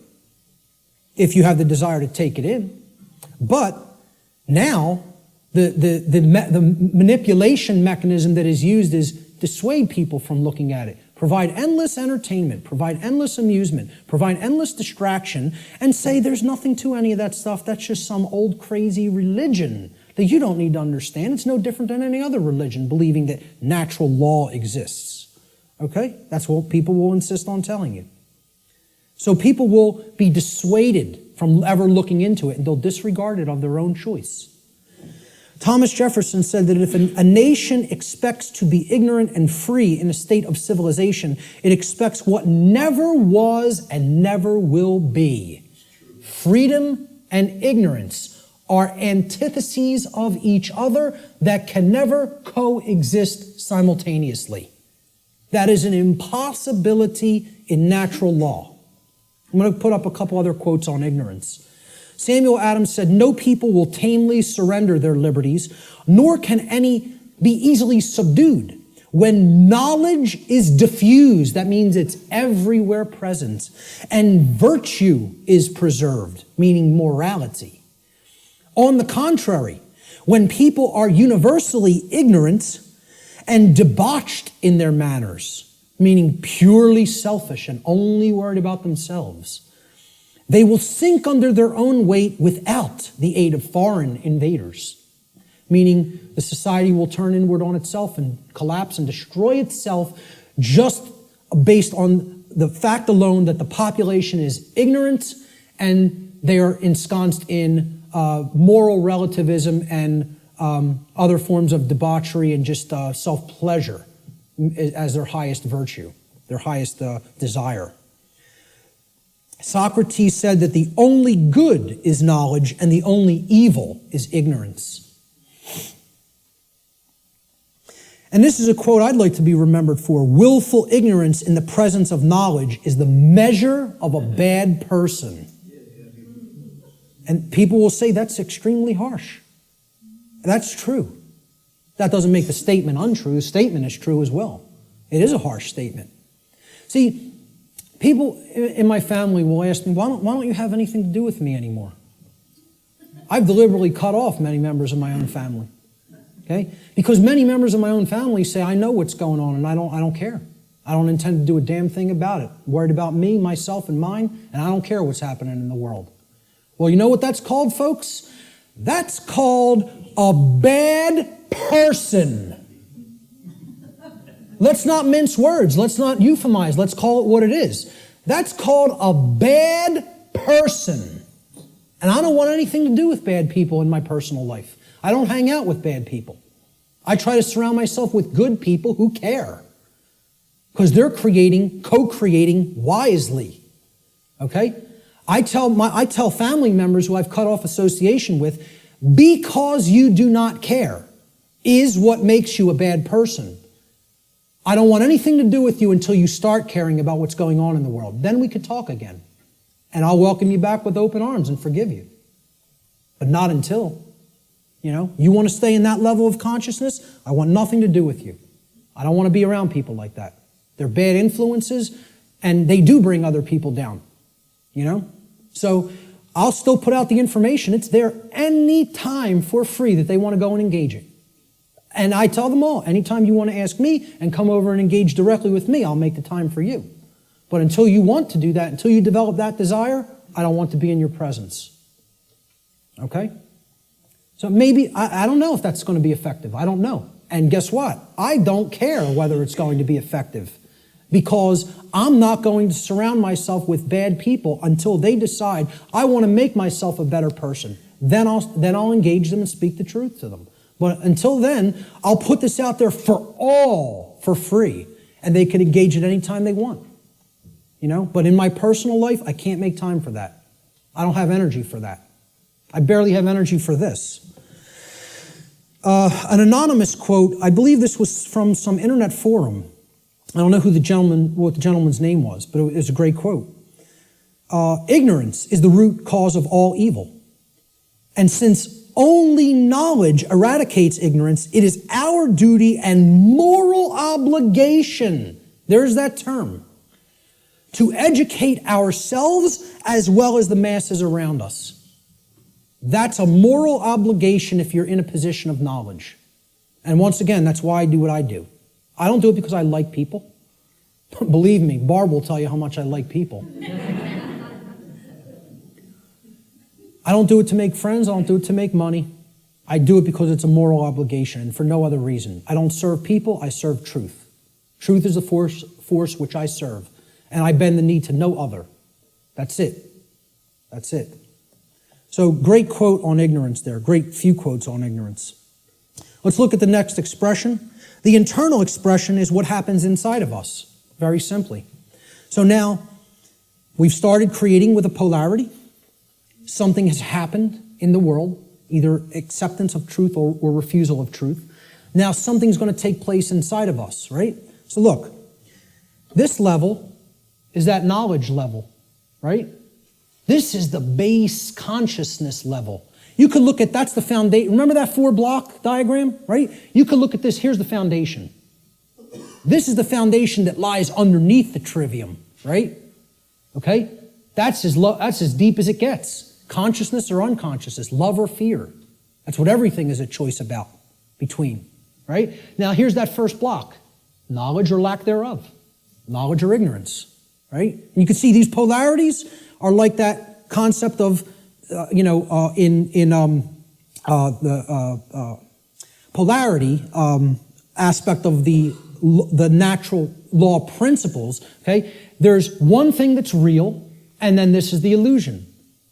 if you have the desire to take it in. But now, the manipulation mechanism that is used is dissuade people from looking at it, provide endless entertainment, provide endless amusement, provide endless distraction, and say there's nothing to any of that stuff. That's just some old crazy religion that you don't need to understand. It's no different than any other religion, believing that natural law exists. Okay? That's what people will insist on telling you. So people will be dissuaded from ever looking into it, and they'll disregard it of their own choice. Thomas Jefferson said that if a nation expects to be ignorant and free in a state of civilization, it expects what never was and never will be. Freedom and ignorance are antitheses of each other that can never coexist simultaneously. That is an impossibility in natural law. I'm going to put up a couple other quotes on ignorance. Samuel Adams said, "No people will tamely surrender their liberties, nor can any be easily subdued. When knowledge is diffused," that means it's everywhere present, "and virtue is preserved," meaning morality. On the contrary, when people are universally ignorant and debauched in their manners, meaning purely selfish and only worried about themselves, they will sink under their own weight without the aid of foreign invaders, meaning the society will turn inward on itself and collapse and destroy itself just based on the fact alone that the population is ignorant and they are ensconced in moral relativism and other forms of debauchery and just self-pleasure as their highest virtue, their highest desire. Socrates said that the only good is knowledge and the only evil is ignorance. And this is a quote I'd like to be remembered for. "Willful ignorance in the presence of knowledge is the measure of a bad person." And people will say that's extremely harsh. That's true. That doesn't make the statement untrue. The statement is true as well. It is a harsh statement. See, people in my family will ask me, why don't you have anything to do with me anymore? I've deliberately cut off many members of my own family. Okay? Because many members of my own family say, I know what's going on and I don't care. I don't intend to do a damn thing about it. I'm worried about me, myself, and mine, and I don't care what's happening in the world. Well, you know what that's called, folks? That's called a bad person. Let's not mince words. Let's not euphemize. Let's call it what it is. That's called a bad person. And I don't want anything to do with bad people in my personal life. I don't hang out with bad people. I try to surround myself with good people who care. Because they're co-creating wisely. Okay? I tell family members who I've cut off association with, because you do not care is what makes you a bad person. I don't want anything to do with you until you start caring about what's going on in the world. Then we could talk again. And I'll welcome you back with open arms and forgive you. But not until. You want to stay in that level of consciousness? I want nothing to do with you. I don't want to be around people like that. They're bad influences, and they do bring other people down. So I'll still put out the information. It's there any time for free that they want to go and engage it. And I tell them all, anytime you want to ask me and come over and engage directly with me, I'll make the time for you. But until you want to do that, until you develop that desire, I don't want to be in your presence. Okay? So maybe, I don't know if that's going to be effective. I don't know. And guess what? I don't care whether it's going to be effective, because I'm not going to surround myself with bad people until they decide I want to make myself a better person. Then I'll engage them and speak the truth to them. But until then, I'll put this out there for all for free, and they can engage it any time they want. But in my personal life, I can't make time for that. I don't have energy for that. I barely have energy for this. An anonymous quote, I believe this was from some internet forum. I don't know what the gentleman's name was, but it was a great quote. Ignorance is the root cause of all evil. And since only knowledge eradicates ignorance, it is our duty and moral obligation, there's that term, to educate ourselves as well as the masses around us. That's a moral obligation if you're in a position of knowledge. And once again, that's why I do what I do. I don't do it because I like people. Believe me, Barb will tell you how much I like people. I don't do it to make friends. I don't do it to make money. I do it because it's a moral obligation and for no other reason. I don't serve people. I serve truth. Truth is the force which I serve. And I bend the knee to no other. That's it. That's it. So great quote on ignorance there. Great few quotes on ignorance. Let's look at the next expression. The internal expression is what happens inside of us, very simply. So now, we've started creating with a polarity. Something has happened in the world, either acceptance of truth or refusal of truth. Now something's going to take place inside of us, right? So look, this level is that knowledge level, right? This is the base consciousness level. You could look at, that's the foundation. Remember that 4-block diagram, right? You could look at this. Here's the foundation. This is the foundation that lies underneath the trivium, right? Okay? That's as deep as it gets. Consciousness or unconsciousness, love or fear. That's what everything is a choice about, between, right? Now, here's that first block. Knowledge or lack thereof. Knowledge or ignorance, right? And you can see these polarities are like that concept of, the polarity aspect of the natural law principles, okay? There's one thing that's real, and then this is the illusion,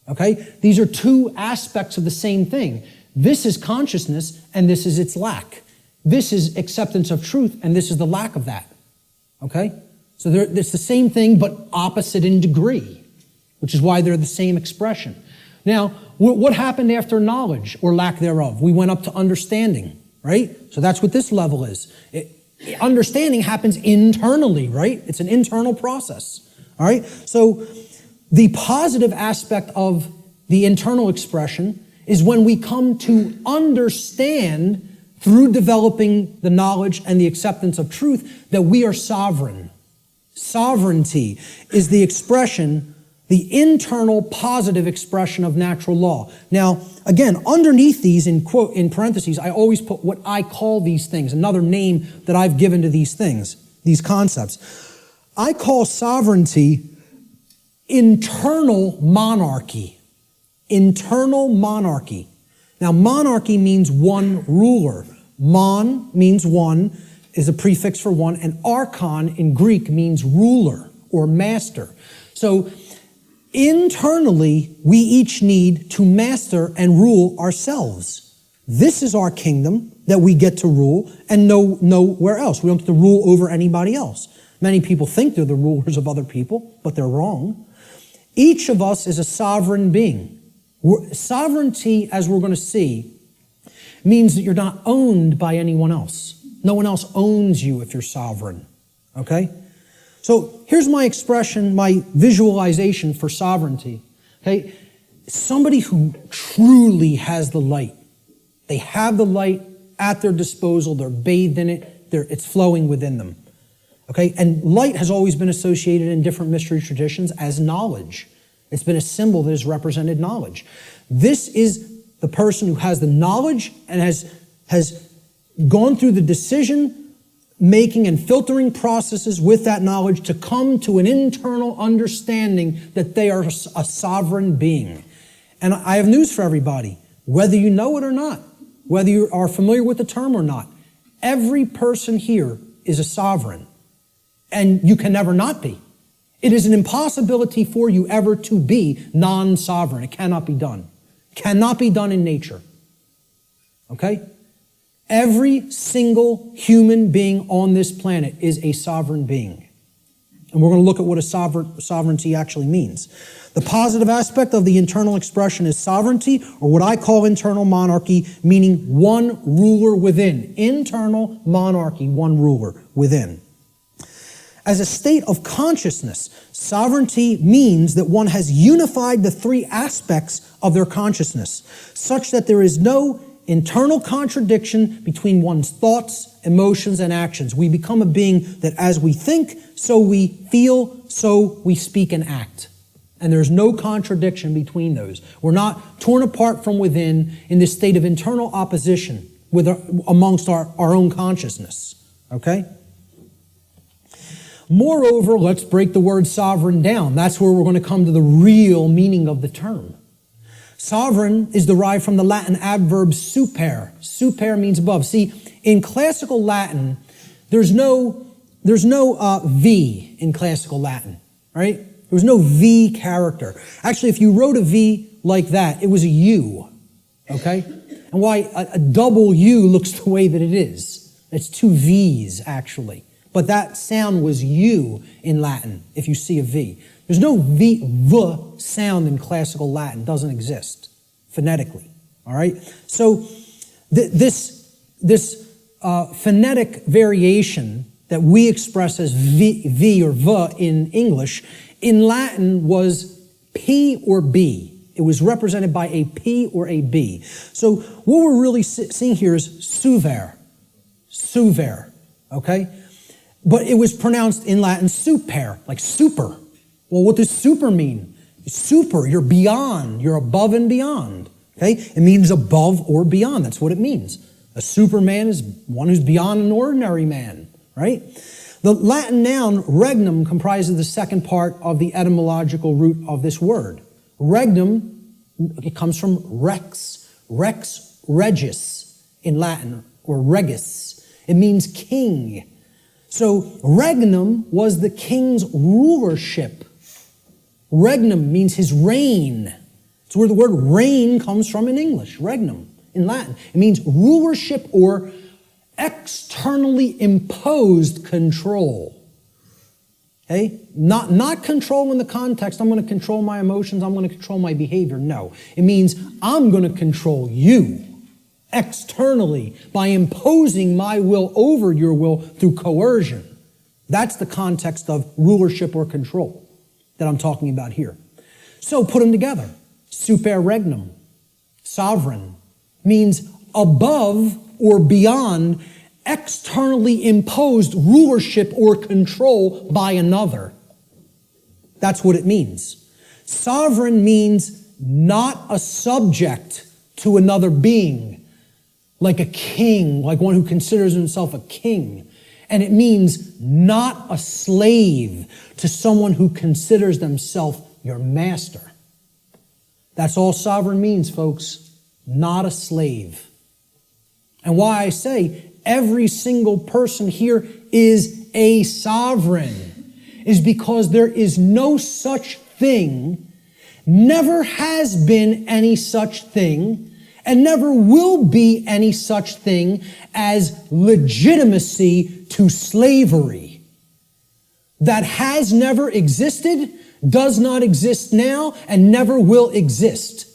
okay? These are two aspects of the same thing. This is consciousness, and this is its lack. This is acceptance of truth, and this is the lack of that, okay? So it's the same thing, but opposite in degree, which is why they're the same expression. Now, what happened after knowledge or lack thereof? We went up to understanding, right? So that's what this level is. Understanding happens internally, right? It's an internal process, all right? So the positive aspect of the internal expression is when we come to understand through developing the knowledge and the acceptance of truth that we are sovereign. Sovereignty is the expression, the internal positive expression of natural law. Now, again, underneath these, in parentheses, I always put what I call these things, another name that I've given to these things, these concepts. I call sovereignty internal monarchy. Internal monarchy. Now, monarchy means one ruler. Mon means one, is a prefix for one, and archon in Greek means ruler or master. So, internally, we each need to master and rule ourselves. This is our kingdom that we get to rule and nowhere else. We don't get to rule over anybody else. Many people think they're the rulers of other people, but they're wrong. Each of us is a sovereign being. Sovereignty, as we're going to see, means that you're not owned by anyone else. No one else owns you if you're sovereign, okay? So here's my expression, my visualization for sovereignty, okay? Somebody who truly has the light. They have the light at their disposal. They're bathed in it. It's flowing within them, okay? And light has always been associated in different mystery traditions as knowledge. It's been a symbol that has represented knowledge. This is the person who has the knowledge and has gone through the decision making and filtering processes with that knowledge to come to an internal understanding that they are a sovereign being. And I have news for everybody, whether you know it or not, whether you are familiar with the term or not, every person here is a sovereign, and you can never not be. It is an impossibility for you ever to be non-sovereign. It cannot be done. Cannot be done in nature. Okay? Every single human being on this planet is a sovereign being. And we're going to look at what a sovereignty actually means. The positive aspect of the internal expression is sovereignty, or what I call internal monarchy, meaning one ruler within. Internal monarchy, one ruler within. As a state of consciousness, sovereignty means that one has unified the three aspects of their consciousness, such that there is no internal contradiction between one's thoughts, emotions, and actions. We become a being that as we think, so we feel, so we speak and act. And there's no contradiction between those. We're not torn apart from within in this state of internal opposition amongst our own consciousness. Okay? Moreover, let's break the word sovereign down. That's where we're going to come to the real meaning of the term. Sovereign is derived from the Latin adverb super. Super means above. See, in classical Latin, there's no V in classical Latin, right? There was no V character. Actually, if you wrote a V like that, it was a U, okay? And why a double U looks the way that it is. It's two V's, actually. But that sound was U in Latin, if you see a V. There's no V sound in classical Latin. It doesn't exist phonetically, all right? So this phonetic variation that we express as V or V in English, in Latin was P or B. It was represented by a P or a B. So what we're really seeing here is suver, okay? But it was pronounced in Latin super, like super. Well, what does super mean? Super, you're beyond, you're above and beyond, okay? It means above or beyond, that's what it means. A superman is one who's beyond an ordinary man, right? The Latin noun regnum comprises the second part of the etymological root of this word. Regnum, it comes from rex regis in Latin, or regis. It means king. So regnum was the king's rulership. Regnum means his reign. It's where the word reign comes from in English, regnum, in Latin. It means rulership or externally imposed control. Okay? Not control in the context, I'm going to control my emotions, I'm going to control my behavior. No. It means I'm going to control you externally by imposing my will over your will through coercion. That's the context of rulership or control that I'm talking about here. So put them together. Super regnum, sovereign, means above or beyond externally imposed rulership or control by another. That's what it means. Sovereign means not a subject to another being, like a king, like one who considers himself a king. And it means not a slave to someone who considers themselves your master. That's all sovereign means, folks. Not a slave. And why I say every single person here is a sovereign is because there is no such thing, never has been any such thing, and never will be any such thing as legitimacy to slavery. That has never existed, does not exist now, and never will exist.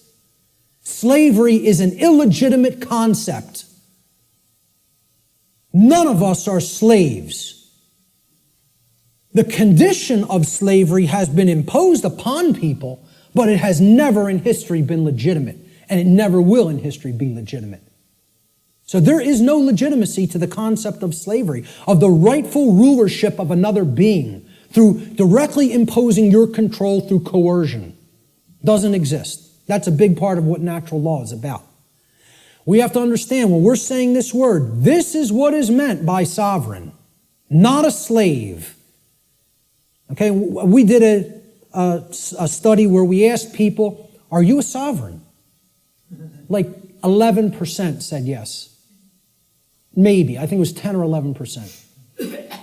Slavery is an illegitimate concept. None of us are slaves. The condition of slavery has been imposed upon people, but it has never in history been legitimate, and it never will in history be legitimate. So there is no legitimacy to the concept of slavery, of the rightful rulership of another being through directly imposing your control through coercion. Doesn't exist. That's a big part of what natural law is about. We have to understand when we're saying this word, this is what is meant by sovereign, not a slave. Okay, we did a study where we asked people, are you a sovereign? Like 11% said yes. Maybe, I think it was 10 or 11%.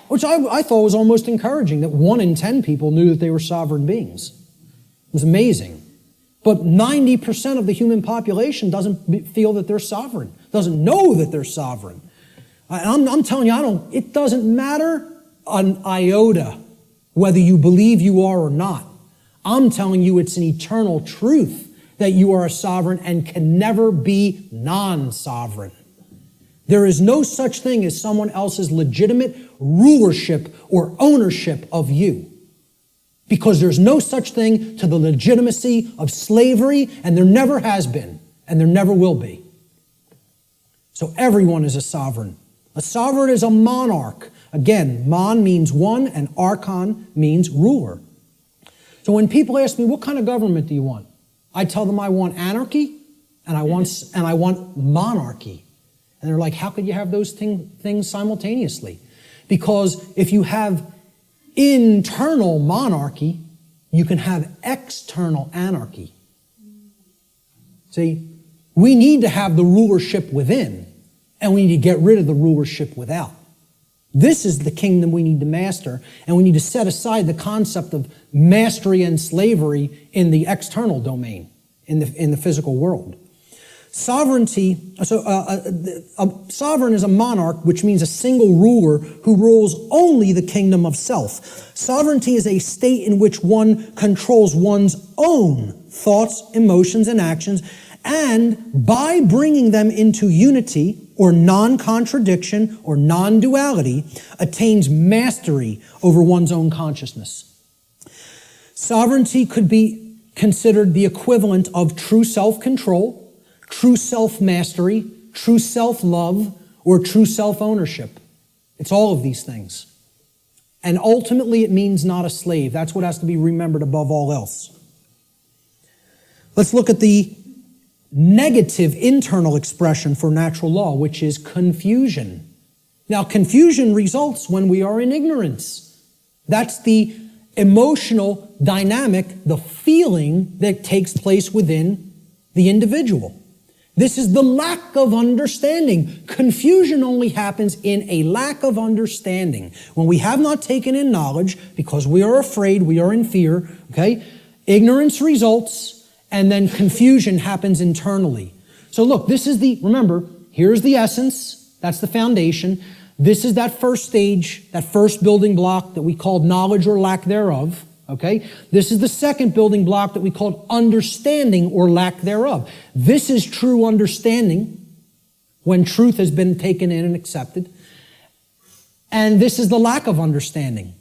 Which I thought was almost encouraging, that 1 in 10 people knew that they were sovereign beings. It was amazing. But 90% of the human population doesn't feel that they're sovereign, doesn't know that they're sovereign. I'm telling you, it doesn't matter an iota whether you believe you are or not. I'm telling you it's an eternal truth that you are a sovereign and can never be non-sovereign. There is no such thing as someone else's legitimate rulership or ownership of you. Because there's no such thing to the legitimacy of slavery, and there never has been, and there never will be. So everyone is a sovereign. A sovereign is a monarch. Again, mon means one, and archon means ruler. So when people ask me, what kind of government do you want? I tell them I want anarchy, and I want monarchy. And they're like, how could you have those things simultaneously? Because if you have internal monarchy, you can have external anarchy. See, we need to have the rulership within, and we need to get rid of the rulership without. This is the kingdom we need to master, and we need to set aside the concept of mastery and slavery in the external domain, in the physical world. Sovereignty, a sovereign is a monarch, which means a single ruler who rules only the kingdom of self. Sovereignty is a state in which one controls one's own thoughts, emotions, and actions, and by bringing them into unity or non-contradiction or non-duality, attains mastery over one's own consciousness. Sovereignty could be considered the equivalent of true self-control, true self-mastery, true self-love, or true self-ownership. It's all of these things. And ultimately, it means not a slave. That's what has to be remembered above all else. Let's look at the negative internal expression for natural law, which is confusion. Now, confusion results when we are in ignorance. That's the emotional dynamic, the feeling that takes place within the individual. This is the lack of understanding. Confusion only happens in a lack of understanding. When we have not taken in knowledge, because we are afraid, we are in fear, okay? Ignorance results, and then confusion happens internally. So look, remember, here's the essence, that's the foundation. This is that first stage, that first building block that we called knowledge or lack thereof. Okay? This is the second building block that we called understanding or lack thereof. This is true understanding when truth has been taken in and accepted. And this is the lack of understanding.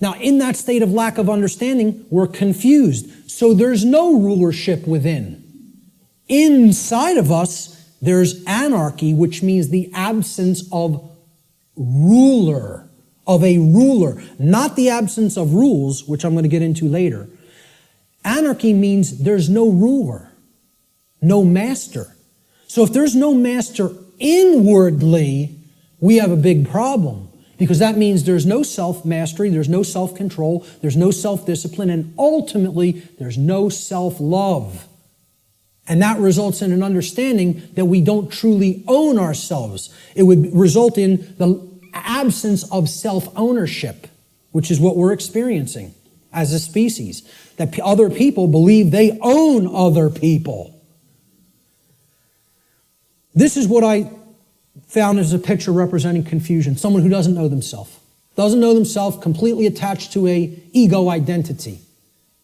Now, in that state of lack of understanding, we're confused. So there's no rulership within. Inside of us, there's anarchy, which means the absence of a ruler, not the absence of rules, which I'm going to get into later. Anarchy means there's no ruler, no master. So if there's no master inwardly, we have a big problem, because that means there's no self-mastery, there's no self-control, there's no self-discipline, and ultimately, there's no self-love. And that results in an understanding that we don't truly own ourselves. It would result in the absence of self-ownership, which is what we're experiencing as a species. That other people believe they own other people. This is what I found as a picture representing confusion. Someone who doesn't know themselves. Doesn't know themselves, completely attached to a ego identity.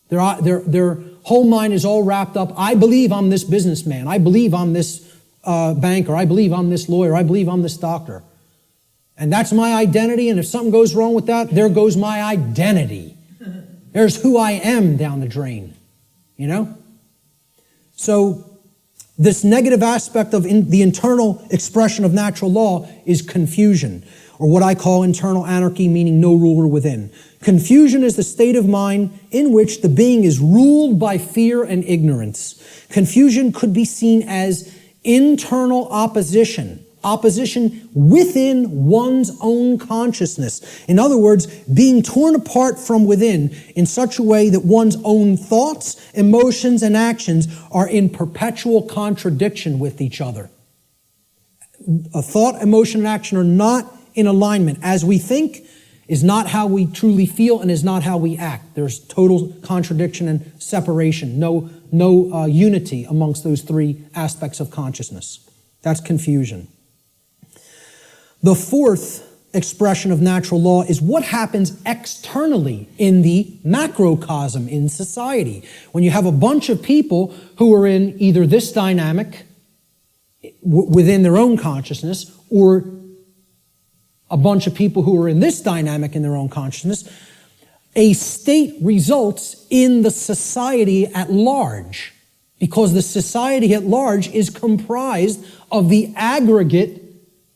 Their whole mind is all wrapped up. I believe I'm this businessman. I believe I'm this banker. I believe I'm this lawyer. I believe I'm this doctor. And that's my identity, and if something goes wrong with that, there goes my identity. There's who I am down the drain, you know? So this negative aspect of the internal expression of natural law is confusion, or what I call internal anarchy, meaning no ruler within. Confusion is the state of mind in which the being is ruled by fear and ignorance. Confusion could be seen as internal opposition within one's own consciousness. In other words, being torn apart from within in such a way that one's own thoughts, emotions, and actions are in perpetual contradiction with each other. A thought, emotion, and action are not in alignment. As we think is not how we truly feel and is not how we act. There's total contradiction and separation. No unity amongst those three aspects of consciousness. That's confusion. The fourth expression of natural law is what happens externally in the macrocosm in society. When you have a bunch of people who are in either this dynamic within their own consciousness or a bunch of people who are in this dynamic in their own consciousness, a state results in the society at large, because the society at large is comprised of the aggregate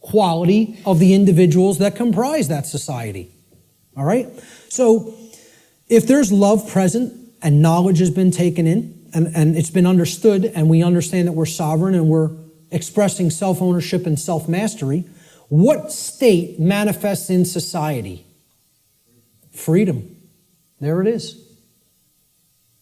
quality of the individuals that comprise that society. All right? So if there's love present and knowledge has been taken in and it's been understood and we understand that we're sovereign and we're expressing self-ownership and self-mastery, what state manifests in society? Freedom. There it is.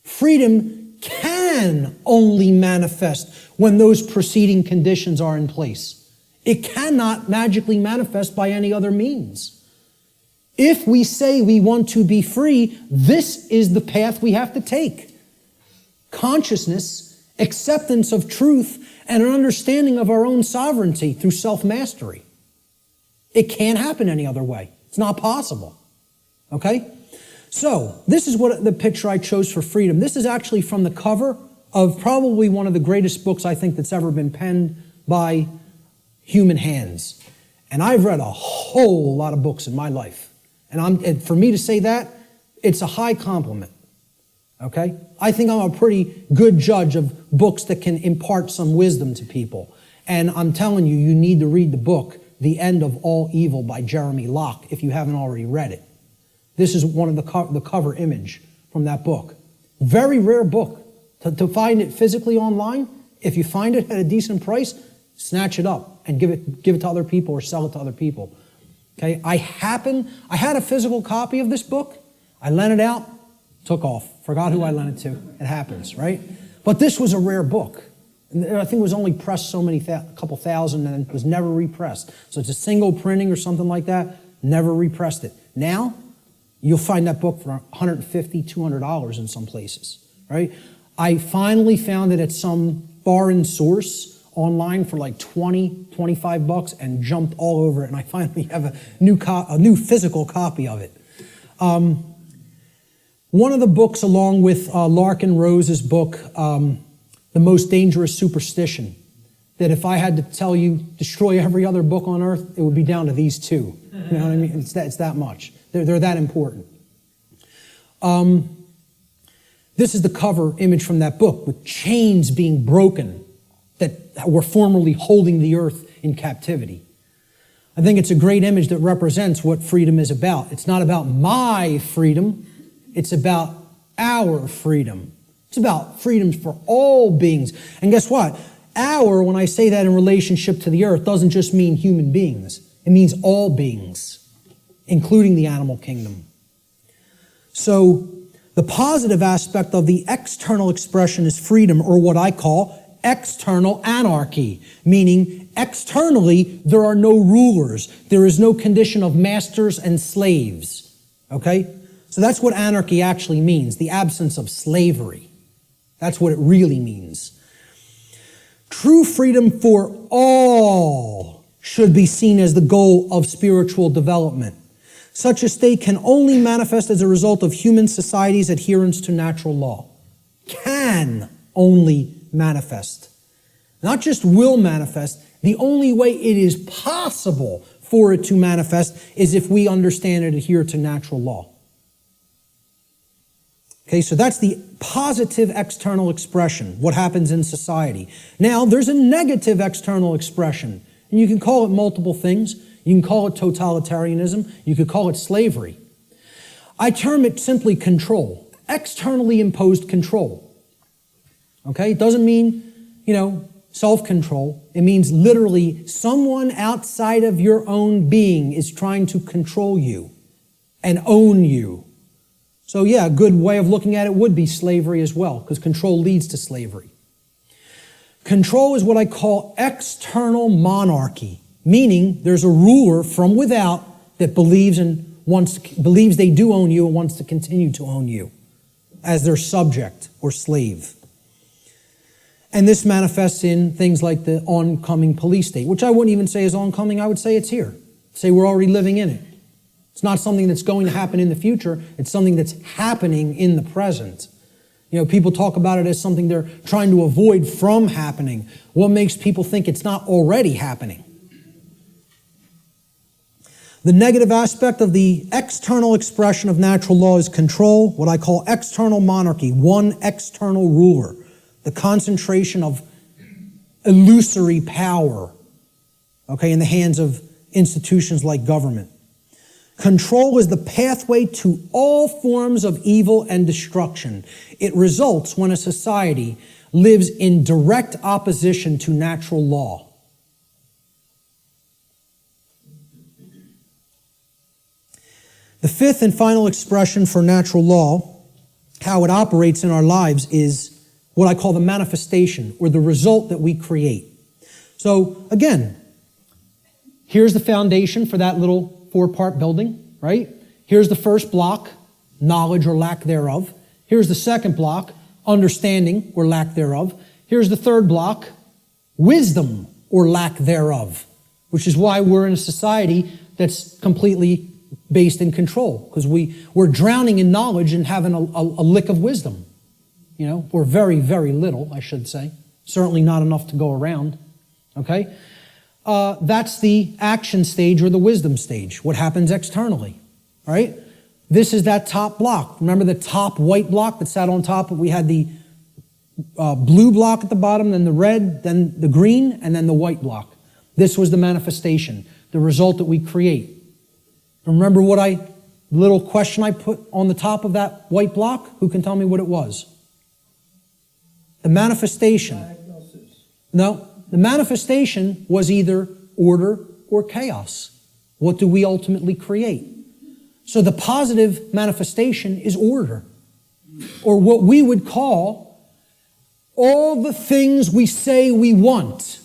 Freedom can only manifest when those preceding conditions are in place. It cannot magically manifest by any other means. If we say we want to be free, this is the path we have to take. Consciousness, acceptance of truth, and an understanding of our own sovereignty through self-mastery. It can't happen any other way. It's not possible. Okay? So, this is what the picture I chose for freedom. This is actually from the cover of probably one of the greatest books I think that's ever been penned by human hands. And I've read a whole lot of books in my life. And for me to say that, it's a high compliment. Okay? I think I'm a pretty good judge of books that can impart some wisdom to people. And I'm telling you, you need to read the book, The End of All Evil by Jeremy Locke, if you haven't already read it. This is one of the cover image from that book. Very rare book. To find it physically online, if you find it at a decent price, snatch it up and give it to other people or sell it to other people. Okay? I had a physical copy of this book. I lent it out, took off. Forgot who I lent it to. It happens, right? But this was a rare book. I think it was only pressed a couple thousand, and it was never repressed. So it's a single printing or something like that. Never repressed it. Now, you'll find that book for $150, $200 in some places, right? I finally found it at some foreign source online for like $20, $25 and jumped all over it, and I finally have a new physical copy of it. One of the books, along with Larkin Rose's book, The Most Dangerous Superstition, that if I had to tell you, destroy every other book on earth, it would be down to these two. You know what I mean? It's that much. They're that important. This is the cover image from that book, with chains being broken that were formerly holding the earth in captivity. I think it's a great image that represents what freedom is about. It's not about my freedom. It's about our freedom. It's about freedom for all beings. And guess what? Our, when I say that in relationship to the earth, doesn't just mean human beings. It means all beings, including the animal kingdom. So the positive aspect of the external expression is freedom, or what I call external anarchy, meaning externally there are no rulers. There is no condition of masters and slaves. Okay? So that's what anarchy actually means, the absence of slavery. That's what it really means. True freedom for all should be seen as the goal of spiritual development. Such a state can only manifest as a result of human society's adherence to natural law. Can only manifest. Not just will manifest. The only way it is possible for it to manifest is if we understand and adhere to natural law. Okay, so that's the positive external expression, what happens in society. Now, there's a negative external expression, and you can call it multiple things. You can call it totalitarianism. You could call it slavery. I term it simply control, externally imposed control. Okay, it doesn't mean, self-control. It means literally someone outside of your own being is trying to control you and own you. So yeah, a good way of looking at it would be slavery as well, because control leads to slavery. Control is what I call external monarchy, meaning there's a ruler from without that believes they do own you and wants to continue to own you as their subject or slave. And this manifests in things like the oncoming police state, which I wouldn't even say is oncoming, I would say it's here. Say we're already living in it. It's not something that's going to happen in the future. It's something that's happening in the present. People talk about it as something they're trying to avoid from happening. What makes people think it's not already happening? The negative aspect of the external expression of natural law is control, what I call external monarchy, one external ruler, the concentration of illusory power, in the hands of institutions like government. Control is the pathway to all forms of evil and destruction. It results when a society lives in direct opposition to natural law. The fifth and final expression for natural law, how it operates in our lives, is what I call the manifestation, or the result that we create. So again, here's the foundation for that little 4-part building, right? Here's the first block, knowledge or lack thereof. Here's the second block, understanding or lack thereof. Here's the third block, wisdom or lack thereof, which is why we're in a society that's completely based in control, because we're drowning in knowledge and having a lick of wisdom. Or very, very little, I should say. Certainly not enough to go around, okay? That's the action stage or the wisdom stage, what happens externally, right? This is that top block. Remember the top white block that sat on top? We had the blue block at the bottom, then the red, then the green, and then the white block. This was the manifestation, the result that we create. Remember little question I put on the top of that white block? Who can tell me what it was? The manifestation. No, the manifestation was either order or chaos. What do we ultimately create? So the positive manifestation is order, or what we would call all the things we say we want.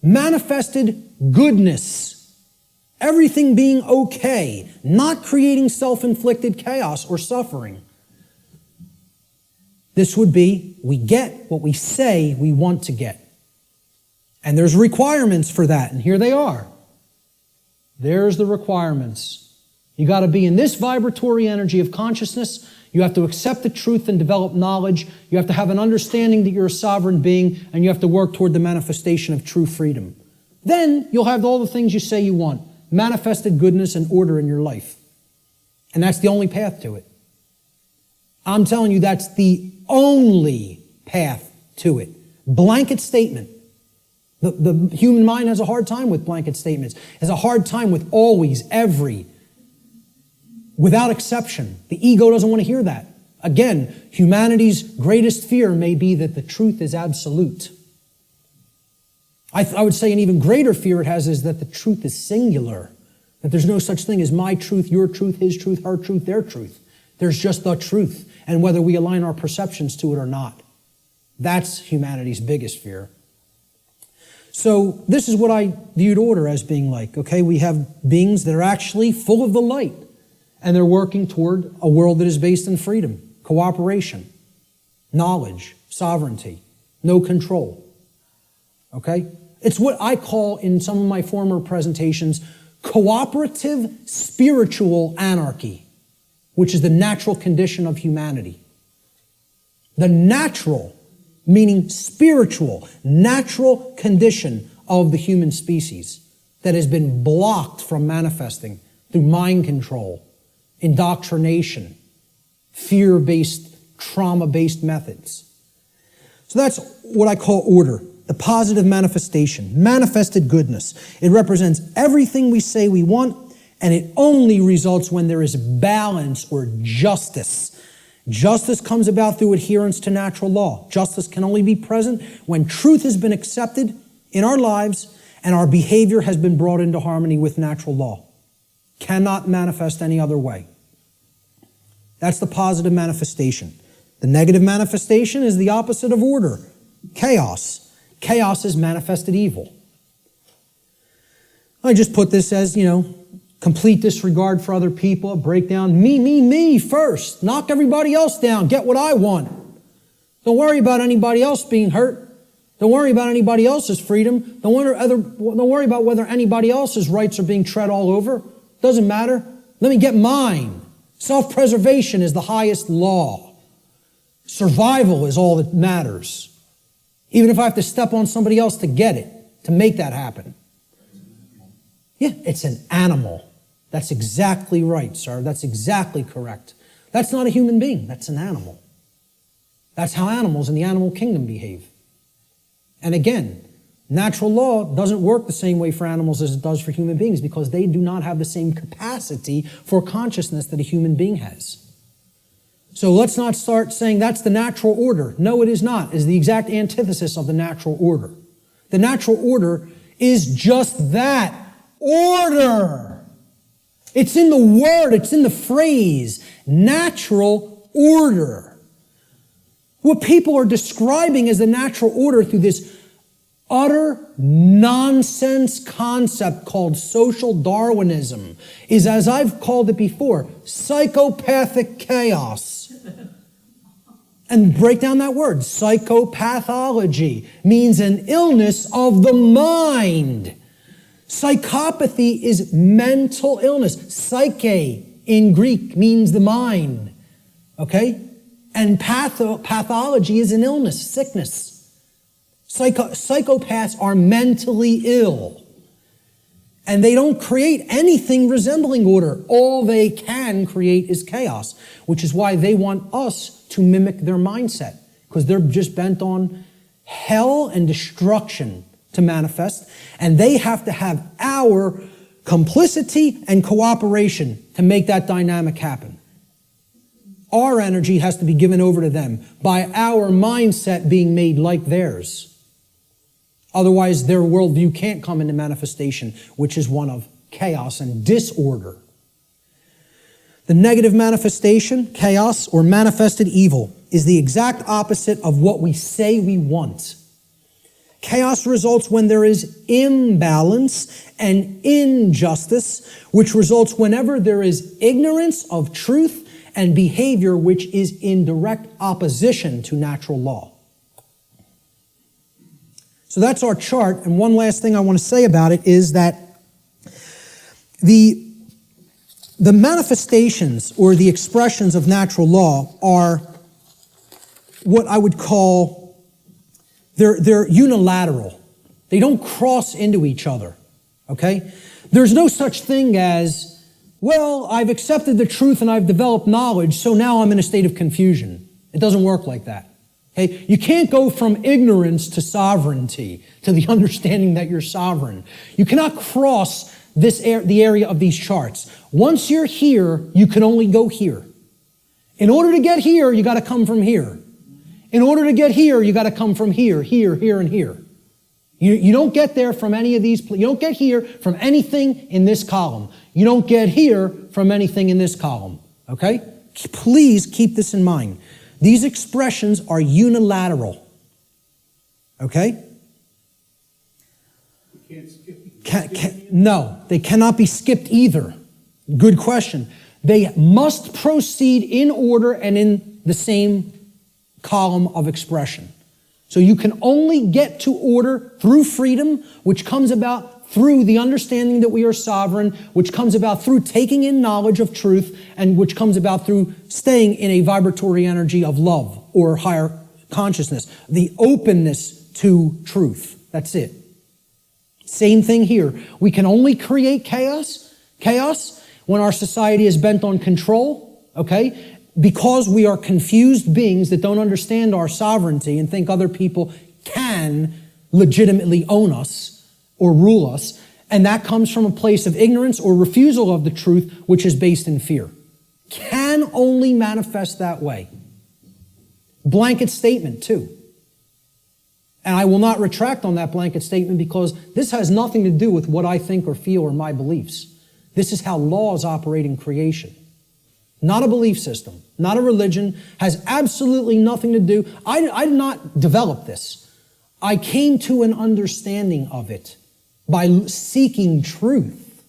Manifested goodness, everything being okay, not creating self-inflicted chaos or suffering. This would be, we get what we say we want to get. And there's requirements for that, and here they are. There's the requirements. You got to be in this vibratory energy of consciousness. You have to accept the truth and develop knowledge. You have to have an understanding that you're a sovereign being, and you have to work toward the manifestation of true freedom. Then you'll have all the things you say you want. Manifested goodness and order in your life. And that's the only path to it. I'm telling you, that's the only path to it. Blanket statement. The human mind has a hard time with blanket statements. Has a hard time with always, every, without exception. The ego doesn't want to hear that. Again, humanity's greatest fear may be that the truth is absolute. I would say an even greater fear it has is that the truth is singular. That there's no such thing as my truth, your truth, his truth, her truth, their truth. There's just the truth, and whether we align our perceptions to it or not. That's humanity's biggest fear. So this is what I viewed order as being like. Okay, we have beings that are actually full of the light, and they're working toward a world that is based in freedom, cooperation, knowledge, sovereignty, no control. Okay? It's what I call in some of my former presentations cooperative spiritual anarchy, which is the natural condition of humanity. The natural, meaning spiritual, natural condition of the human species that has been blocked from manifesting through mind control, indoctrination, fear-based, trauma-based methods. So that's what I call order, the positive manifestation, manifested goodness. It represents everything we say we want, and it only results when there is balance or justice. Justice comes about through adherence to natural law. Justice can only be present when truth has been accepted in our lives and our behavior has been brought into harmony with natural law. Cannot manifest any other way. That's the positive manifestation. The negative manifestation is the opposite of order, chaos. Chaos is manifested evil. I just put this as, complete disregard for other people, a breakdown. Me first. Knock everybody else down. Get what I want. Don't worry about anybody else being hurt. Don't worry about anybody else's freedom. Don't worry about whether anybody else's rights are being tread all over. Doesn't matter. Let me get mine. Self-preservation is the highest law. Survival is all that matters. Even if I have to step on somebody else to get it, to make that happen. Yeah, it's an animal. That's exactly right, sir. That's exactly correct. That's not a human being. That's an animal. That's how animals in the animal kingdom behave. And again, natural law doesn't work the same way for animals as it does for human beings because they do not have the same capacity for consciousness that a human being has. So let's not start saying that's the natural order. No, it is not. It is the exact antithesis of the natural order. The natural order is just that. Order. It's in the word, it's in the phrase, natural order. What people are describing as the natural order through this utter nonsense concept called social Darwinism is, as I've called it before, psychopathic chaos. And break down that word. Psychopathology means an illness of the mind. Psychopathy is mental illness. Psyche in Greek means the mind. Okay? And pathology is an illness, sickness. Psychopaths are mentally ill. And they don't create anything resembling order. All they can create is chaos, which is why they want us to mimic their mindset, because they're just bent on hell and destruction to manifest, and they have to have our complicity and cooperation to make that dynamic happen. Our energy has to be given over to them by our mindset being made like theirs. Otherwise, their worldview can't come into manifestation, which is one of chaos and disorder. The negative manifestation, chaos, or manifested evil, is the exact opposite of what we say we want. Chaos results when there is imbalance and injustice, which results whenever there is ignorance of truth and behavior which is in direct opposition to natural law. So that's our chart, and one last thing I want to say about it is that the manifestations or the expressions of natural law are what I would call, they're unilateral. They don't cross into each other, okay? There's no such thing as, well, I've accepted the truth and I've developed knowledge, so now I'm in a state of confusion. It doesn't work like that. Okay? You can't go from ignorance to sovereignty, to the understanding that you're sovereign. You cannot cross the area of these charts. Once you're here, you can only go here. In order to get here, you got to come from here. In order to get here, you got to come from here, here, here, and here. You don't get there from any of these. You don't get here from anything in this column. You don't get here from anything in this column. Okay? Please keep this in mind. These expressions are unilateral. Okay? You can't skip. No, they cannot be skipped either. Good question. They must proceed in order and in the same column of expression. So you can only get to order through freedom, which comes about through the understanding that we are sovereign, which comes about through taking in knowledge of truth, and which comes about through staying in a vibratory energy of love or higher consciousness, the openness to truth. That's it. Same thing here. We can only create chaos when our society is bent on control, okay? Because we are confused beings that don't understand our sovereignty and think other people can legitimately own us or rule us, and that comes from a place of ignorance or refusal of the truth, which is based in fear. Can only manifest that way. Blanket statement, too. And I will not retract on that blanket statement because this has nothing to do with what I think or feel or my beliefs. This is how laws operate in creation. Not a belief system, not a religion, has absolutely nothing to do. I did not develop this. I came to an understanding of it by seeking truth.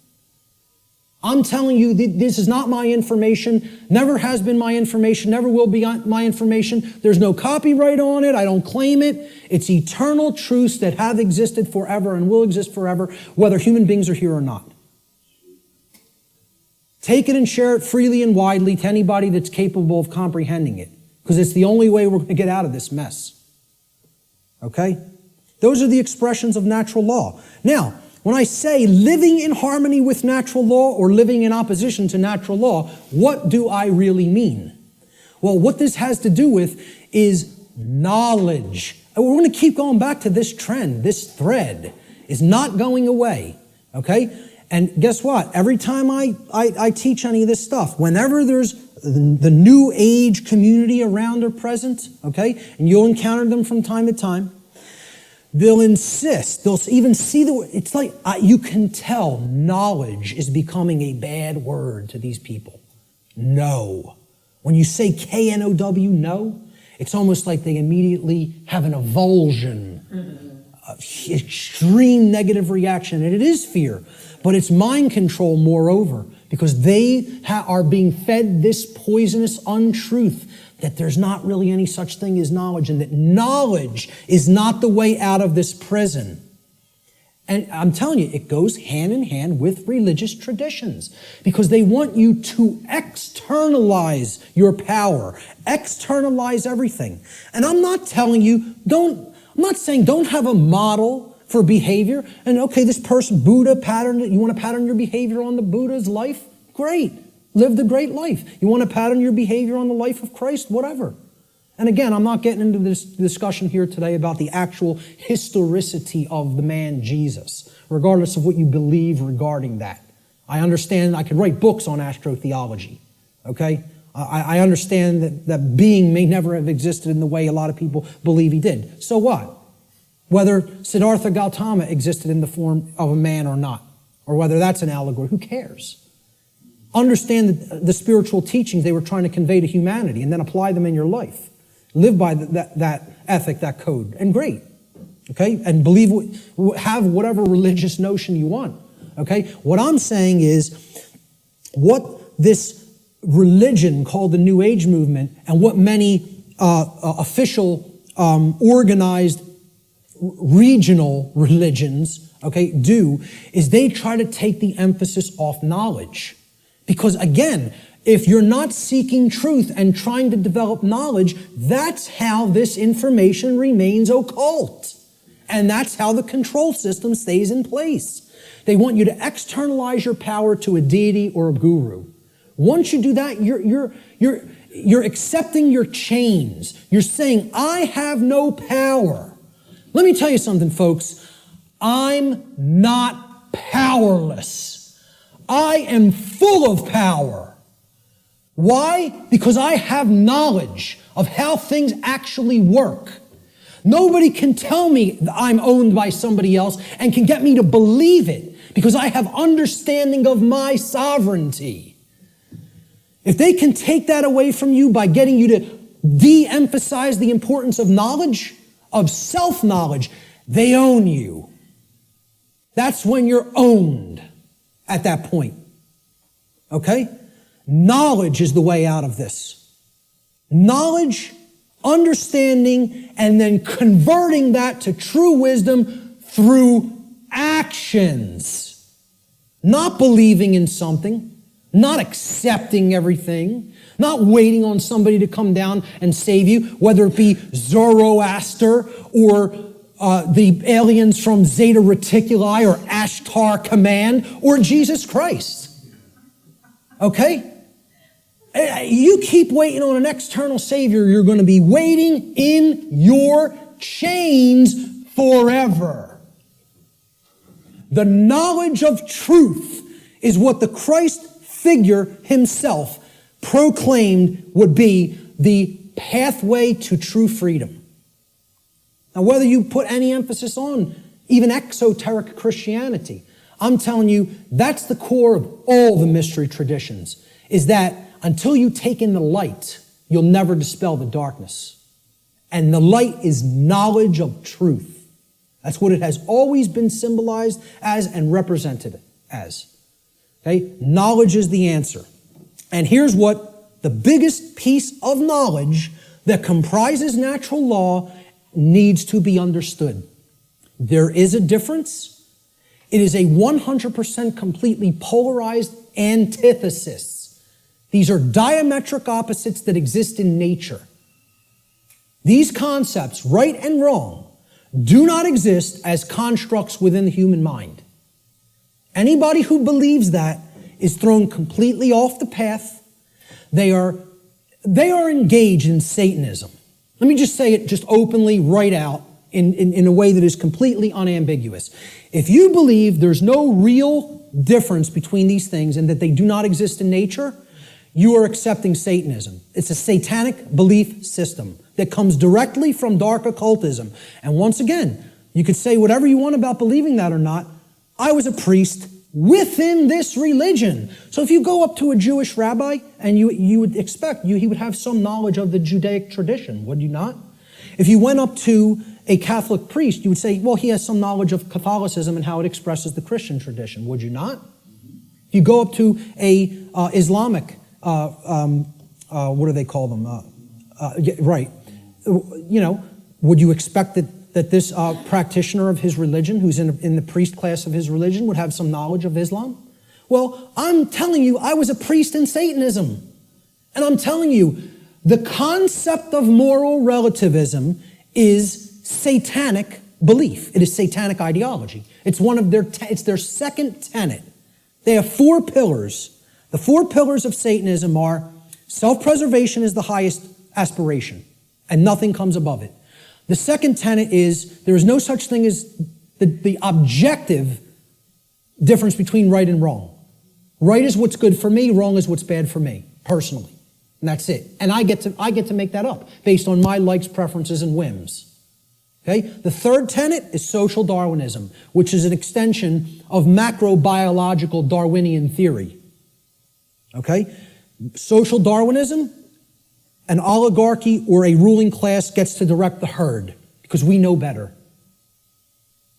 I'm telling you, this is not my information, never has been my information, never will be my information. There's no copyright on it. I don't claim it. It's eternal truths that have existed forever and will exist forever, whether human beings are here or not. Take it and share it freely and widely to anybody that's capable of comprehending it, because it's the only way we're going to get out of this mess. Okay? Those are the expressions of natural law. Now, when I say living in harmony with natural law or living in opposition to natural law, what do I really mean? Well, what this has to do with is knowledge. And we're going to keep going back to this trend. This thread is not going away. Okay? And guess what? Every time I teach any of this stuff, whenever there's the new age community around or present, okay, and you'll encounter them from time to time, they'll insist, they'll even see it's like you can tell knowledge is becoming a bad word to these people. No. When you say K-N-O-W, no, it's almost like they immediately have an avulsion, extreme negative reaction, and it is fear. But it's mind control, moreover, because they are being fed this poisonous untruth that there's not really any such thing as knowledge, and that knowledge is not the way out of this prison. And I'm telling you, it goes hand in hand with religious traditions, because they want you to externalize your power, externalize everything. And I'm not telling you, I'm not saying don't have a model for behavior. And okay, this person, Buddha patterned it. You want to pattern your behavior on the Buddha's life? Great. Live the great life. You want to pattern your behavior on the life of Christ? Whatever. And again, I'm not getting into this discussion here today about the actual historicity of the man Jesus, regardless of what you believe regarding that. I understand I could write books on astrotheology, okay? I understand that being may never have existed in the way a lot of people believe he did. So what? Whether Siddhartha Gautama existed in the form of a man or not, or whether that's an allegory, who cares? Understand the spiritual teachings they were trying to convey to humanity and then apply them in your life. Live by that ethic, that code, and great, okay? And have whatever religious notion you want, okay? What I'm saying is what this religion called the New Age movement and what many official, organized, regional religions, okay, do is they try to take the emphasis off knowledge. Because again, if you're not seeking truth and trying to develop knowledge, that's how this information remains occult. And that's how the control system stays in place. They want you to externalize your power to a deity or a guru. Once you do that, you're accepting your chains. You're saying, I have no power. Let me tell you something, folks. I'm not powerless. I am full of power. Why? Because I have knowledge of how things actually work. Nobody can tell me I'm owned by somebody else and can get me to believe it because I have understanding of my sovereignty. If they can take that away from you by getting you to de-emphasize the importance of knowledge, of self-knowledge, they own you. That's when you're owned at that point. Okay? Knowledge is the way out of this. Knowledge, understanding, and then converting that to true wisdom through actions. Not believing in something, not accepting everything, not waiting on somebody to come down and save you, whether it be Zoroaster or the aliens from Zeta Reticuli or Ashtar Command or Jesus Christ. Okay? You keep waiting on an external Savior, you're going to be waiting in your chains forever. The knowledge of truth is what the Christ figure himself proclaimed would be the pathway to true freedom. Now, whether you put any emphasis on even exoteric Christianity, I'm telling you, that's the core of all the mystery traditions, is that until you take in the light, you'll never dispel the darkness. And the light is knowledge of truth. That's what it has always been symbolized as and represented as. Okay? Knowledge is the answer. And here's what the biggest piece of knowledge that comprises natural law needs to be understood. There is a difference. It is a 100% completely polarized antithesis. These are diametric opposites that exist in nature. These concepts, right and wrong, do not exist as constructs within the human mind. Anybody who believes that is thrown completely off the path. They are engaged in Satanism. Let me just say it just openly right out in a way that is completely unambiguous. If you believe there's no real difference between these things and that they do not exist in nature, you are accepting Satanism. It's a satanic belief system that comes directly from dark occultism. And once again, you could say whatever you want about believing that or not. I was a priest within this religion. So if you go up to a Jewish rabbi and you would expect he would have some knowledge of the Judaic tradition, would you not? If you went up to a Catholic priest, you would say, well, he has some knowledge of Catholicism and how it expresses the Christian tradition, would you not? If you go up to a Islamic, what do they call them? Right. You know, would you expect that this practitioner of his religion, who's in the priest class of his religion, would have some knowledge of Islam? Well, I'm telling you, I was a priest in Satanism. And I'm telling you, the concept of moral relativism is satanic belief. It is satanic ideology. It's one of it's their second tenet. They have 4 pillars. The 4 pillars of Satanism are self-preservation is the highest aspiration, and nothing comes above it. The second tenet is there is no such thing as the objective difference between right and wrong. Right is what's good for me, wrong is what's bad for me, personally. And that's it. And I get to make that up based on my likes, preferences, and whims. Okay? The third tenet is social Darwinism, which is an extension of macrobiological Darwinian theory. Okay? Social Darwinism, an oligarchy or a ruling class gets to direct the herd because we know better.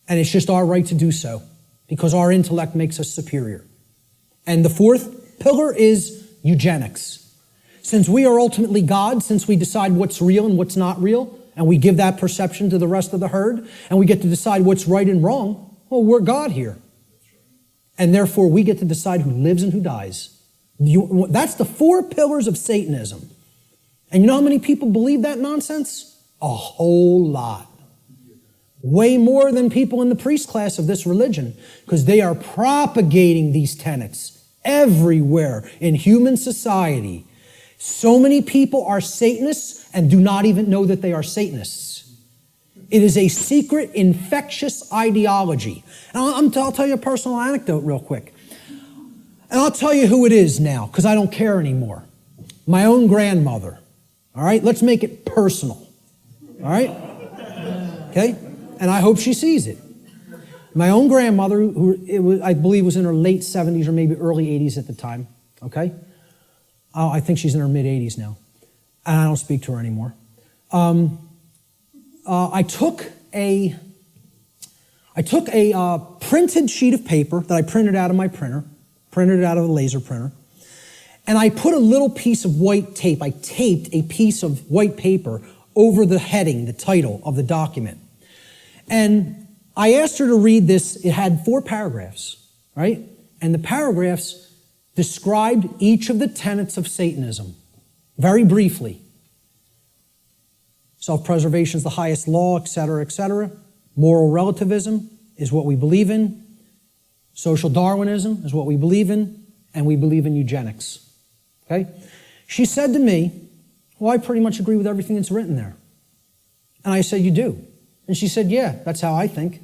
And it's just our right to do so because our intellect makes us superior. And the fourth pillar is eugenics. Since we are ultimately God, since we decide what's real and what's not real, and we give that perception to the rest of the herd, and we get to decide what's right and wrong, well, we're God here. And therefore, we get to decide who lives and who dies. That's the 4 pillars of Satanism. And you know how many people believe that nonsense? A whole lot. Way more than people in the priest class of this religion, because they are propagating these tenets everywhere in human society. So many people are Satanists and do not even know that they are Satanists. It is a secret, infectious ideology. And I'll tell you a personal anecdote real quick. And I'll tell you who it is now, because I don't care anymore. My own grandmother. All right? Let's make it personal. All right? Okay? And I hope she sees it. My own grandmother, I believe was in her late 70s or maybe early 80s at the time. Okay? I think she's in her mid-80s now. And I don't speak to her anymore. I took a printed sheet of paper that I printed out of my printer, printed it out of a laser printer, and I put a little piece of white tape. I taped a piece of white paper over the heading, the title of the document. And I asked her to read this. It had 4 paragraphs, right? And the paragraphs described each of the tenets of Satanism, very briefly. Self-preservation is the highest law, etc., etc. Moral relativism is what we believe in. Social Darwinism is what we believe in. And we believe in eugenics. Okay? She said to me, well, I pretty much agree with everything that's written there. And I said, you do? And she said, yeah, that's how I think.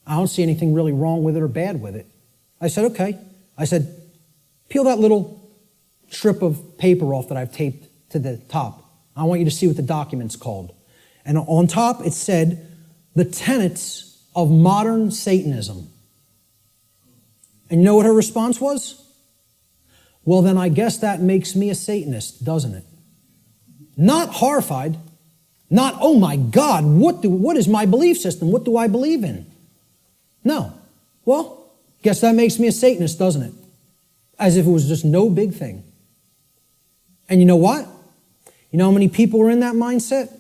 I don't see anything really wrong with it or bad with it. I said, okay. I said, peel that little strip of paper off that I've taped to the top. I want you to see what the document's called. And on top, it said, the tenets of modern Satanism. And you know what her response was? Well, then I guess that makes me a Satanist, doesn't it? Not horrified. Not, oh my God, what is my belief system? What do I believe in? No. Well, guess that makes me a Satanist, doesn't it? As if it was just no big thing. And you know what? You know how many people are in that mindset?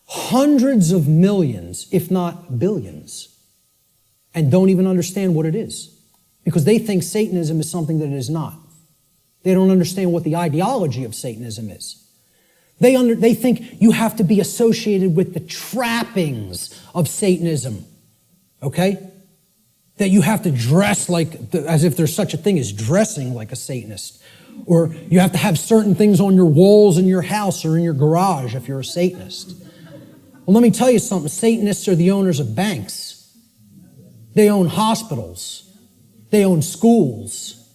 Hundreds of millions, if not billions, and don't even understand what it is. Because they think Satanism is something that it is not. They don't understand what the ideology of Satanism is. They think you have to be associated with the trappings of Satanism. Okay? That you have to dress like, as if there's such a thing as dressing like a Satanist. Or you have to have certain things on your walls in your house or in your garage if you're a Satanist. Well, let me tell you something. Satanists are the owners of banks. They own hospitals. They own schools.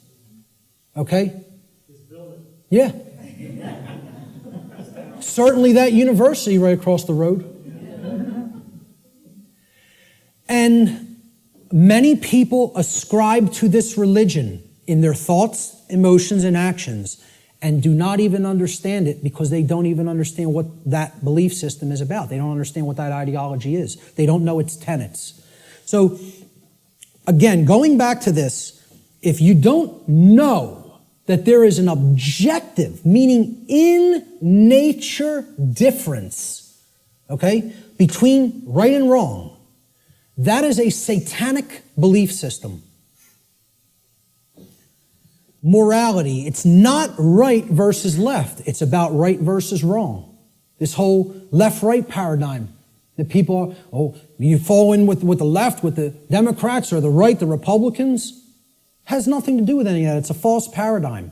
Okay? Yeah. Certainly that university right across the road. And many people ascribe to this religion in their thoughts, emotions, and actions, and do not even understand it because they don't even understand what that belief system is about. They don't understand what that ideology is. They don't know its tenets. So, again, going back to this, if you don't know that there is an objective, meaning in nature difference, okay, between right and wrong, that is a satanic belief system. Morality, it's not right versus left. It's about right versus wrong. This whole left-right paradigm The people, you fall in with the left, with the Democrats, or the right, the Republicans. Has nothing to do with any of that. It's a false paradigm.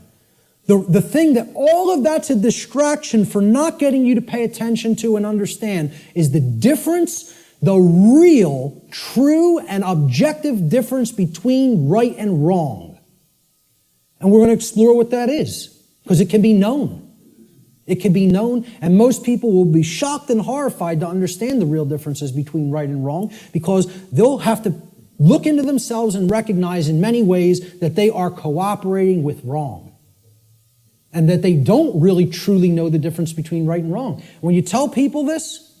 The thing that all of that's a distraction for not getting you to pay attention to and understand is the difference, the real, true, and objective difference between right and wrong. And we're going to explore what that is, because it can be known. It can be known, and most people will be shocked and horrified to understand the real differences between right and wrong, because they'll have to look into themselves and recognize in many ways that they are cooperating with wrong. And that they don't really truly know the difference between right and wrong. When you tell people this,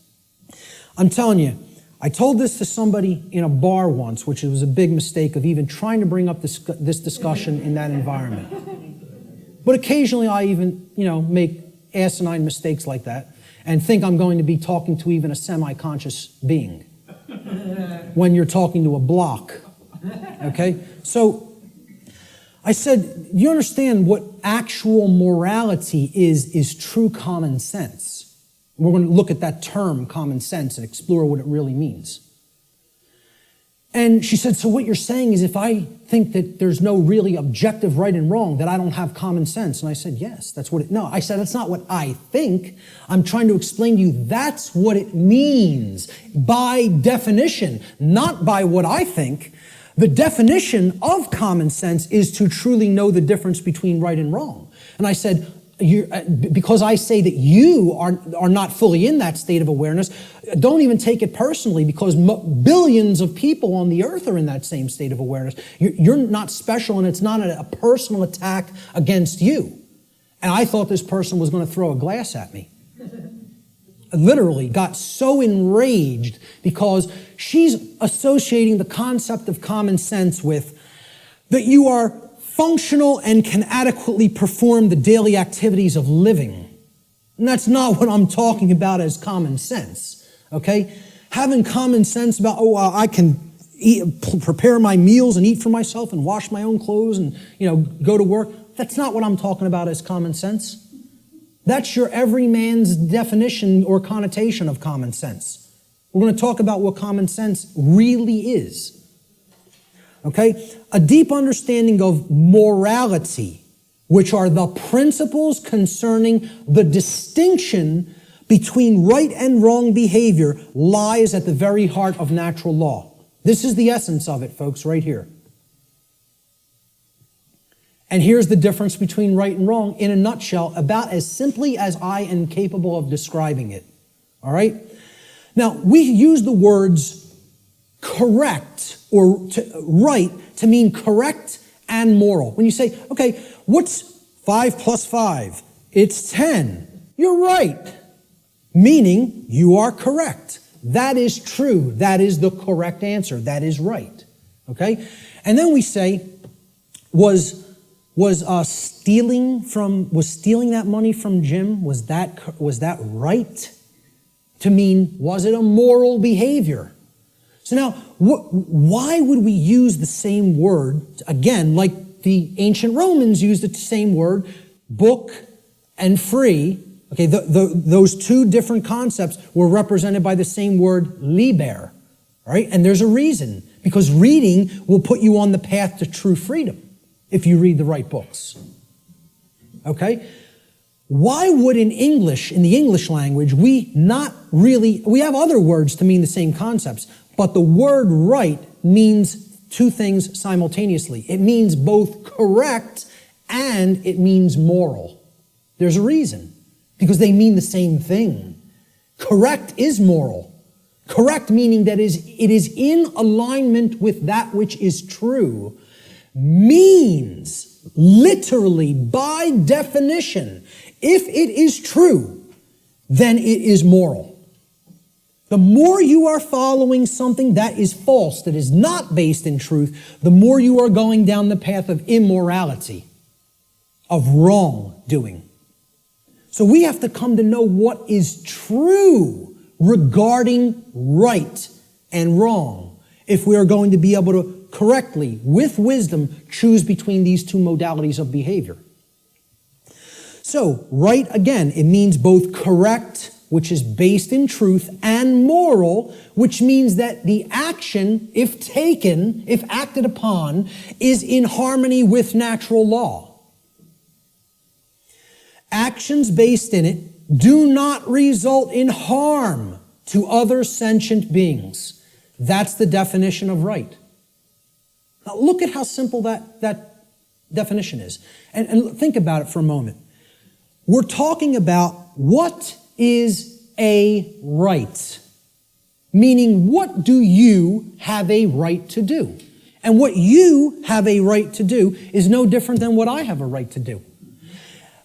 I'm telling you, I told this to somebody in a bar once, which was a big mistake of even trying to bring up this discussion in that environment. But occasionally I even, make asinine mistakes like that and think I'm going to be talking to even a semi-conscious being when you're talking to a block. Okay? So I said, you understand what actual morality is true common sense. We're going to look at that term, common sense, and explore what it really means. And she said, so what you're saying is if I think that there's no really objective right and wrong, that I don't have common sense. And I said, yes, that's what no, I said, that's not what I think. I'm trying to explain to you that's what it means by definition, not by what I think. The definition of common sense is to truly know the difference between right and wrong. And I said, because I say that you are not fully in that state of awareness, don't even take it personally, because billions of people on the earth are in that same state of awareness. You're not special, and it's not a personal attack against you. And I thought this person was going to throw a glass at me. Literally got so enraged because she's associating the concept of common sense with that you are functional and can adequately perform the daily activities of living. And that's not what I'm talking about as common sense, okay? Having common sense about, I can prepare my meals and eat for myself and wash my own clothes and, go to work. That's not what I'm talking about as common sense. That's your everyman's definition or connotation of common sense. We're going to talk about what common sense really is. Okay? A deep understanding of morality, which are the principles concerning the distinction between right and wrong behavior, lies at the very heart of natural law. This is the essence of it, folks, right here. And here's the difference between right and wrong in a nutshell, about as simply as I am capable of describing it. All right? Now, we use the words correct or right to mean correct and moral. When you say, okay, what's 5 plus 5? It's 10. You're right. Meaning you are correct. That is true. That is the correct answer. That is right. Okay? And then we say, was stealing that money from Jim, was that right? To mean, was it a moral behavior? So now, why would we use the same word, again, like the ancient Romans used the same word, book and free? Okay, those two different concepts were represented by the same word, liber, right? And there's a reason, because reading will put you on the path to true freedom if you read the right books. Okay? Why would in the English language, we have other words to mean the same concepts, but the word right means two things simultaneously. It means both correct and it means moral. There's a reason, because they mean the same thing. Correct is moral. Correct meaning that it is in alignment with that which is true, means literally by definition, if it is true, then it is moral. The more you are following something that is false, that is not based in truth, the more you are going down the path of immorality, of wrongdoing. So we have to come to know what is true regarding right and wrong if we are going to be able to correctly, with wisdom, choose between these two modalities of behavior. So, right, again, it means both correct which is based in truth, and moral, which means that the action, if taken, if acted upon, is in harmony with natural law. Actions based in it do not result in harm to other sentient beings. That's the definition of right. Now look at how simple that definition is. And think about it for a moment. We're talking about what is a right. Meaning, what do you have a right to do? And what you have a right to do is no different than what I have a right to do.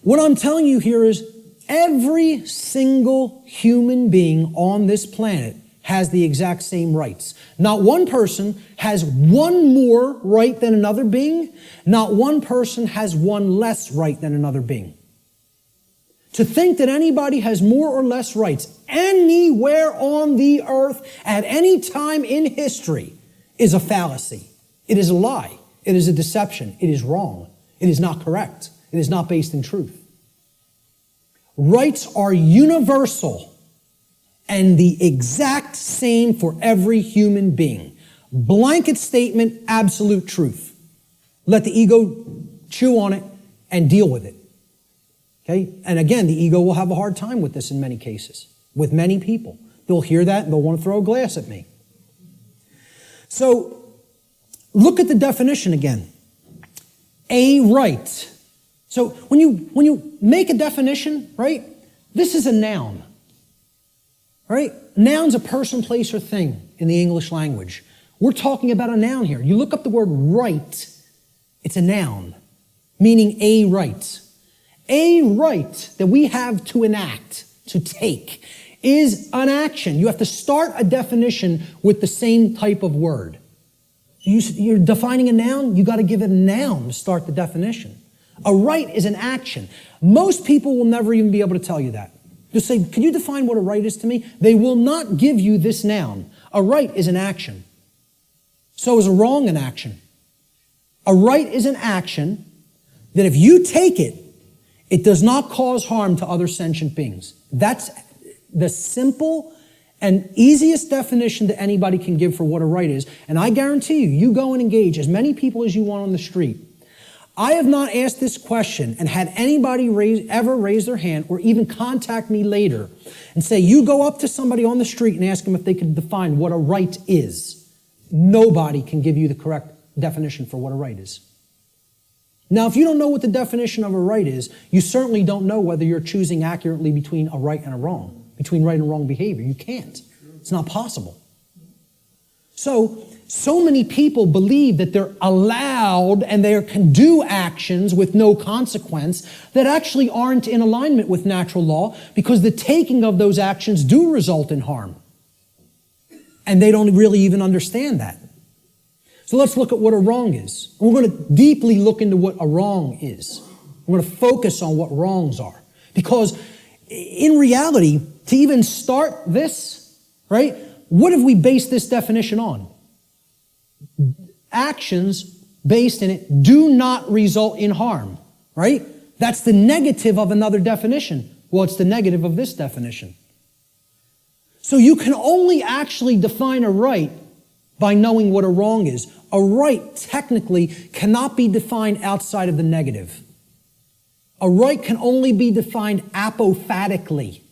What I'm telling you here is every single human being on this planet has the exact same rights. Not one person has one more right than another being. Not one person has one less right than another being. To think that anybody has more or less rights anywhere on the earth at any time in history is a fallacy. It is a lie. It is a deception. It is wrong. It is not correct. It is not based in truth. Rights are universal and the exact same for every human being. Blanket statement, absolute truth. Let the ego chew on it and deal with it. Okay? And again, the ego will have a hard time with this in many cases, with many people. They'll hear that and they'll want to throw a glass at me. So, look at the definition again. A right. So, when you make a definition, right, this is a noun. Right? Noun's a person, place, or thing in the English language. We're talking about a noun here. You look up the word right, it's a noun, meaning a right. A right that we have to enact, to take, is an action. You have to start a definition with the same type of word. You're defining a noun, you got to give it a noun to start the definition. A right is an action. Most people will never even be able to tell you that. Just say, can you define what a right is to me? They will not give you this noun. A right is an action. So is a wrong an action. A right is an action that if you take it, it does not cause harm to other sentient beings. That's the simple and easiest definition that anybody can give for what a right is. And I guarantee you, you go and engage as many people as you want on the street. I have not asked this question and had anybody ever raise their hand or even contact me later and say, you go up to somebody on the street and ask them if they can define what a right is. Nobody can give you the correct definition for what a right is. Now, if you don't know what the definition of a right is, you certainly don't know whether you're choosing accurately between a right and a wrong, between right and wrong behavior. You can't. It's not possible. So many people believe that they're allowed and they can do actions with no consequence that actually aren't in alignment with natural law because the taking of those actions do result in harm. And they don't really even understand that. So let's look at what a wrong is. And we're going to deeply look into what a wrong is. We're going to focus on what wrongs are. Because in reality, to even start this, right, what have we based this definition on? Actions based in it do not result in harm, right? That's the negative of another definition. Well, it's the negative of this definition. So you can only actually define a right by knowing what a wrong is. A right technically cannot be defined outside of the negative. A right can only be defined apophatically,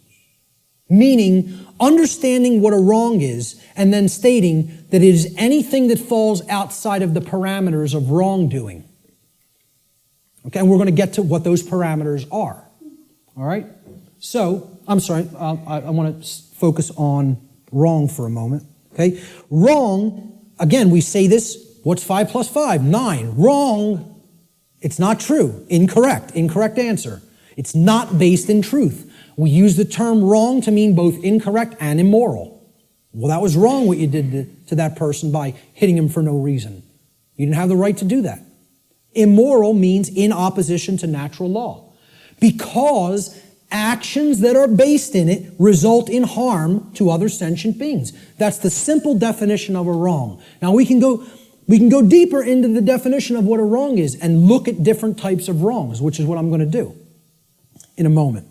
meaning understanding what a wrong is and then stating that it is anything that falls outside of the parameters of wrongdoing. Okay, and we're going to get to what those parameters are. All right? So, I'm sorry, I want to focus on wrong for a moment. Okay? Wrong, again, we say this, what's 5 plus 5? 9. Wrong, it's not true. Incorrect. Incorrect answer. It's not based in truth. We use the term wrong to mean both incorrect and immoral. Well, that was wrong what you did to that person by hitting him for no reason. You didn't have the right to do that. Immoral means in opposition to natural law. Because actions that are based in it result in harm to other sentient beings. That's the simple definition of a wrong. Now we can go deeper into the definition of what a wrong is and look at different types of wrongs, which is what I'm going to do in a moment.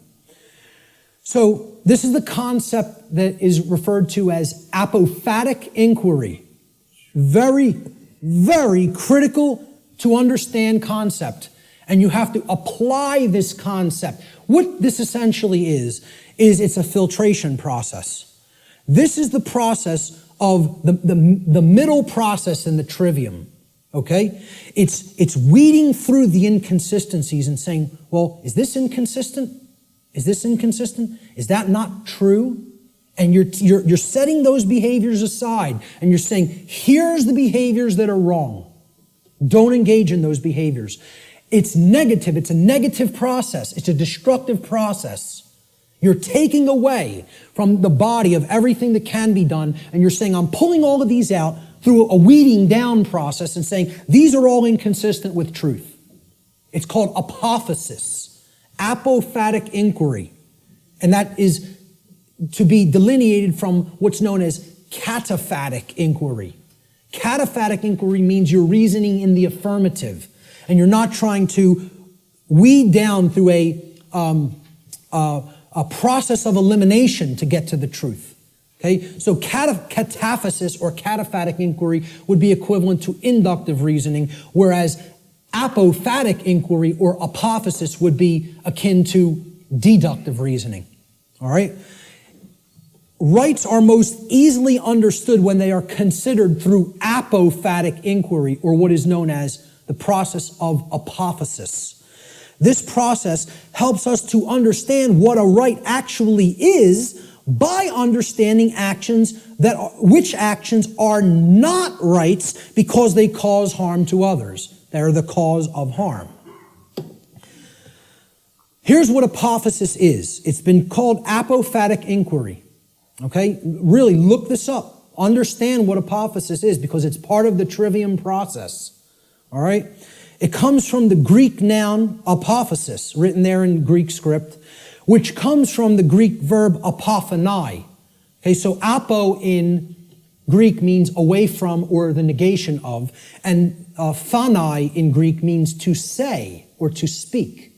So this is the concept that is referred to as apophatic inquiry. Very, very critical to understand concept. And you have to apply this concept. What this essentially is it's a filtration process. This is the process of the middle process in the trivium. Okay? It's weeding through the inconsistencies and saying, well, is this inconsistent? Is this inconsistent? Is that not true? And you're setting those behaviors aside and you're saying, here's the behaviors that are wrong. Don't engage in those behaviors. It's negative. It's a negative process. It's a destructive process. You're taking away from the body of everything that can be done, and you're saying, I'm pulling all of these out through a weeding down process and saying, these are all inconsistent with truth. It's called apophasis, apophatic inquiry. And that is to be delineated from what's known as cataphatic inquiry. Cataphatic inquiry means you're reasoning in the affirmative, and you're not trying to weed down through a process of elimination to get to the truth. Okay, so cataphasis or cataphatic inquiry would be equivalent to inductive reasoning, whereas apophatic inquiry or apophasis would be akin to deductive reasoning. All right? Rights are most easily understood when they are considered through apophatic inquiry, or what is known as the process of apophasis. This process helps us to understand what a right actually is by understanding which actions are not rights because they cause harm to others. They're the cause of harm. Here's what apophasis is. It's been called apophatic inquiry. Okay? Really look this up. Understand what apophasis is because it's part of the trivium process. All right? It comes from the Greek noun apophasis, written there in Greek script, which comes from the Greek verb apophonai. Okay, so apo in Greek means away from or the negation of, and phonai in Greek means to say or to speak.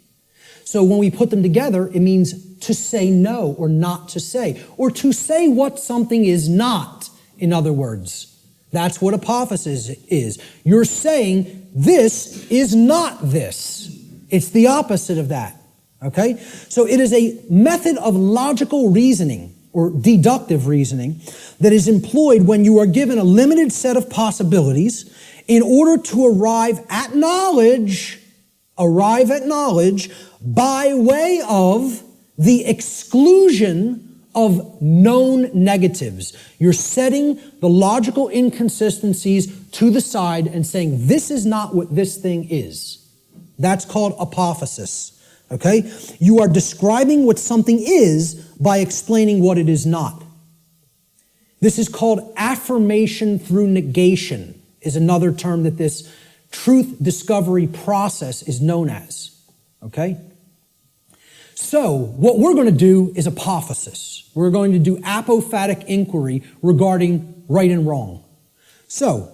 So when we put them together, it means to say no or not to say, or to say what something is not, in other words. That's what apophasis is. You're saying this is not this. It's the opposite of that. Okay? So it is a method of logical reasoning or deductive reasoning that is employed when you are given a limited set of possibilities in order to arrive at knowledge by way of the exclusion of known negatives. You're setting the logical inconsistencies to the side and saying, this is not what this thing is. That's called apophasis. Okay? You are describing what something is by explaining what it is not. This is called affirmation through negation, is another term that this truth discovery process is known as. Okay? So, what we're going to do is apophasis. We're going to do apophatic inquiry regarding right and wrong. So,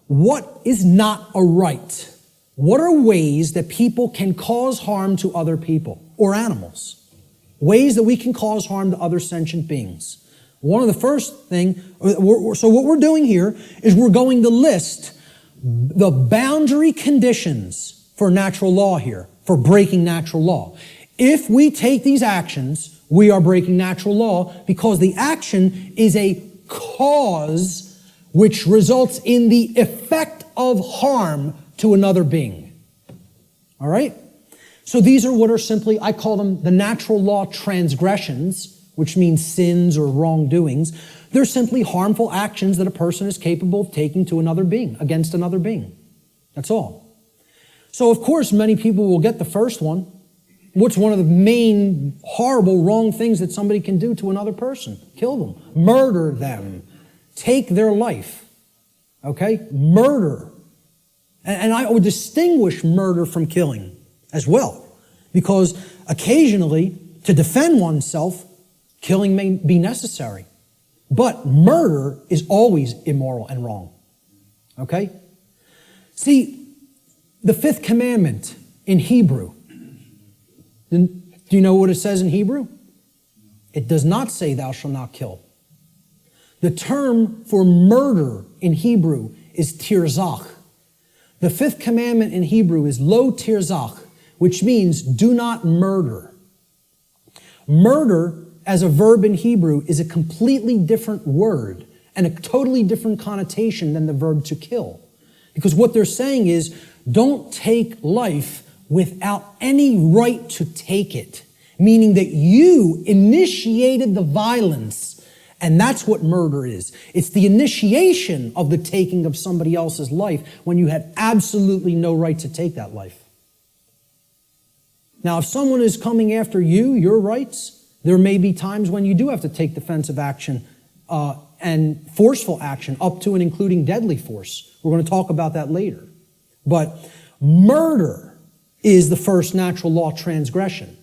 what is not a right? What are ways that people can cause harm to other people or animals? Ways that we can cause harm to other sentient beings. One of the first thing, so what we're doing here is we're going to list the boundary conditions for natural law here, for breaking natural law. If we take these actions, we are breaking natural law because the action is a cause which results in the effect of harm to another being. All right? So these are what are simply, I call them the natural law transgressions, which means sins or wrongdoings. They're simply harmful actions that a person is capable of taking to another being, against another being. That's all. So of course, many people will get the first one. What's one of the main horrible, wrong things that somebody can do to another person? Kill them, murder them, take their life. Okay? Murder. And I would distinguish murder from killing as well, because occasionally, to defend oneself, killing may be necessary. But murder is always immoral and wrong. Okay? See, the fifth commandment in Hebrew, do you know what it says in Hebrew? It does not say thou shalt not kill. The term for murder in Hebrew is tirzach. The fifth commandment in Hebrew is lo tirzach, which means do not murder. Murder as a verb in Hebrew is a completely different word and a totally different connotation than the verb to kill. Because what they're saying is, don't take life without any right to take it. Meaning that you initiated the violence. And that's what murder is. It's the initiation of the taking of somebody else's life when you had absolutely no right to take that life. Now, if someone is coming after you, your rights, there may be times when you do have to take defensive action and forceful action, up to and including deadly force. We're going to talk about that later. But murder is the first natural law transgression.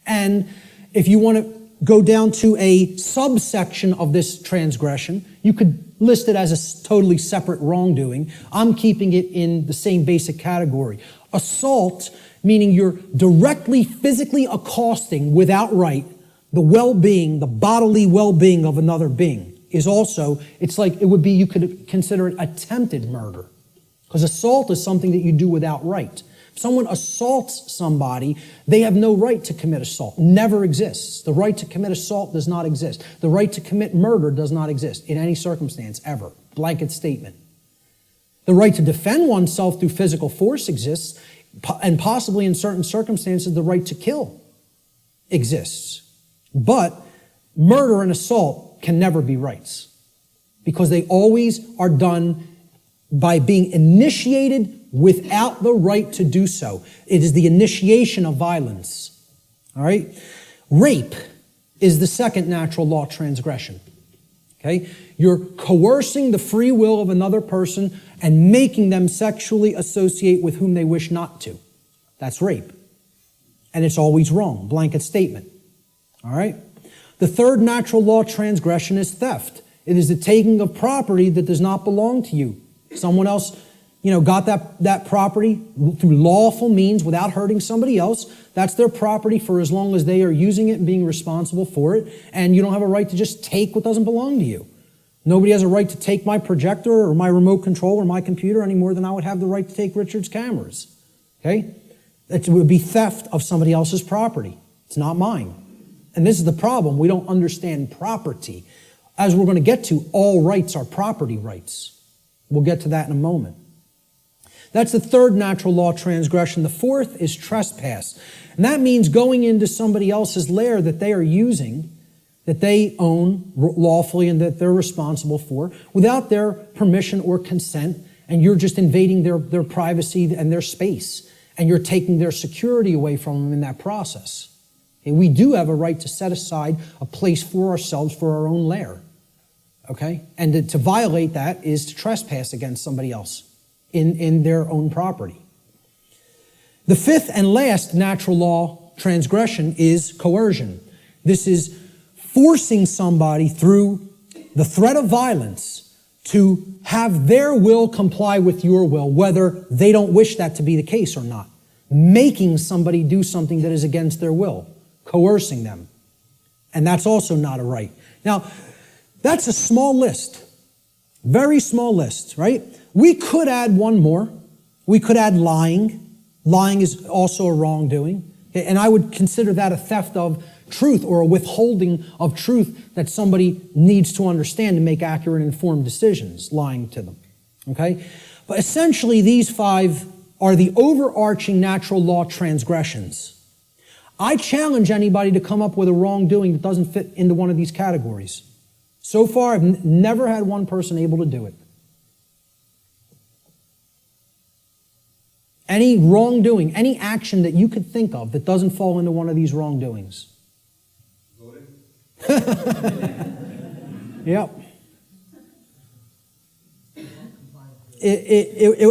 And if you want to go down to a subsection of this transgression, you could list it as a totally separate wrongdoing. I'm keeping it in the same basic category. Assault, meaning you're directly physically accosting without right the well-being, the bodily well-being of another being, is also, it's like it would be, you could consider it attempted murder. Because assault is something that you do without right. If someone assaults somebody, they have no right to commit assault. Never exists. The right to commit assault does not exist. The right to commit murder does not exist in any circumstance, ever. Blanket statement. The right to defend oneself through physical force exists, and possibly in certain circumstances, the right to kill exists. But murder and assault can never be rights, because they always are done by being initiated without the right to do so. It is the initiation of violence. All right? Rape is the second natural law transgression. Okay? You're coercing the free will of another person and making them sexually associate with whom they wish not to. That's rape. And it's always wrong. Blanket statement. All right? The third natural law transgression is theft. It is the taking of property that does not belong to you. Someone else, got that property through lawful means without hurting somebody else. That's their property for as long as they are using it and being responsible for it. And you don't have a right to just take what doesn't belong to you. Nobody has a right to take my projector or my remote control or my computer any more than I would have the right to take Richard's cameras. Okay? It would be theft of somebody else's property. It's not mine. And this is the problem. We don't understand property. As we're going to get to, all rights are property rights. We'll get to that in a moment. That's the third natural law transgression. The fourth is trespass. And that means going into somebody else's lair that they are using, that they own lawfully and that they're responsible for, without their permission or consent, and you're just invading their privacy and their space, and you're taking their security away from them in that process. And we do have a right to set aside a place for ourselves for our own lair. Okay? And to violate that is to trespass against somebody else in their own property. The fifth and last natural law transgression is coercion. This is forcing somebody through the threat of violence to have their will comply with your will, whether they don't wish that to be the case or not. Making somebody do something that is against their will. Coercing them. And that's also not a right. Now, that's a small list. Very small list, right? We could add one more. We could add lying. Lying is also a wrongdoing. Okay? And I would consider that a theft of truth or a withholding of truth that somebody needs to understand to make accurate and informed decisions, lying to them. Okay? But essentially, these five are the overarching natural law transgressions. I challenge anybody to come up with a wrongdoing that doesn't fit into one of these categories. So far, I've never had one person able to do it. Any wrongdoing, any action that you could think of that doesn't fall into one of these wrongdoings. Yep.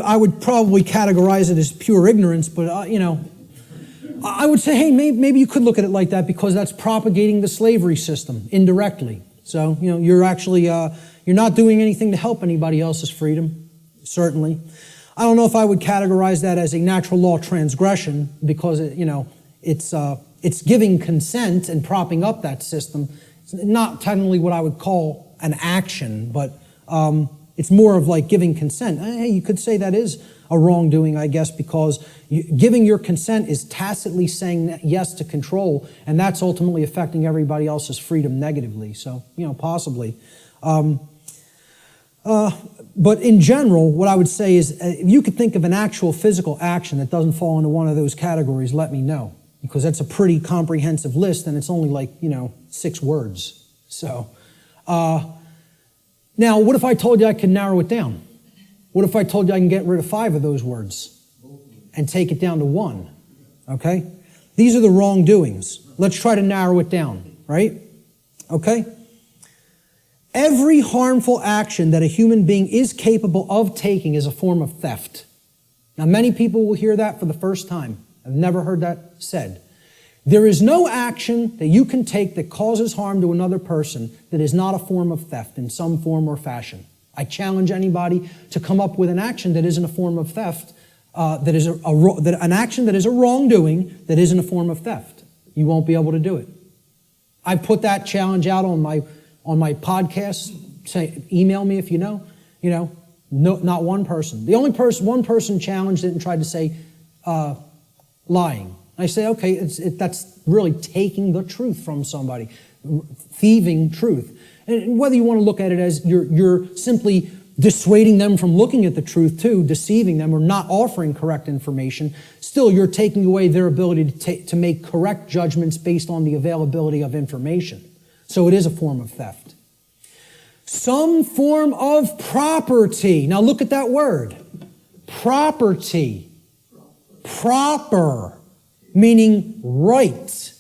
I would probably categorize it as pure ignorance, but I would say, hey, maybe you could look at it like that because that's propagating the slavery system indirectly. So, you're actually, you're not doing anything to help anybody else's freedom, certainly. I don't know if I would categorize that as a natural law transgression because, it's it's giving consent and propping up that system. It's not technically what I would call an action, but it's more of like giving consent. Hey, you could say that is a wrongdoing, I guess, because giving your consent is tacitly saying yes to control, and that's ultimately affecting everybody else's freedom negatively. So, possibly. But in general, what I would say is, if you could think of an actual physical action that doesn't fall into one of those categories, let me know, because that's a pretty comprehensive list, and it's only like 6 words. So, now, what if I told you I could narrow it down? What if I told you I can get rid of 5 of those words and take it down to 1? Okay? These are the wrongdoings. Let's try to narrow it down, right? Okay? Every harmful action that a human being is capable of taking is a form of theft. Now, many people will hear that for the first time. I've never heard that said. There is no action that you can take that causes harm to another person that is not a form of theft in some form or fashion. I challenge anybody to come up with an action that isn't a form of theft, that is an action that is a wrongdoing that isn't a form of theft. You won't be able to do it. I put that challenge out on my podcast. Say, email me if you know. No, not one person. The only one person challenged it and tried to say lying. I say, okay, that's really taking the truth from somebody, thieving truth. And whether you want to look at it as you're simply dissuading them from looking at the truth too, deceiving them, or not offering correct information, still you're taking away their ability to make correct judgments based on the availability of information. So it is a form of theft. Some form of property. Now look at that word. Property. Proper, meaning right,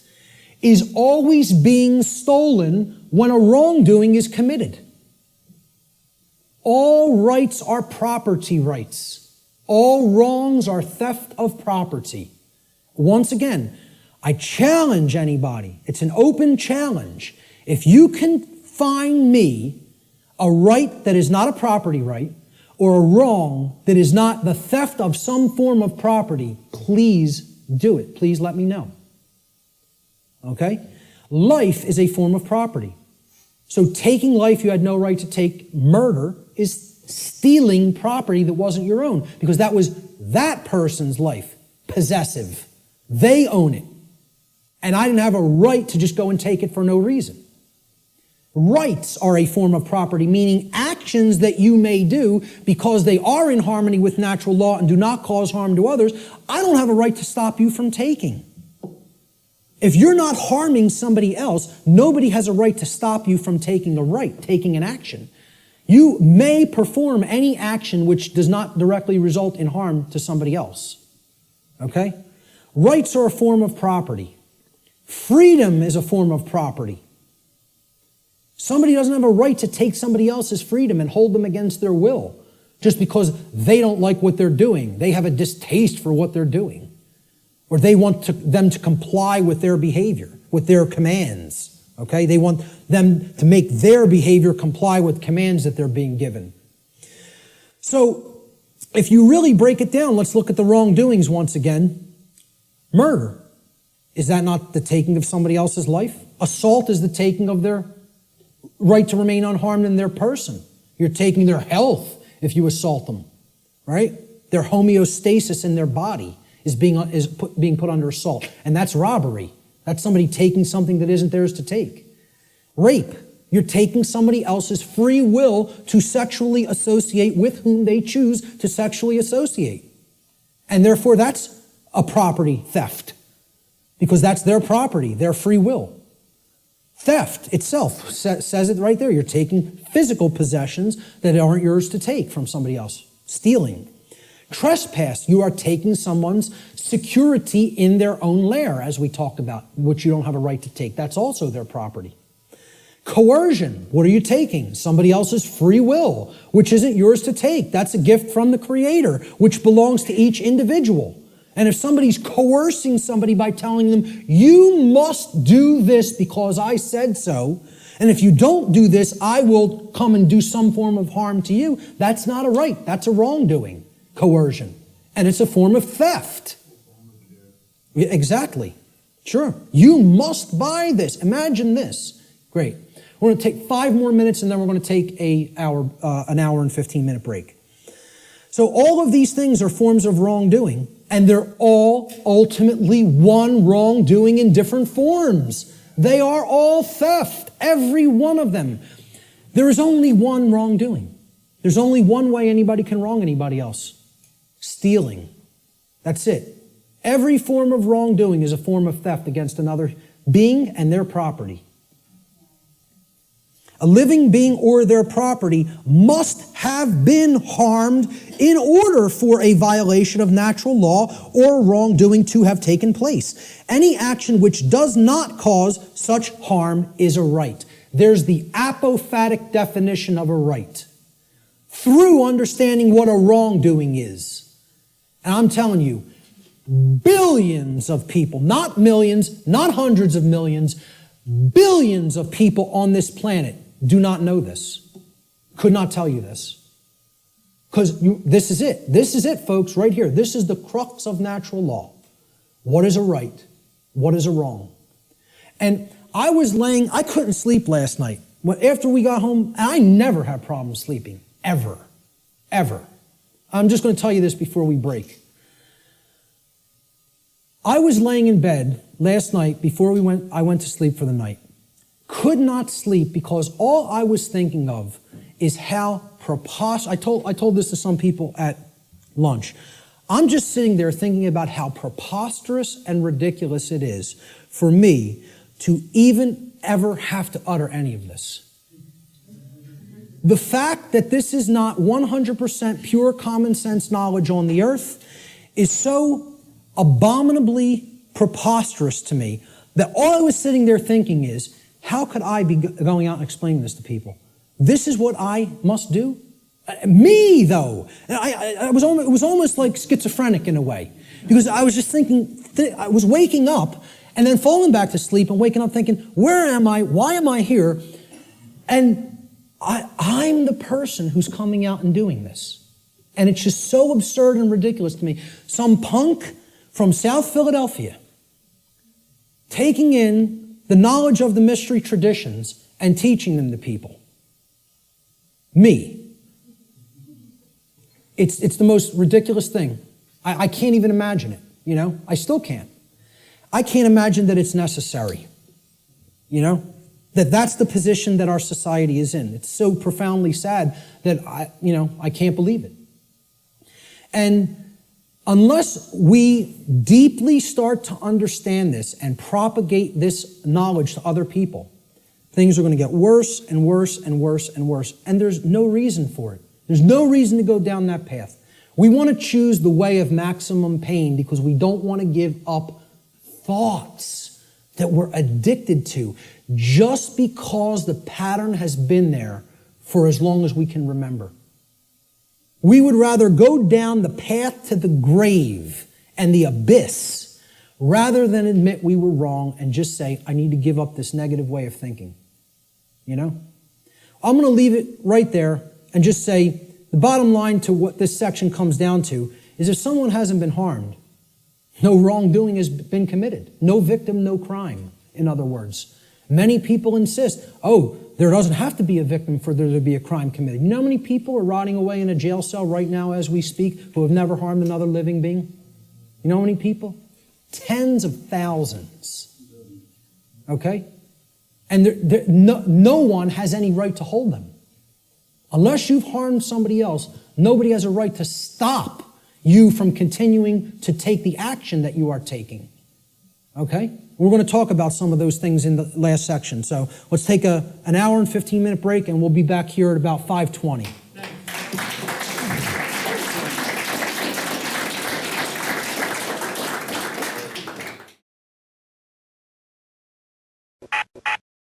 is always being stolen when a wrongdoing is committed. All rights are property rights. All wrongs are theft of property. Once again, I challenge anybody. It's an open challenge. If you can find me a right that is not a property right, or a wrong that is not the theft of some form of property, please do it. Please let me know. Okay? Life is a form of property. So taking life you had no right to take, murder, is stealing property that wasn't your own, because that was that person's life, possessive. They own it. And I didn't have a right to just go and take it for no reason. Rights are a form of property, meaning actions that you may do because they are in harmony with natural law and do not cause harm to others. I don't have a right to stop you from taking. If you're not harming somebody else, nobody has a right to stop you from taking an action. You may perform any action which does not directly result in harm to somebody else. Okay? Rights are a form of property. Freedom is a form of property. Somebody doesn't have a right to take somebody else's freedom and hold them against their will just because they don't like what they're doing. They have a distaste for what they're doing. Or they want them to comply with their behavior, with their commands. Okay? They want them to make their behavior comply with commands that they're being given. So, if you really break it down, let's look at the wrongdoings once again. Murder. Is that not the taking of somebody else's life? Assault is the taking of their right to remain unharmed in their person. You're taking their health if you assault them, right? Their homeostasis in their body is being put under assault. And that's robbery. That's somebody taking something that isn't theirs to take. Rape. You're taking somebody else's free will to sexually associate with whom they choose to sexually associate. And therefore that's a property theft, because that's their property, their free will. Theft itself says it right there. You're taking physical possessions that aren't yours to take from somebody else. Stealing. Trespass. You are taking someone's security in their own lair, as we talked about, which you don't have a right to take. That's also their property. Coercion. What are you taking? Somebody else's free will, which isn't yours to take. That's a gift from the Creator, which belongs to each individual. And if somebody's coercing somebody by telling them, you must do this because I said so, and if you don't do this, I will come and do some form of harm to you, that's not a right. That's a wrongdoing, coercion. And it's a form of theft. Exactly. Sure. You must buy this. Imagine this. Great. We're going to take 5 more minutes and then we're going to take an hour and 15-minute break. So all of these things are forms of wrongdoing, and they're all ultimately one wrongdoing in different forms. They are all theft, every one of them. There is only one wrongdoing. There's only one way anybody can wrong anybody else. Stealing. That's it. Every form of wrongdoing is a form of theft against another being and their property. A living being or their property must have been harmed in order for a violation of natural law or wrongdoing to have taken place. Any action which does not cause such harm is a right. There's the apophatic definition of a right. Through understanding what a wrongdoing is. And I'm telling you, billions of people, not millions, not hundreds of millions, billions of people on this planet do not know this. Could not tell you this. Because this is it. This is it, folks, right here. This is the crux of natural law. What is a right? What is a wrong? And I couldn't sleep last night. After we got home, I never have problems sleeping. Ever. Ever. I'm just going to tell you this before we break. I was laying in bed last night before I went to sleep for the night. Could not sleep because all I was thinking of is how preposterous. I told this to some people at lunch. I'm just sitting there thinking about how preposterous and ridiculous it is for me to even ever have to utter any of this. The fact that this is not 100% pure common sense knowledge on the earth is so abominably preposterous to me that all I was sitting there thinking is, how could I be going out and explaining this to people? This is what I must do? Me, though. It was almost like schizophrenic in a way. Because I was just thinking, I was waking up and then falling back to sleep and waking up thinking, where am I? Why am I here? And I'm the person who's coming out and doing this. And it's just so absurd and ridiculous to me. Some punk from South Philadelphia taking in the knowledge of the mystery traditions and teaching them to people. Me. It's the most ridiculous thing. I can't even imagine it, you know? I still can't. I can't imagine that it's necessary, you know? That's the position that our society is in. It's so profoundly sad that I can't believe it. And unless we deeply start to understand this and propagate this knowledge to other people, things are going to get worse and worse and worse and worse. And there's no reason for it. There's no reason to go down that path. We want to choose the way of maximum pain because we don't want to give up thoughts that we're addicted to just because the pattern has been there for as long as we can remember. We would rather go down the path to the grave and the abyss rather than admit we were wrong and just say, I need to give up this negative way of thinking. You know? I'm going to leave it right there and just say the bottom line to what this section comes down to is if someone hasn't been harmed, no wrongdoing has been committed. No victim, no crime, in other words. Many people insist, there doesn't have to be a victim for there to be a crime committed. You know how many people are rotting away in a jail cell right now as we speak who have never harmed another living being? You know how many people? Tens of thousands. Okay? And no one has any right to hold them. Unless you've harmed somebody else, nobody has a right to stop you from continuing to take the action that you are taking. Okay? We're going to talk about some of those things in the last section. So let's take an hour and 15-minute break, and we'll be back here at about 5:20.